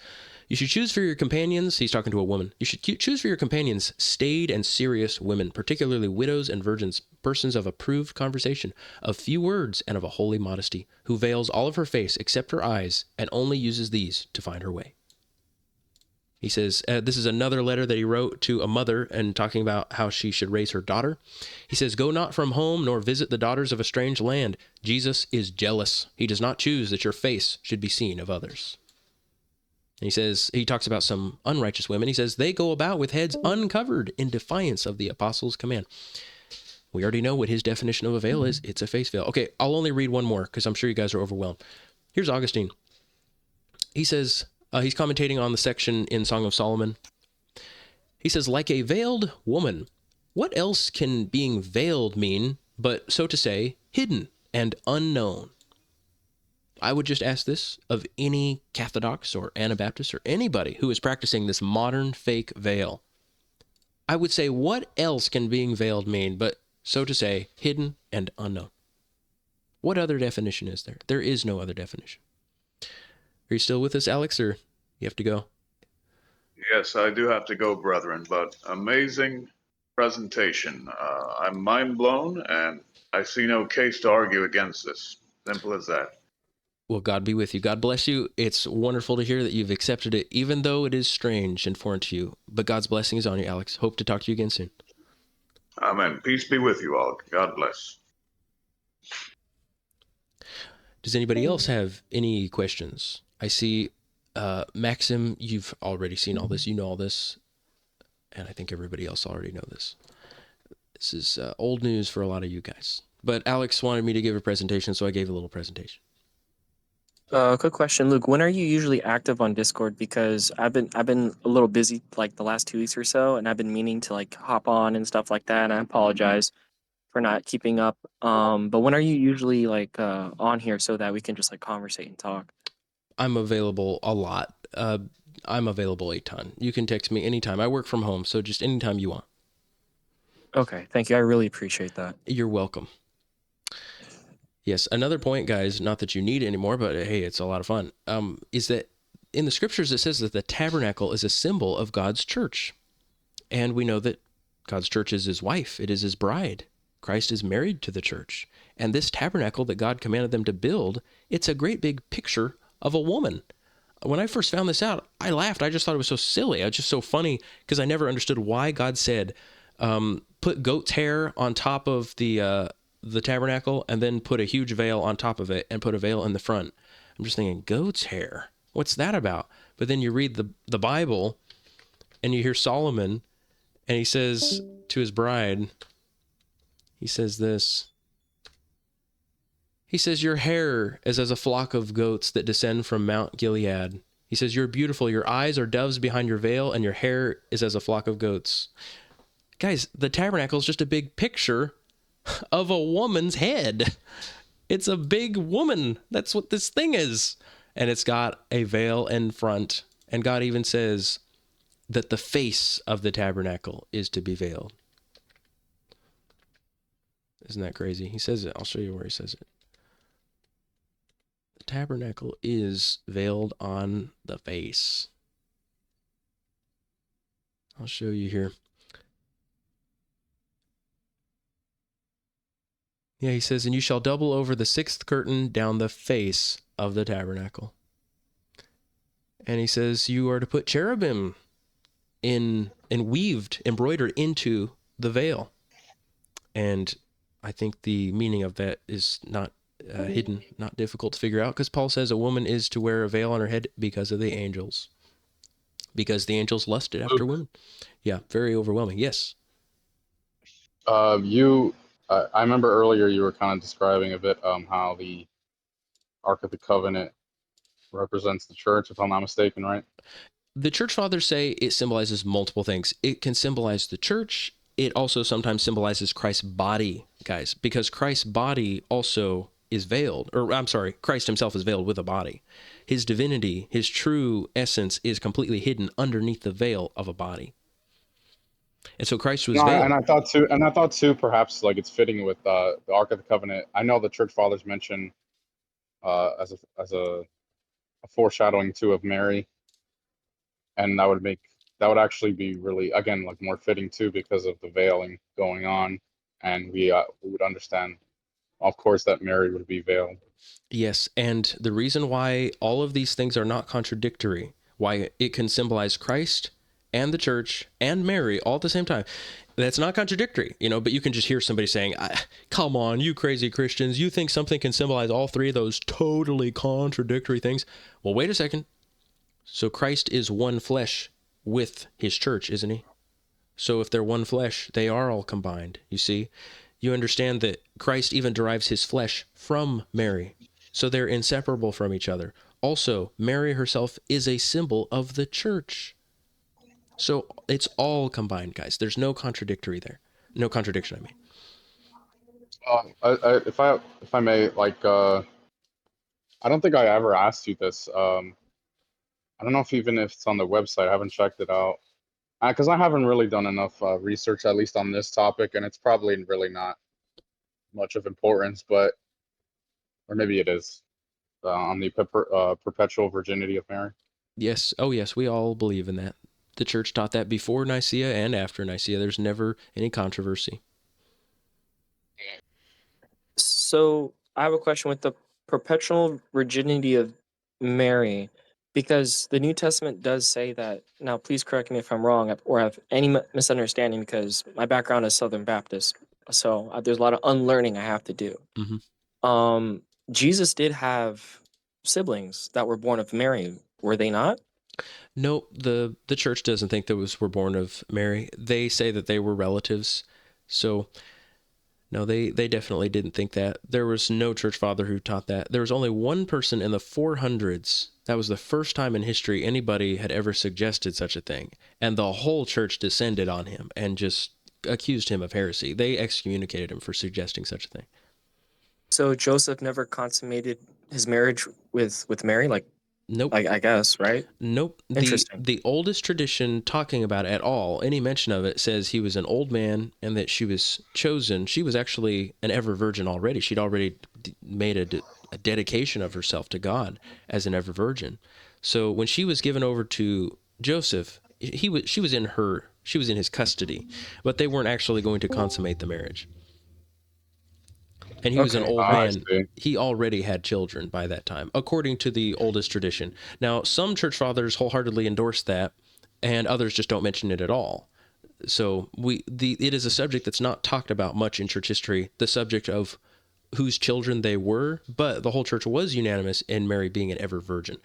"You should choose for your companions," he's talking to a woman, "you should choose for your companions staid and serious women, particularly widows and virgins, persons of approved conversation, of few words, and of a holy modesty, who veils all of her face except her eyes, and only uses these to find her way." He says, this is another letter that he wrote to a mother and talking about how she should raise her daughter. He says, "Go not from home, nor visit the daughters of a strange land. Jesus is jealous. He does not choose that your face should be seen of others." And he says, he talks about some unrighteous women. He says, "They go about with heads uncovered in defiance of the apostles' command." We already know what his definition of a veil is. It's a face veil. Okay, I'll only read one more because I'm sure you guys are overwhelmed. Here's Augustine. He says, he's commentating on the section in Song of Solomon. He says, "Like a veiled woman, what else can being veiled mean but, so to say, hidden and unknown?" I would just ask this of any Catholics or Anabaptist or anybody who is practicing this modern fake veil. I would say, what else can being veiled mean but, so to say, hidden and unknown? What other definition is there? There is no other definition. Are you still with us, Alex, or you have to go? Yes, I do have to go, brethren, but amazing presentation. I'm mind blown, and I see no case to argue against this. Simple as that. Well, God be with you. God bless you. It's wonderful to hear that you've accepted it, even though it is strange and foreign to you. But God's blessing is on you, Alex. Hope to talk to you again soon. Amen. Peace be with you all. God bless. Does anybody else have any questions? I see, Maxim, you've already seen all this. You know all this. And I think everybody else already know this. This is old news for a lot of you guys. But Alex wanted me to give a presentation, so I gave a little presentation. Quick question, Luke. When are you usually active on Discord? Because I've been a little busy like the last 2 weeks or so, and I've been meaning to like hop on and stuff like that. And I apologize for not keeping up. But when are you usually like on here so that we can just like conversate and talk? I'm available a lot. I'm available a ton. You can text me anytime. I work from home, so just anytime you want. Okay, thank you. I really appreciate that. You're welcome. Yes, another point, guys, not that you need it anymore, but hey, it's a lot of fun, is that in the scriptures it says that the tabernacle is a symbol of God's church. And we know that God's church is his wife. It is his bride. Christ is married to the church. And this tabernacle that God commanded them to build, it's a great big picture of a woman. When I first found this out, I laughed. I just thought it was so silly. It's just so funny because I never understood why God said, put goat's hair on top of the tabernacle and then put a huge veil on top of it and put a veil in the front. I'm just thinking, goat's hair? What's that about? But then you read the Bible and you hear Solomon and he says to his bride, he says this. He says, your hair is as a flock of goats that descend from Mount Gilead. He says, you're beautiful. Your eyes are doves behind your veil, and your hair is as a flock of goats. Guys, the tabernacle is just a big picture of a woman's head. It's a big woman. That's what this thing is. And it's got a veil in front. And God even says that the face of the tabernacle is to be veiled. Isn't that crazy? He says it. I'll show you where he says it. The tabernacle is veiled on the face. I'll show you here. Yeah, he says, and you shall double over the sixth curtain down the face of the tabernacle. And he says, you are to put cherubim embroidered into the veil. And I think the meaning of that is not hidden, not difficult to figure out, because Paul says a woman is to wear a veil on her head because of the angels. Because the angels lusted after women. Yeah, very overwhelming. Yes. I remember earlier you were kind of describing a bit how the Ark of the Covenant represents the church, if I'm not mistaken, right? The church fathers say it symbolizes multiple things. It can symbolize the church. It also sometimes symbolizes Christ's body, guys, because Christ's body also is veiled, or I'm sorry, Christ himself is veiled with a body. His divinity, his true essence is completely hidden underneath the veil of a body. And so Christ was veiled. And I thought too, perhaps like it's fitting with the Ark of the Covenant. I know the church fathers mention as a foreshadowing too of Mary, and that would actually be really, again, like more fitting too, because of the veiling going on, and we would understand, of course, that Mary would be veiled. Yes, and the reason why all of these things are not contradictory, why it can symbolize Christ and the church and Mary all at the same time, that's not contradictory, but you can just hear somebody saying, come on, you crazy Christians, you think something can symbolize all three of those totally contradictory things? Well, wait a second. So Christ is one flesh with his church, isn't he? So if they're one flesh, they are all combined, you see? You understand that Christ even derives his flesh from Mary. So they're inseparable from each other. Also, Mary herself is a symbol of the church. So it's all combined, guys. There's no contradictory there. No contradiction, I mean. If I may, like, I don't think I ever asked you this. I don't know if it's on the website. I haven't checked it out. because I haven't really done enough research, at least on this topic, and it's probably really not much of importance, but or maybe it is on the perpetual virginity of Mary. Yes. Oh, yes. We all believe in that. The church taught that before Nicaea and after Nicaea. There's never any controversy. So I have a question with the perpetual virginity of Mary, because the New Testament does say that. Now, please correct me if I'm wrong or have any misunderstanding, because my background is Southern Baptist, so there's a lot of unlearning I have to do. Mhm. Jesus did have siblings that were born of Mary, were they not? No, the church doesn't think those were born of Mary. They say that they were relatives. So no, they definitely didn't think that. There was no church father who taught that. There was only one person in the 400s. That was the first time in history anybody had ever suggested such a thing. And the whole church descended on him and just accused him of heresy. They excommunicated him for suggesting such a thing. So Joseph never consummated his marriage with Mary, like Nope. I guess, right? Nope. Interesting. The oldest tradition talking about it at all, any mention of it, says he was an old man and that she was chosen. She was actually an ever virgin already. She'd already made a dedication of herself to God as an ever virgin. So when she was given over to Joseph, she was in his custody, but they weren't actually going to consummate the marriage. And he was an Okay. old I man. see. He already had children by that time, according to the oldest tradition. Now, some church fathers wholeheartedly endorse that, and others just don't mention it at all. So it is a subject that's not talked about much in church history, the subject of whose children they were, but the whole church was unanimous in Mary being an ever virgin.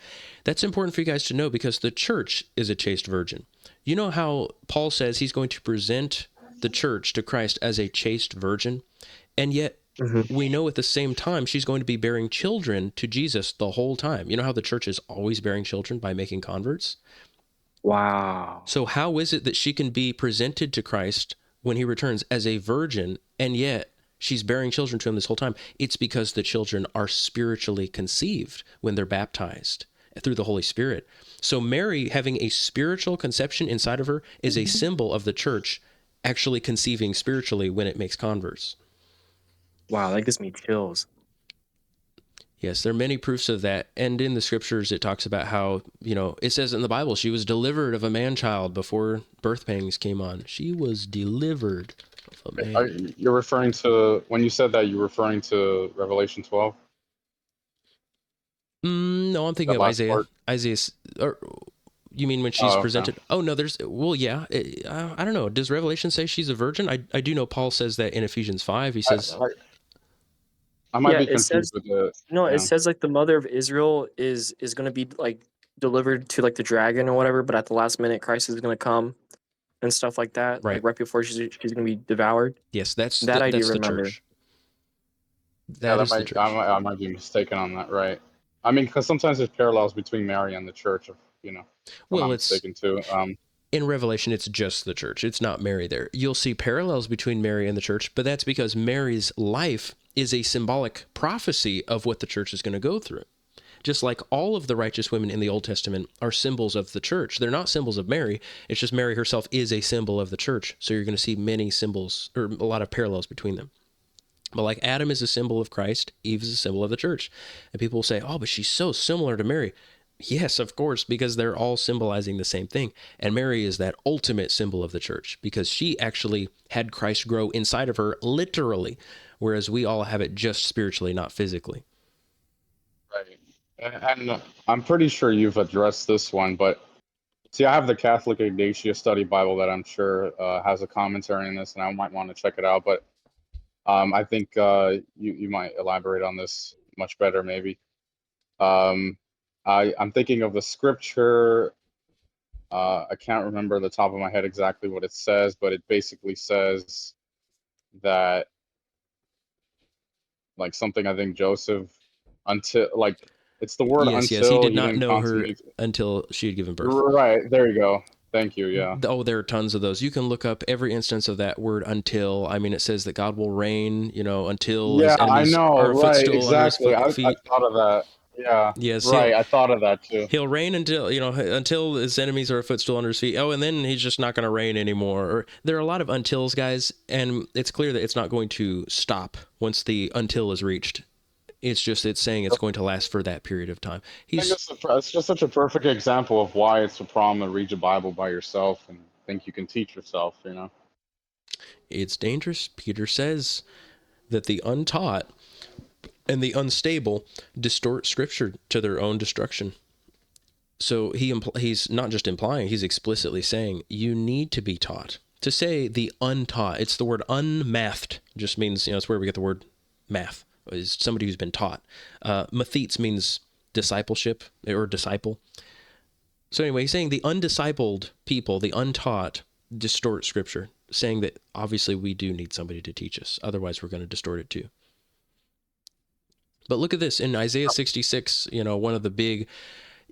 That's important for you guys to know because the church is a chaste virgin. You know how Paul says he's going to present the church to Christ as a chaste virgin, and yet we know at the same time she's going to be bearing children to Jesus the whole time. You know how the church is always bearing children by making converts? Wow. So how is it that she can be presented to Christ when he returns as a virgin, and yet she's bearing children to him this whole time? It's because the children are spiritually conceived when they're baptized through the Holy Spirit. So Mary having a spiritual conception inside of her is a symbol of the church actually conceiving spiritually when it makes converts. Wow, that gives me chills. Yes, there are many proofs of that. And in the scriptures, it talks about how, it says in the Bible, she was delivered of a man-child before birth pangs came on. She was delivered of a man. You're referring to, when you said that, you're referring to Revelation 12? No, I'm thinking That of last Isaiah. part? Or you mean when she's Oh, okay. presented? Oh, no, yeah. I don't know. Does Revelation say she's a virgin? I do know Paul says that in Ephesians 5. He says, I might Yeah, be it confused says with the, no, it yeah. says like the mother of Israel is gonna be like delivered to like the dragon or whatever, but at the last minute Christ is gonna come and stuff like that, right. like right before she's gonna be devoured. Yes, that's That I do that's the remember. church. Yeah, That is the church. I might be mistaken on that, right? I mean, because sometimes there's parallels between Mary and the church, if I'm Well, not it's mistaken too. in Revelation, it's just the church. It's not Mary there. You'll see parallels between Mary and the church, but that's because Mary's life is a symbolic prophecy of what the church is going to go through. Just like all of the righteous women in the Old Testament are symbols of the church. They're not symbols of Mary. It's just Mary herself is a symbol of the church. So you're going to see many symbols or a lot of parallels between them. But like Adam is a symbol of Christ, Eve is a symbol of the church. And people will say, oh, but she's so similar to Mary. Yes, of course, because they're all symbolizing the same thing. And Mary is that ultimate symbol of the church because she actually had Christ grow inside of her literally, whereas we all have it just spiritually, not physically. Right. And I'm pretty sure you've addressed this one, but see, I have the Catholic Ignatia Study Bible that I'm sure has a commentary on this, and I might want to check it out. But I think you might elaborate on this much better, maybe. I'm thinking of the scripture. I can't remember the top of my head exactly what it says, but it basically says that, like, something, I think Joseph, until, like, it's the word Yes, he until did he not didn't know her consummate. until she had given birth. Right, there you go. Thank you. Yeah. Oh, there are tons of those. You can look up every instance of that word until. I mean, it says that God will reign, until his Yeah, I enemies know. are a Right, footstool under his exactly. I feet. thought of that. Yeah. Yes, Right. I thought of that too. he'll reign until, until his enemies are a footstool under his feet. Oh, and then he's just not going to reign anymore. Or there are a lot of untils, guys, and it's clear that it's not going to stop once the until is reached. It's saying it's going to last for that period of time. I think it's just such a perfect example of why it's a problem to read the Bible by yourself and think you can teach yourself, you know? It's dangerous. Peter says that the untaught and the unstable distort scripture to their own destruction. So he's not just implying, he's explicitly saying you need to be taught. To say the untaught, it's the word unmathed, just means, it's where we get the word math, is somebody who's been taught. Mathetes means discipleship or disciple. So anyway, he's saying the undiscipled people, the untaught, distort scripture, saying that obviously we do need somebody to teach us. Otherwise, we're going to distort it too. But look at this in Isaiah 66, one of the big,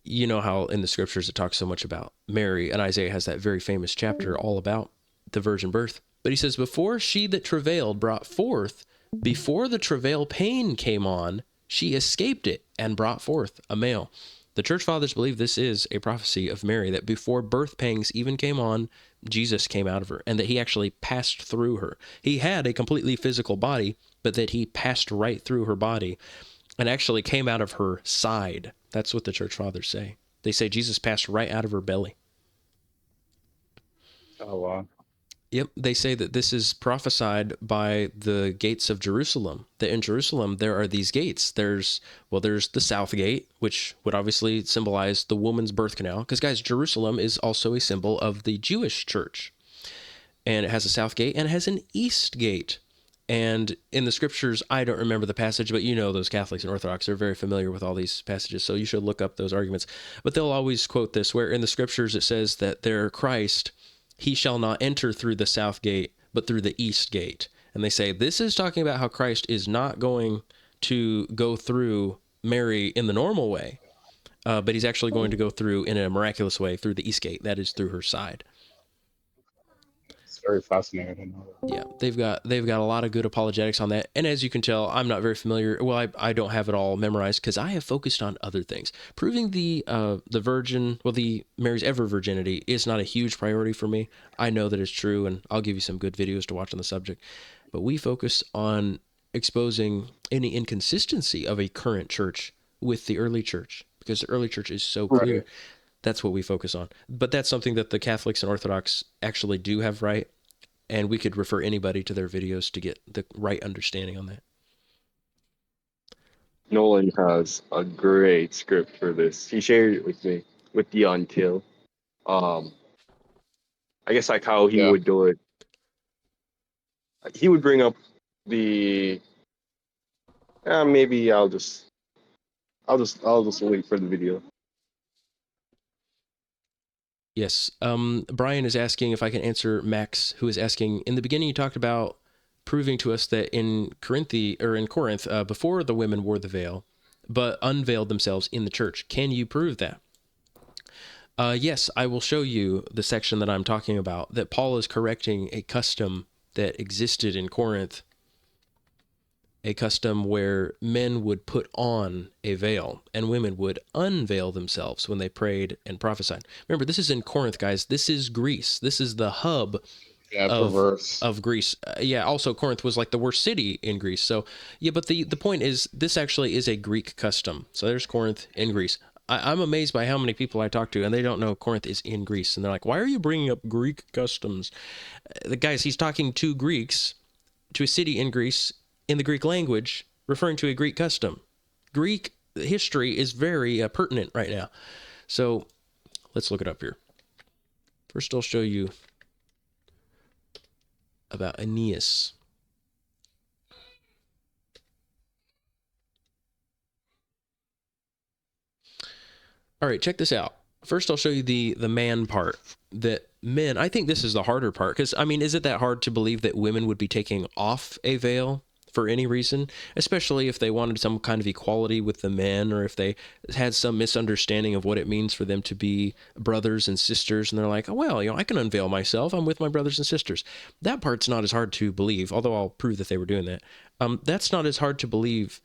how in the scriptures it talks so much about Mary, and Isaiah has that very famous chapter all about the virgin birth. But he says, before she that travailed brought forth, before the travail pain came on, she escaped it and brought forth a male. The church fathers believe this is a prophecy of Mary, that before birth pangs even came on, Jesus came out of her, and that he actually passed through her. He had a completely physical body, but that he passed right through her body and actually came out of her side. That's what the church fathers say. They say Jesus passed right out of her belly. Oh, wow. Yep, they say that this is prophesied by the gates of Jerusalem, that in Jerusalem there are these gates. There's the south gate, which would obviously symbolize the woman's birth canal, because, guys, Jerusalem is also a symbol of the Jewish church. And it has a south gate and it has an east gate. And in the scriptures, I don't remember the passage, but those Catholics and Orthodox are very familiar with all these passages, so you should look up those arguments. But they'll always quote this, where in the scriptures it says that their Christ, he shall not enter through the south gate, but through the east gate. And they say this is talking about how Christ is not going to go through Mary in the normal way, but he's actually going to go through in a miraculous way through the east gate, that is through her side. It's very fascinating. I didn't know that. Yeah, they've got a lot of good apologetics on that. And as you can tell, I'm not very familiar. Well, I don't have it all memorized because I have focused on other things. Proving the Mary's ever virginity is not a huge priority for me. I know that it's true, and I'll give you some good videos to watch on the subject. But we focus on exposing any inconsistency of a current church with the early church, because the early church is so clear. Right. That's what we focus on. But that's something that the Catholics and Orthodox actually do have right. And we could refer anybody to their videos to get the right understanding on that. Nolan has a great script for this. He shared it with me with the until. I guess like how he Yeah. would do it. He would bring up the. Maybe I'll just wait for the video. Yes. Brian is asking if I can answer Max, who is asking, in the beginning you talked about proving to us that in Corinth, before the women wore the veil, but unveiled themselves in the church. Can you prove that? Yes, I will show you the section that I'm talking about, that Paul is correcting a custom that existed in Corinth, a custom where men would put on a veil and women would unveil themselves when they prayed and prophesied. Remember, this is in Corinth, guys. This is Greece. This is the hub Yeah, perverse. of Greece. Also Corinth was like the worst city in Greece. So, but the point is, this actually is a Greek custom. So there's Corinth in Greece. I'm amazed by how many people I talk to, and they don't know Corinth is in Greece. And they're like, why are you bringing up Greek customs? The guys, he's talking to Greeks, to a city in Greece, in the Greek language, referring to a Greek custom. Greek history is very pertinent right now. So let's look it up here. First, I'll show you about Aeneas. All right, check this out. First, I'll show you the man part. That men, I think this is the harder part, because, is it that hard to believe that women would be taking off a veil for any reason, especially if they wanted some kind of equality with the men, or if they had some misunderstanding of what it means for them to be brothers and sisters, and they're like, oh, well, I can unveil myself. I'm with my brothers and sisters. That part's not as hard to believe, although I'll prove that they were doing that. That's not as hard to believe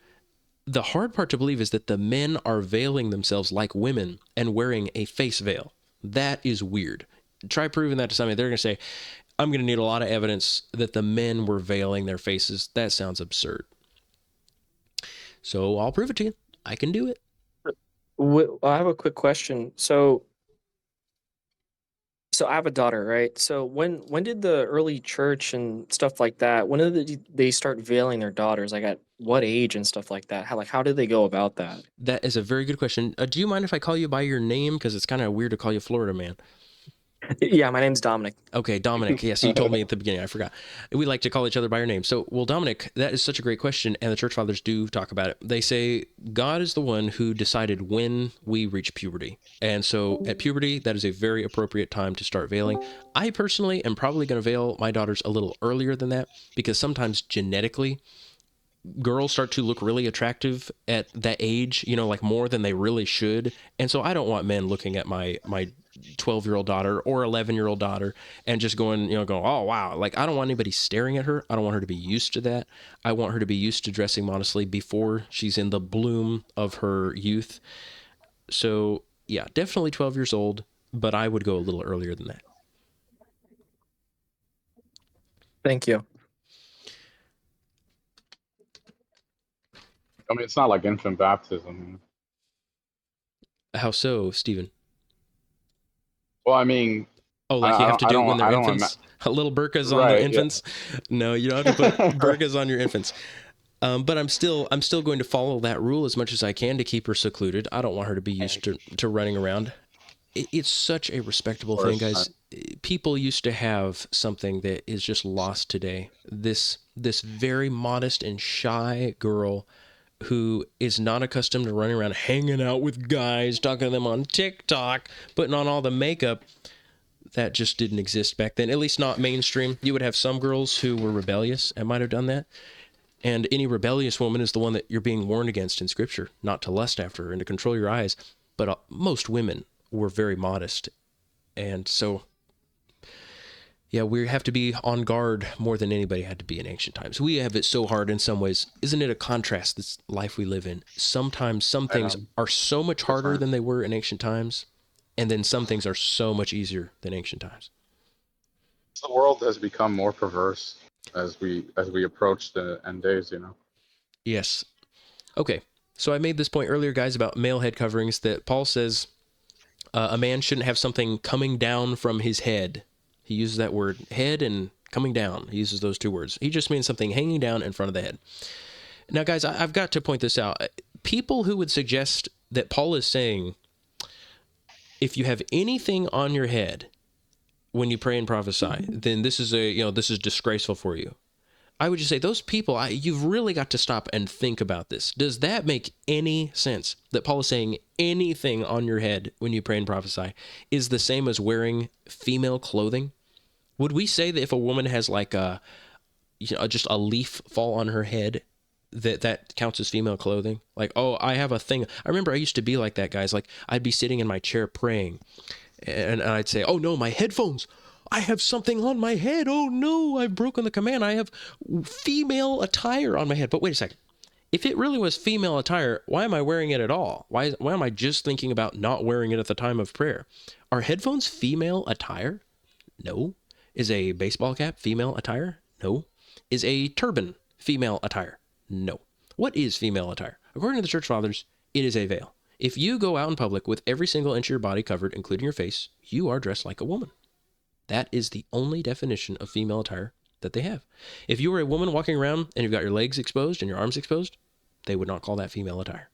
The hard part to believe is that the men are veiling themselves like women and wearing a face veil. That is weird. Try proving that to somebody. They're going to say, I'm going to need a lot of evidence that the men were veiling their faces. That sounds absurd. So I'll prove it to you. I can do it. I have a quick question. So I have a daughter, right? So when did the early church and stuff like that? When did they start veiling their daughters? Like at what age and stuff like that? How did they go about that? That is a very good question. Do you mind if I call you by your name? Because it's kind of weird to call you Florida man. Yeah, my name's Dominic. Okay, Dominic. Yes, you told me at the beginning. I forgot. We like to call each other by our name. So, well, Dominic, that is such a great question, and the church fathers do talk about it. They say God is the one who decided when we reach puberty. And so at puberty, that is a very appropriate time to start veiling. I personally am probably going to veil my daughters a little earlier than that because sometimes genetically, girls start to look really attractive at that age, like more than they really should. And so I don't want men looking at my 12-year-old daughter or 11-year-old daughter and just going, oh, wow. Like, I don't want anybody staring at her. I don't want her to be used to that. I want her to be used to dressing modestly before she's in the bloom of her youth. So, yeah, definitely 12 years old, but I would go a little earlier than that. Thank you. I mean, it's not like infant baptism. How so, Stephen? Well, I mean, Oh, like you have to do it when they're I don't infants? Little burkas on the Right, yeah. infants? No, you don't have to put burkas on your infants. But I'm still going to follow that rule as much as I can to keep her secluded. I don't want her to be used to running around. It's such a respectable thing, guys. People used to have something that is just lost today. This very modest and shy girl who is not accustomed to running around hanging out with guys, talking to them on TikTok, putting on all the makeup. That just didn't exist back then, at least not mainstream. You would have some girls who were rebellious and might have done that. And any rebellious woman is the one that you're being warned against in Scripture, not to lust after her and to control your eyes. But most women were very modest. And so, yeah, we have to be on guard more than anybody had to be in ancient times. We have it so hard in some ways. Isn't it a contrast, this life we live in? Sometimes some things are so much harder than they were in ancient times. And then some things are so much easier than ancient times. The world has become more perverse as we approach the end days, Yes. Okay. So I made this point earlier, guys, about male head coverings, that Paul says a man shouldn't have something coming down from his head. He uses that word, head and coming down. He uses those two words. He just means something hanging down in front of the head. Now, guys, I've got to point this out. People who would suggest that Paul is saying, if you have anything on your head when you pray and prophesy, then this is this is disgraceful for you. I would just say those people, you've really got to stop and think about this. Does that make any sense that Paul is saying anything on your head when you pray and prophesy is the same as wearing female clothing? Would we say that if a woman has like just a leaf fall on her head, that counts as female clothing? Like, oh, I have a thing. I remember I used to be like that, guys. Like, I'd be sitting in my chair praying, and I'd say, oh no, my headphones. I have something on my head. Oh no, I've broken the command. I have female attire on my head. But wait a second. If it really was female attire, why am I wearing it at all? Why am I just thinking about not wearing it at the time of prayer? Are headphones female attire? No. Is a baseball cap female attire? No. Is a turban female attire? No. What is female attire? According to the church fathers, it is a veil. If you go out in public with every single inch of your body covered, including your face, you are dressed like a woman. That is the only definition of female attire that they have. If you were a woman walking around and you've got your legs exposed and your arms exposed, they would not call that female attire.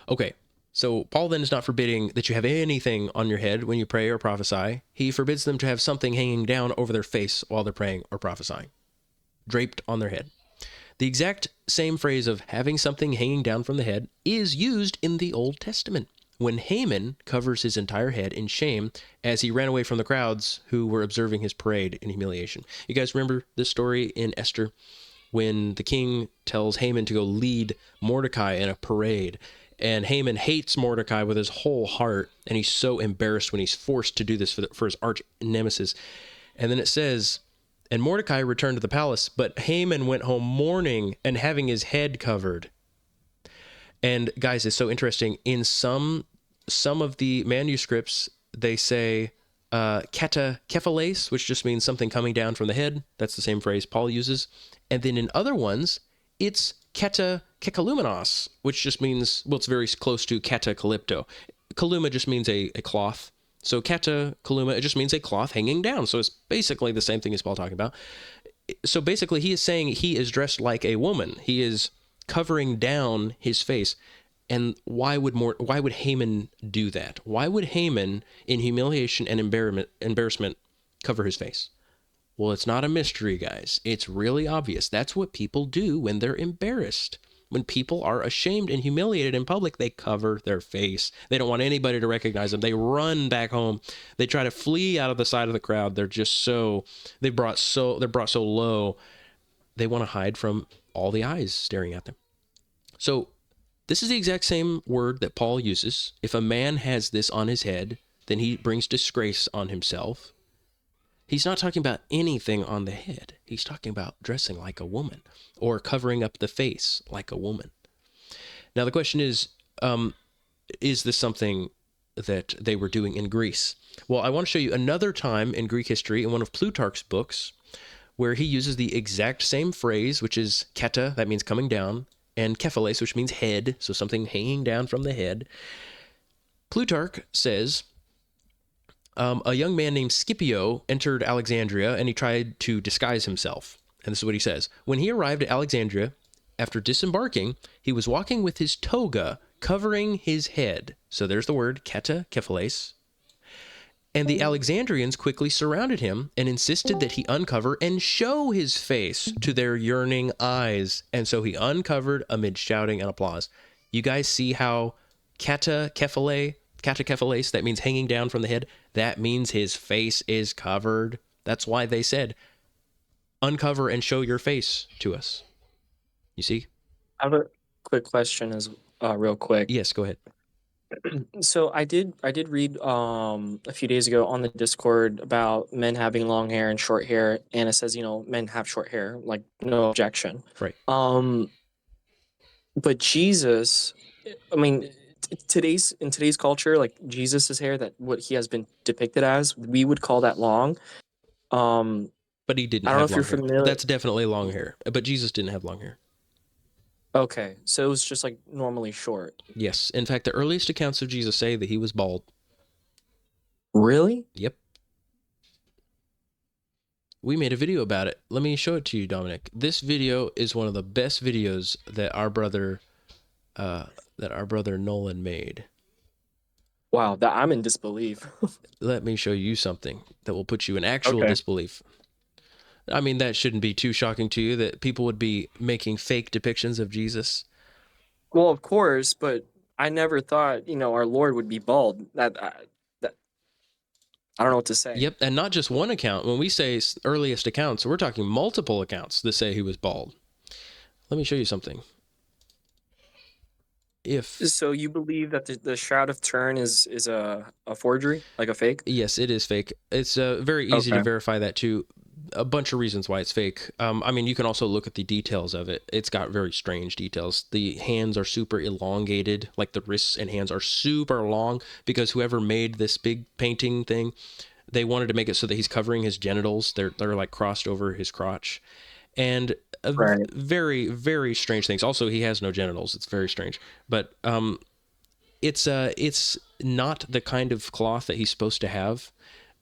Okay, so Paul then is not forbidding that you have anything on your head when you pray or prophesy. He forbids them to have something hanging down over their face while they're praying or prophesying, draped on their head. The exact same phrase of having something hanging down from the head is used in the Old Testament, when Haman covers his entire head in shame as he ran away from the crowds who were observing his parade in humiliation. You guys remember this story in Esther, when the king tells Haman to go lead Mordecai in a parade, and Haman hates Mordecai with his whole heart, and he's so embarrassed when he's forced to do this for his arch nemesis. And then it says, and Mordecai returned to the palace, but Haman went home mourning and having his head covered. And guys, it's so interesting. In some of the manuscripts, they say keta kephales, which just means something coming down from the head. That's the same phrase Paul uses. And then in other ones, it's keta kekalumenos, which just means, well, it's very close to keta kalypto. Kaluma just means a cloth. So keta kaluma, it just means a cloth hanging down. So it's basically the same thing as Paul talking about. So basically, he is saying he is dressed like a woman. He is covering down his face. And why would Haman do that? Why would Haman, in humiliation and embarrassment, cover his face? Well, it's not a mystery, guys. It's really obvious. That's what people do when they're embarrassed. When people are ashamed and humiliated in public, they cover their face. They don't want anybody to recognize them. They run back home. They try to flee out of the side of the crowd. They're just they're brought so low. They want to hide from all the eyes staring at them. So this is the exact same word that Paul uses. If a man has this on his head, then he brings disgrace on himself. He's not talking about anything on the head. He's talking about dressing like a woman or covering up the face like a woman. Now, the question is this something that they were doing in Greece? Well, I want to show you another time in Greek history in one of Plutarch's books where he uses the exact same phrase, which is keta, that means coming down, and kephales, which means head, so something hanging down from the head. Plutarch says, a young man named Scipio entered Alexandria, and he tried to disguise himself. And this is what he says. When he arrived at Alexandria, after disembarking, he was walking with his toga covering his head. So there's the word keta, kephales. And the Alexandrians quickly surrounded him and insisted that he uncover and show his face to their yearning eyes. And so he uncovered amid shouting and applause. You guys see how keta kephales, that means hanging down from the head. That means his face is covered. That's why they said, uncover and show your face to us. You see? I have a quick question real quick. Yes, go ahead. So I did read a few days ago on the Discord about men having long hair and short hair, and it says, men have short hair, like no objection. Right. But Jesus, I mean, in today's culture, like Jesus's hair, that what he has been depicted as, we would call that long. But he didn't I don't know have if you're long hair. familiar. That's definitely long hair. But Jesus didn't have long hair. Okay, so it was just like normally short. Yes. In fact, the earliest accounts of Jesus say that he was bald. Really? Yep. We made a video about it. Let me show it to you, Dominic. This video is one of the best videos that our brother Nolan made. Wow, that I'm in disbelief. Let me show you something that will put you in actual disbelief. I mean, that shouldn't be too shocking to you that people would be making fake depictions of Jesus. Well, of course, but I never thought, our Lord would be bald. That I don't know what to say. Yep, and not just one account. When we say earliest accounts, we're talking multiple accounts that say he was bald. Let me show you something. So you believe that the Shroud of Turin is a forgery, like a fake? Yes, it is fake. It's very easy to verify that too. A bunch of reasons why it's fake. I mean, you can also look at the details of it. It's got very strange details. The hands are super elongated, like the wrists and hands are super long, because whoever made this big painting thing, they wanted to make it so that he's covering his genitals. They're like crossed over his crotch. And very, very strange things. Also, he has no genitals. It's very strange. But it's not the kind of cloth that he's supposed to have.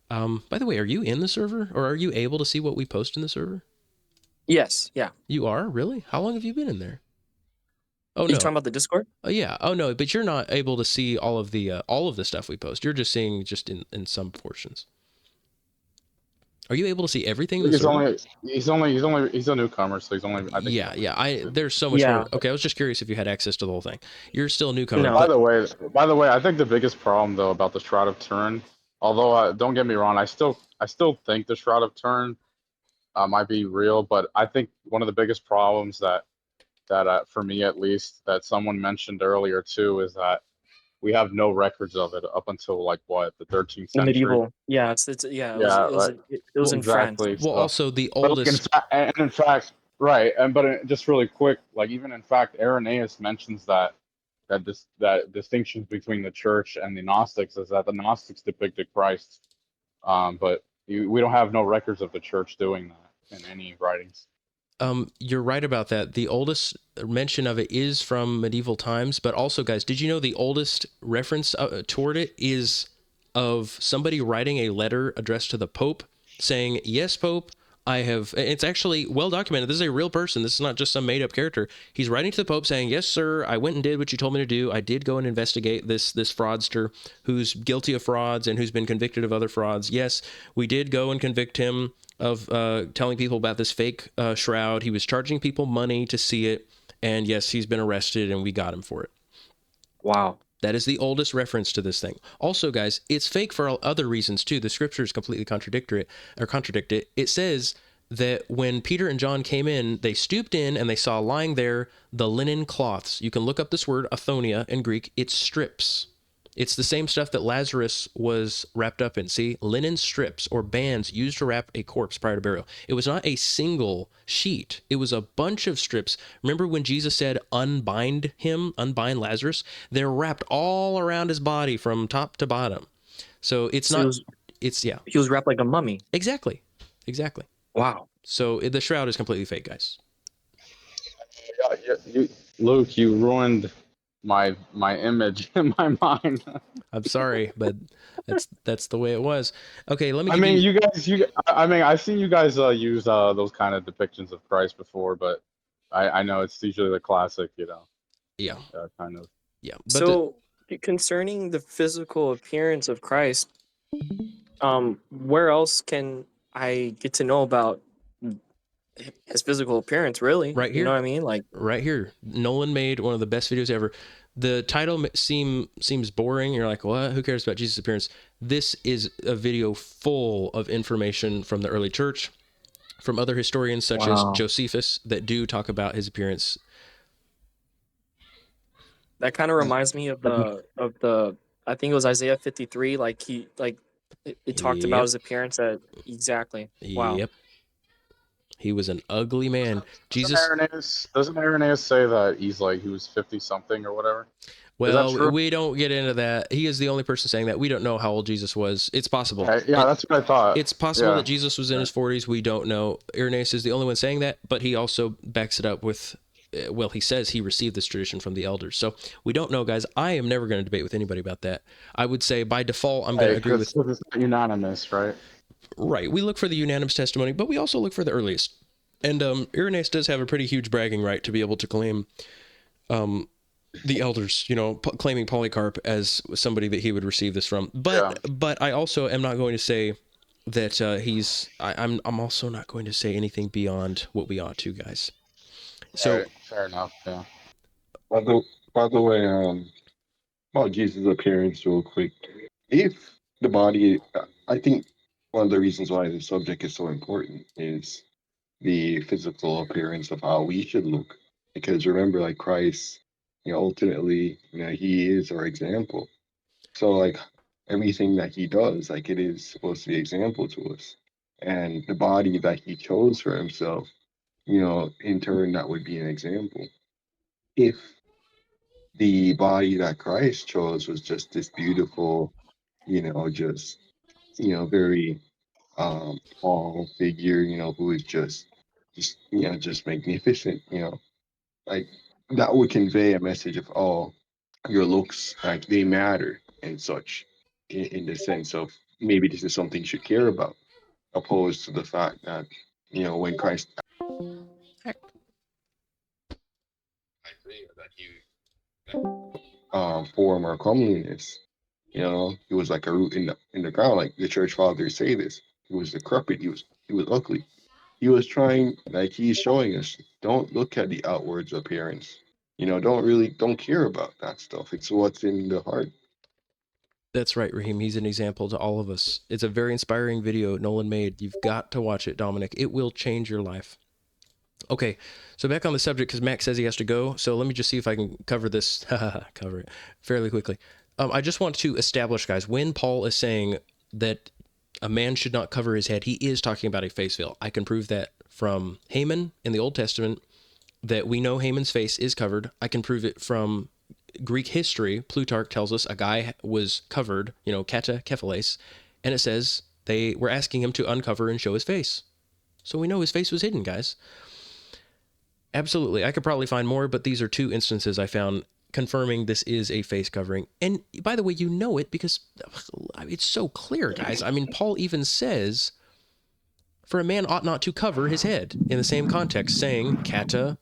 By the way, are you in the server, or are you able to see what we post in the server? Yes. Yeah. You are? Really? How long have you been in there? Oh, no. You talking about the Discord? Oh, yeah. Oh, no, but you're not able to see all of the stuff we post. You're just seeing just in some portions. Are you able to see everything? He's a newcomer, so he's only. I think There's so much more. Okay, I was just curious if you had access to the whole thing. You're still a newcomer. No. By the way, I think the biggest problem though about the Shroud of Turin, although don't get me wrong, I still think the Shroud of Turin might be real, but I think one of the biggest problems that for me at least, that someone mentioned earlier too, is that we have no records of it up until the 13th century. Medieval. Yeah, it was in France. Well, So, also the oldest. in fact, right, but just really quick, even in fact, Irenaeus mentions that that distinctions between the church and the Gnostics is that the Gnostics depicted Christ, but we don't have no records of the church doing that in any writings. You're right about that. The oldest mention of it is from medieval times, but also, guys, did you know the oldest reference toward it is of somebody writing a letter addressed to the Pope saying, "Yes, Pope, I have." It's actually well documented. This is a real person. This is not just some made up character. He's writing to the Pope saying, "Yes, sir, I went and did what you told me to do. I did go and investigate this fraudster who's guilty of frauds and who's been convicted of other frauds. Yes, we did go and convict him of telling people about this fake shroud. He was charging people money to see it. And yes, he's been arrested and we got him for it." Wow. That is the oldest reference to this thing. Also, guys, it's fake for other reasons too. The scriptures completely contradict it. It says that when Peter and John came in, they stooped in and they saw lying there the linen cloths. You can look up this word, athonia, in Greek. It's strips. It's the same stuff that Lazarus was wrapped up in. See, linen strips or bands used to wrap a corpse prior to burial. It was not a single sheet. It was a bunch of strips. Remember when Jesus said, unbind Lazarus? They're wrapped all around his body from top to bottom. So it's So not, he was, yeah, he was wrapped like a mummy. exactly. Wow. So the shroud is completely fake, guys. Luke, you ruined my image in my mind. I'm sorry, but that's the way it was. Okay, let me I give mean, you. I've seen you guys use those kind of depictions of Christ before, but I know it's usually the classic, Yeah, kind of. yeah. But So concerning the physical appearance of Christ, where else can I get to know about his physical appearance? Really, right you know here, what I mean? Like, right here, Nolan made one of the best videos ever. The title seems boring. You're like, what? Who cares about Jesus' appearance? This is a video full of information from the early church, from other historians such as wow, Josephus that do talk about his appearance. that kind of reminds me of the I think it was Isaiah 53. Like it talked about Yep, his appearance at exactly. Wow. yep. He was an ugly man. Jesus. Doesn't Irenaeus say that he was 50 something or whatever? Is that Well, true? we don't get into that. He is the only person saying that. We don't know how old Jesus was. It's possible. Yeah, that's what I thought. It's possible Yeah. that Jesus was in his 40s. We don't know. Irenaeus is the only one saying that, but he also backs it up with, well, he says he received this tradition from the elders. So we don't know, guys. I am never going to debate with anybody about that. I would say by default, I'm going to agree with. It's not unanimous, right? Right. We look for the unanimous testimony, but we also look for the earliest. And Irenaeus does have a pretty huge bragging right to be able to claim the elders, claiming Polycarp as somebody that he would receive this from. But I also am not going to say that I'm also not going to say anything beyond what we ought to, guys. So Right, fair enough. Yeah. By the way, about Jesus' appearance, real quick. If the body, I think one of the reasons why the subject is so important is the physical appearance of how we should look. Because remember, like Christ, ultimately, he is our example. So, like, everything that he does, like, it is supposed to be example to us. And the body that he chose for himself, in turn, that would be an example. If the body that Christ chose was just this beautiful, just, very tall figure, who is just magnificent, like that would convey a message of, oh, your looks, like they matter and such, in the sense of maybe this is something you should care about, opposed to the fact that, when Christ form or comeliness, he was like a root in the ground, like the church fathers say this. He was decrepit, he was ugly. He was trying, like he's showing us, don't look at the outwards appearance. Don't care about that stuff. It's what's in the heart. that's right, Raheem. He's an example to all of us. It's a very inspiring video Nolan made. You've got to watch it, Dominic. It will change your life. Okay, so back on the subject, because Max says he has to go. So let me just see if I can cover this, cover it fairly quickly. I just want to establish, guys, when Paul is saying that a man should not cover his head, he is talking about a face veil. I can prove that from Haman in the Old Testament, that we know Haman's face is covered. I can prove it from Greek history, Plutarch tells us a guy was covered, kata kephiles, and it says they were asking him to uncover and show his face. So we know his face was hidden, guys. Absolutely. I could probably find more, but these are 2 instances I found confirming this is a face covering. And by the way, you know it because it's so clear, guys. I mean, Paul even says, for a man ought not to cover his head in the same context, saying kata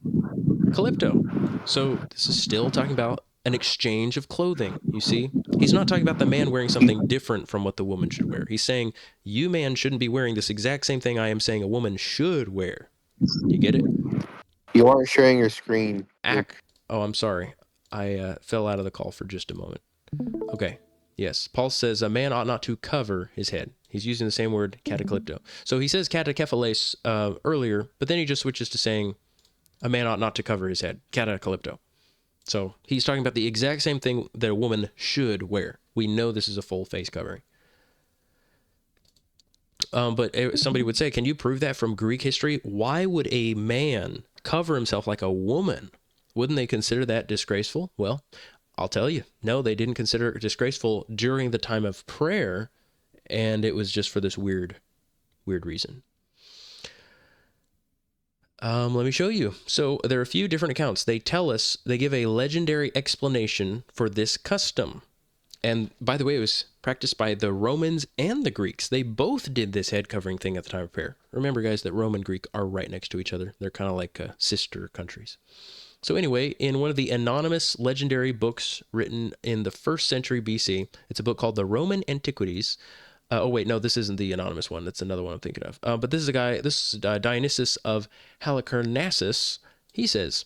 calypto. So this is still talking about an exchange of clothing, you see? He's not talking about the man wearing something different from what the woman should wear. He's saying, you man shouldn't be wearing this exact same thing I am saying a woman should wear. You get it? You aren't sharing your screen. Luke. Oh, I'm sorry. I fell out of the call for just a moment. Okay. Yes. Paul says a man ought not to cover his head. He's using the same word, kataklipto. So he says katakephiles earlier, but then he just switches to saying a man ought not to cover his head, kataklipto. So he's talking about the exact same thing that a woman should wear. We know this is a full face covering. But somebody would say, can you prove that from Greek history? Why would a man cover himself like a woman? Wouldn't they consider that disgraceful? Well, I'll tell you, no, they didn't consider it disgraceful during the time of prayer, and it was just for this weird reason. Let me show you. So there are a few different accounts. They tell us, they give a legendary explanation for this custom. And by the way, it was practiced by the Romans and the Greeks. They both did this head covering thing at the time of prayer. Remember, guys, that Rome and Greek are right next to each other. They're kind of like sister countries. So anyway, in one of the anonymous legendary books written in the 1st century BC, it's a book called the Roman Antiquities. Oh, wait, no, this isn't the anonymous one. That's another one I'm thinking of. But this is Dionysius of Halicarnassus. He says,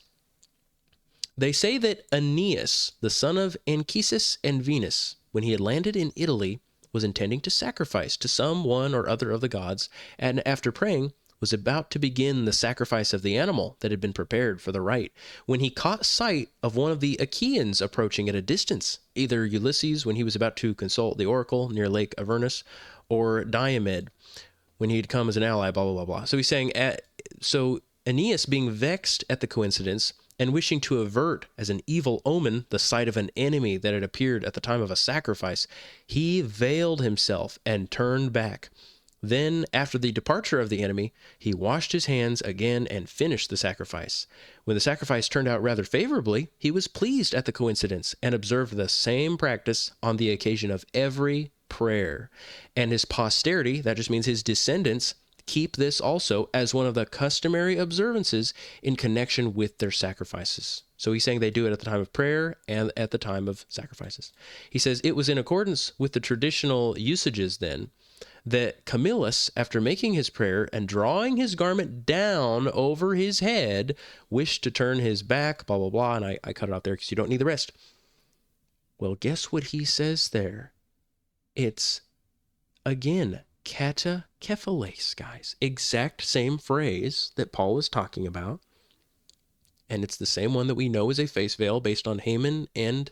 they say that Aeneas, the son of Anchises and Venus, when he had landed in Italy, was intending to sacrifice to some one or other of the gods, and after praying, was about to begin the sacrifice of the animal that had been prepared for the rite, when he caught sight of one of the Achaeans approaching at a distance, either Ulysses when he was about to consult the oracle near Lake Avernus, or Diomed when he had come as an ally, blah, blah, blah, blah. So he's saying, so Aeneas, being vexed at the coincidence, and wishing to avert as an evil omen the sight of an enemy that had appeared at the time of a sacrifice, he veiled himself and turned back. Then, after the departure of the enemy, he washed his hands again and finished the sacrifice. When the sacrifice turned out rather favorably, he was pleased at the coincidence and observed the same practice on the occasion of every prayer. And his posterity, that just means his descendants, keep this also as one of the customary observances in connection with their sacrifices. So he's saying they do it at the time of prayer and at the time of sacrifices. He says it was in accordance with the traditional usages then that Camillus, after making his prayer and drawing his garment down over his head, wished to turn his back, blah, blah, blah, and I cut it out there because you don't need the rest. Well, guess what he says there? It's, again, kata kephiles, guys. Exact same phrase that Paul was talking about. And it's the same one that we know is a face veil based on Haman and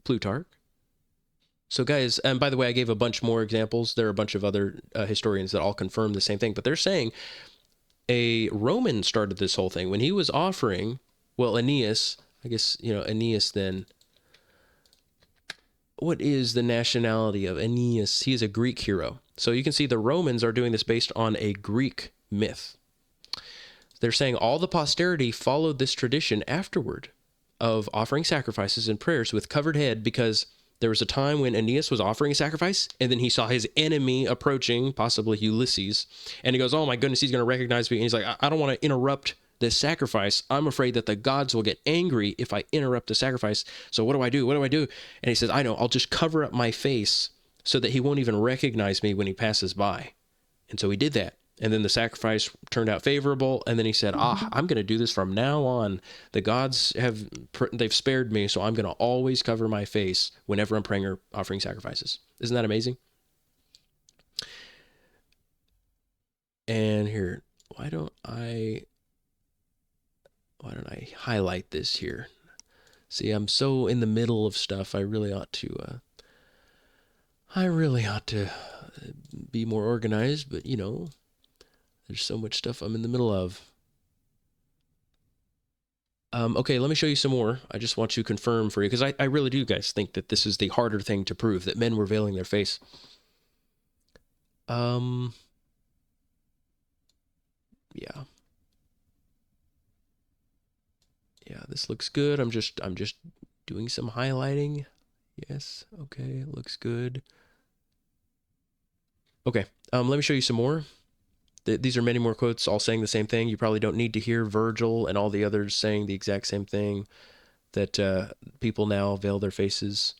Plutarch. So guys, and by the way, I gave a bunch more examples. There are a bunch of other historians that all confirm the same thing. But they're saying a Roman started this whole thing. When he was offering, well, Aeneas, I guess, Aeneas then... What is the nationality of Aeneas? He is a Greek hero. So you can see the Romans are doing this based on a Greek myth. They're saying all the posterity followed this tradition afterward of offering sacrifices and prayers with covered head, because there was a time when Aeneas was offering a sacrifice, and then he saw his enemy approaching, possibly Ulysses, and he goes, oh my goodness, he's going to recognize me. And he's like, I don't want to interrupt this sacrifice. I'm afraid that the gods will get angry if I interrupt the sacrifice. So what do I do? What do I do? And he says, I know, I'll just cover up my face so that he won't even recognize me when he passes by. And so he did that. And then the sacrifice turned out favorable. And then he said, I'm going to do this from now on. The gods they've spared me, so I'm going to always cover my face whenever I'm praying or offering sacrifices. Isn't that amazing? And here, why don't I highlight this here? See, I'm so in the middle of stuff. I really ought to be more organized, but there's so much stuff I'm in the middle of. Okay, let me show you some more. I just want to confirm for you, because I really do, guys, think that this is the harder thing to prove, that men were veiling their face. Yeah. Yeah, this looks good. I'm just doing some highlighting. Yes, okay, it looks good. Okay, let me show you some more. These are many more quotes all saying the same thing. You probably don't need to hear Virgil and all the others saying the exact same thing, that people now veil their faces.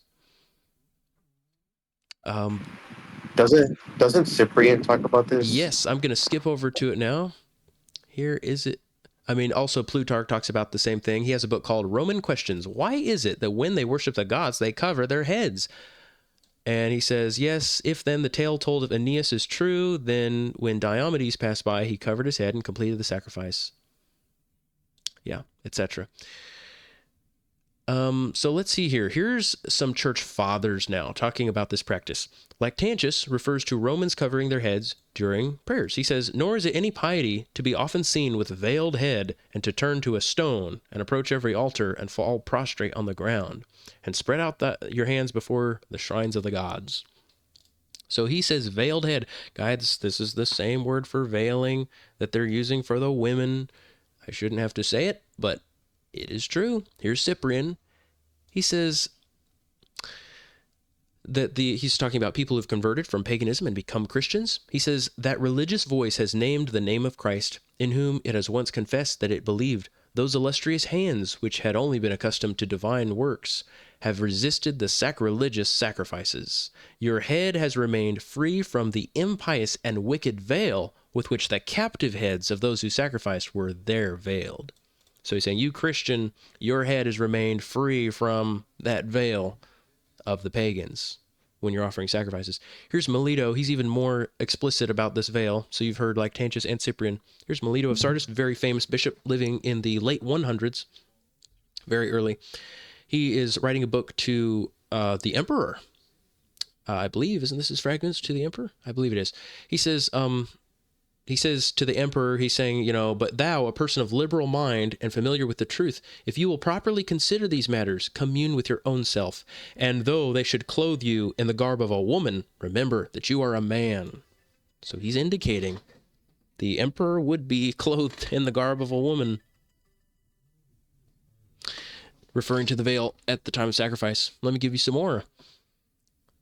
Doesn't Cyprian talk about this? Yes, I'm going to skip over to it now. Here is it. I mean, also Plutarch talks about the same thing. He has a book called Roman Questions. Why is it that when they worship the gods, they cover their heads? And he says, yes, if then the tale told of Aeneas is true, then when Diomedes passed by, he covered his head and completed the sacrifice. Yeah, etc. So let's see here. Here's some church fathers now talking about this practice. Lactantius refers to Romans covering their heads during prayers. He says, nor is it any piety to be often seen with veiled head and to turn to a stone and approach every altar and fall prostrate on the ground and spread out your hands before the shrines of the gods. So he says veiled head. Guys, this is the same word for veiling that they're using for the women. I shouldn't have to say it, but it is true. Here's Cyprian. He says that he's talking about people who've converted from paganism and become Christians. He says that religious voice has named the name of Christ, in whom it has once confessed that it believed. Those illustrious hands, which had only been accustomed to divine works, have resisted the sacrilegious sacrifices. Your head has remained free from the impious and wicked veil with which the captive heads of those who sacrificed were there veiled. So he's saying, you Christian, your head has remained free from that veil of the pagans when you're offering sacrifices. Here's Melito. He's even more explicit about this veil. So you've heard Lactantius and Cyprian. Here's Melito of Sardis, very famous bishop living in the late 100s, very early. He is writing a book to the emperor. I believe, isn't this his fragments to the emperor? I believe it is. He says to the emperor, he's saying, but thou, a person of liberal mind and familiar with the truth, if you will properly consider these matters, commune with your own self. And though they should clothe you in the garb of a woman, remember that you are a man. So he's indicating the emperor would be clothed in the garb of a woman, referring to the veil at the time of sacrifice. Let me give you some more.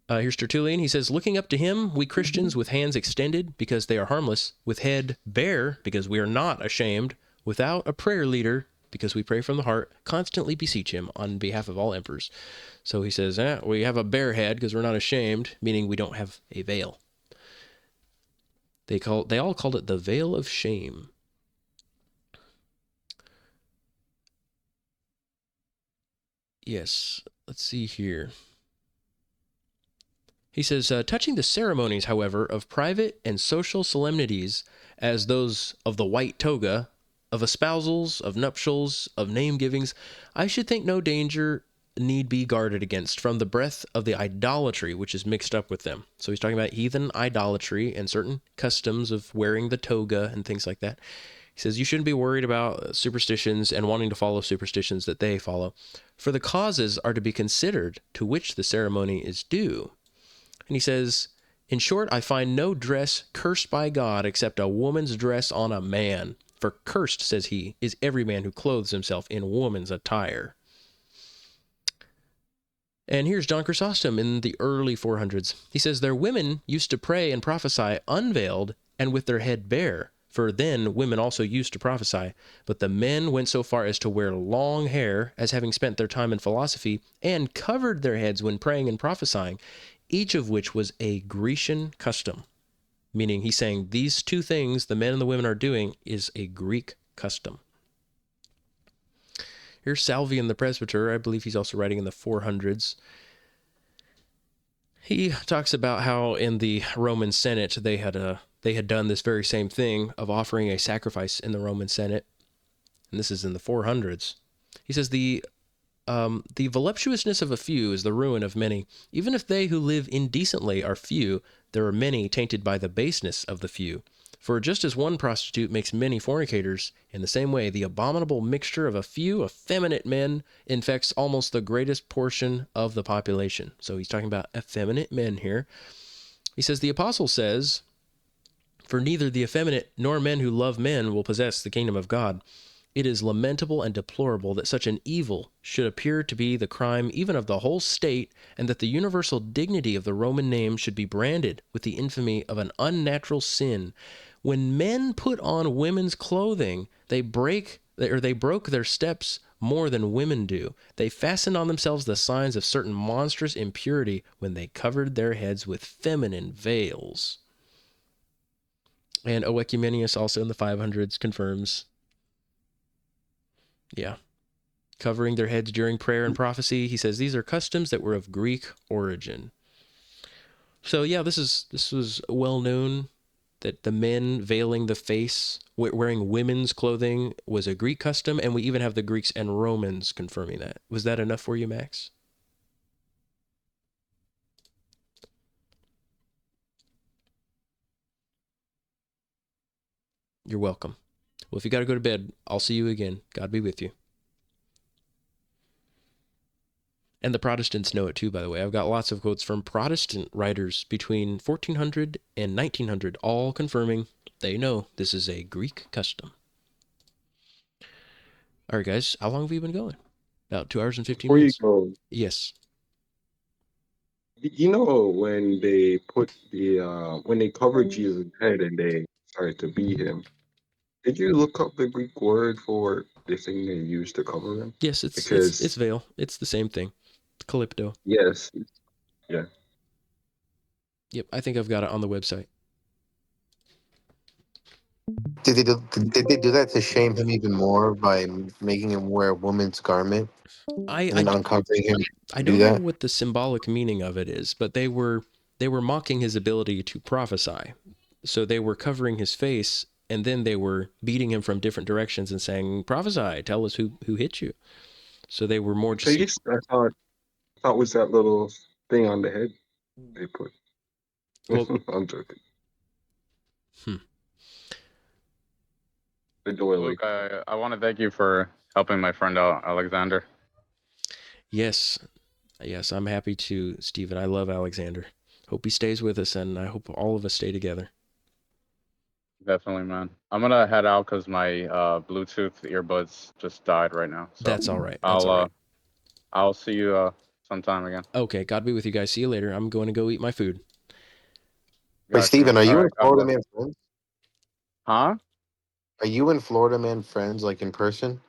Here's Tertullian. He says, looking up to him, we Christians with hands extended because they are harmless, with head bare because we are not ashamed, without a prayer leader because we pray from the heart, constantly beseech him on behalf of all emperors. So he says, we have a bare head because we're not ashamed, meaning we don't have a veil. They all called it the veil of shame. Yes, let's see here. He says, touching the ceremonies, however, of private and social solemnities, as those of the white toga, of espousals, of nuptials, of name-givings, I should think no danger need be guarded against from the breath of the idolatry which is mixed up with them. So he's talking about heathen idolatry and certain customs of wearing the toga and things like that. He says you shouldn't be worried about superstitions and wanting to follow superstitions that they follow, for the causes are to be considered to which the ceremony is due. And he says, in short, I find no dress cursed by God except a woman's dress on a man. For cursed, says he, is every man who clothes himself in woman's attire. And here's John Chrysostom in the early 400s. He says, their women used to pray and prophesy unveiled and with their head bare. For then women also used to prophesy. But the men went so far as to wear long hair, as having spent their time in philosophy, and covered their heads when praying and prophesying, each of which was a Grecian custom. Meaning he's saying these two things the men and the women are doing is a Greek custom. Here's Salvian the presbyter. I believe he's also writing in the 400s. He talks about how in the Roman Senate they had done this very same thing of offering a sacrifice in the Roman Senate. And this is in the 400s. He says the voluptuousness of a few is the ruin of many. Even if they who live indecently are few, there are many tainted by the baseness of the few. For just as one prostitute makes many fornicators, in the same way the abominable mixture of a few effeminate men infects almost the greatest portion of the population. So he's talking about effeminate men here. He says, the apostle says, for neither the effeminate nor men who love men will possess the kingdom of God. It is lamentable and deplorable that such an evil should appear to be the crime even of the whole state, and that the universal dignity of the Roman name should be branded with the infamy of an unnatural sin. When men put on women's clothing, they broke their steps more than women do. They fastened on themselves the signs of certain monstrous impurity when they covered their heads with feminine veils. And Oecumenius, also in the 500s, confirms, yeah, covering their heads during prayer and prophecy. He says these are customs that were of Greek origin. So yeah, this was well known that the men veiling the face, wearing women's clothing, was a Greek custom, and we even have the Greeks and Romans confirming that. Was that enough for you, Max? You're welcome. Well, if you got to go to bed, I'll see you again. God be with you. And the Protestants know it too, by the way. I've got lots of quotes from Protestant writers between 1400 and 1900, all confirming they know this is a Greek custom. All right, guys, how long have we been going? About 2 hours and 15 Before you minutes. go, Yes. you know when they put when they covered Jesus' head and they started to beat him, did you look up the Greek word for the thing they used to cover him? Yes, it's Because veil. It's the same thing. Calypto. yes, yeah. Yep, I think I've got it on the website. Did they do that to shame him even more by making him wear a woman's garment and then uncovering him I to do don't know that? what the symbolic meaning of it is, but they were mocking his ability to prophesy. So they were covering his face, and then they were beating him from different directions and saying, "Prophesy, tell us who hit you." So they were more just. Face, I thought was that little thing on the head they put. Well, I'm joking. hmm. The doily. Luke, I want to thank you for helping my friend out, Alexander. Yes, I'm happy to, Stephen. I love Alexander. Hope he stays with us, and I hope all of us stay together. Definitely, man. I'm gonna head out because my Bluetooth earbuds just died right now. So That's all right. That's all right. I'll see you sometime again. Okay, God be with you guys. See you later. I'm going to go eat my food. Wait, Got you. Steven, are All you right. and God Florida bless. Man friends? Huh? Are you and Florida Man friends, like in person?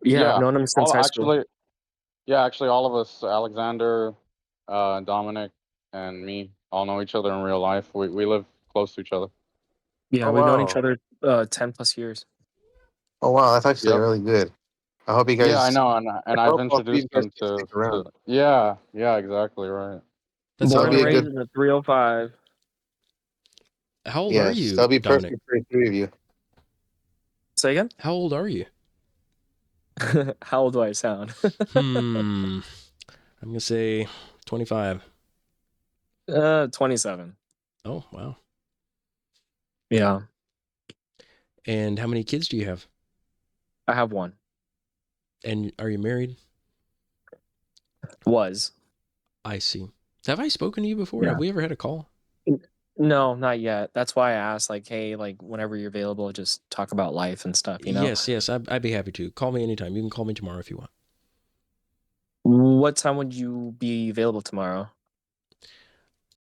Yeah, I've Yeah. known him since high school. Actually, all of us, Alexander, Dominic, and me, all know each other in real life. We live close to each other. Yeah, Oh we've known each wow! other 10 plus years. Oh wow, that's actually Yep. really good. I hope you Yeah, I guys. know, I and I've hope all three of introduced you guys them can stick to around. yeah, exactly right. That's That'll Born all and be a right. raised good. in the 305. How old are Yes, you, that'll be Dominic? perfect for the three of you. Say again? How old are you? How old do I sound? I'm going to say 25. 27. Oh, wow. Yeah, And how many kids do you have? I have one. And are you married? Was. I see. Have I spoken to you before? Yeah. Have we ever had a call? No, not yet. That's why I asked, like, hey, like, whenever you're available, just talk about life and stuff, you know? Yes, I'd be happy to. Call me anytime. You can call me tomorrow if you want. What time would you be available tomorrow?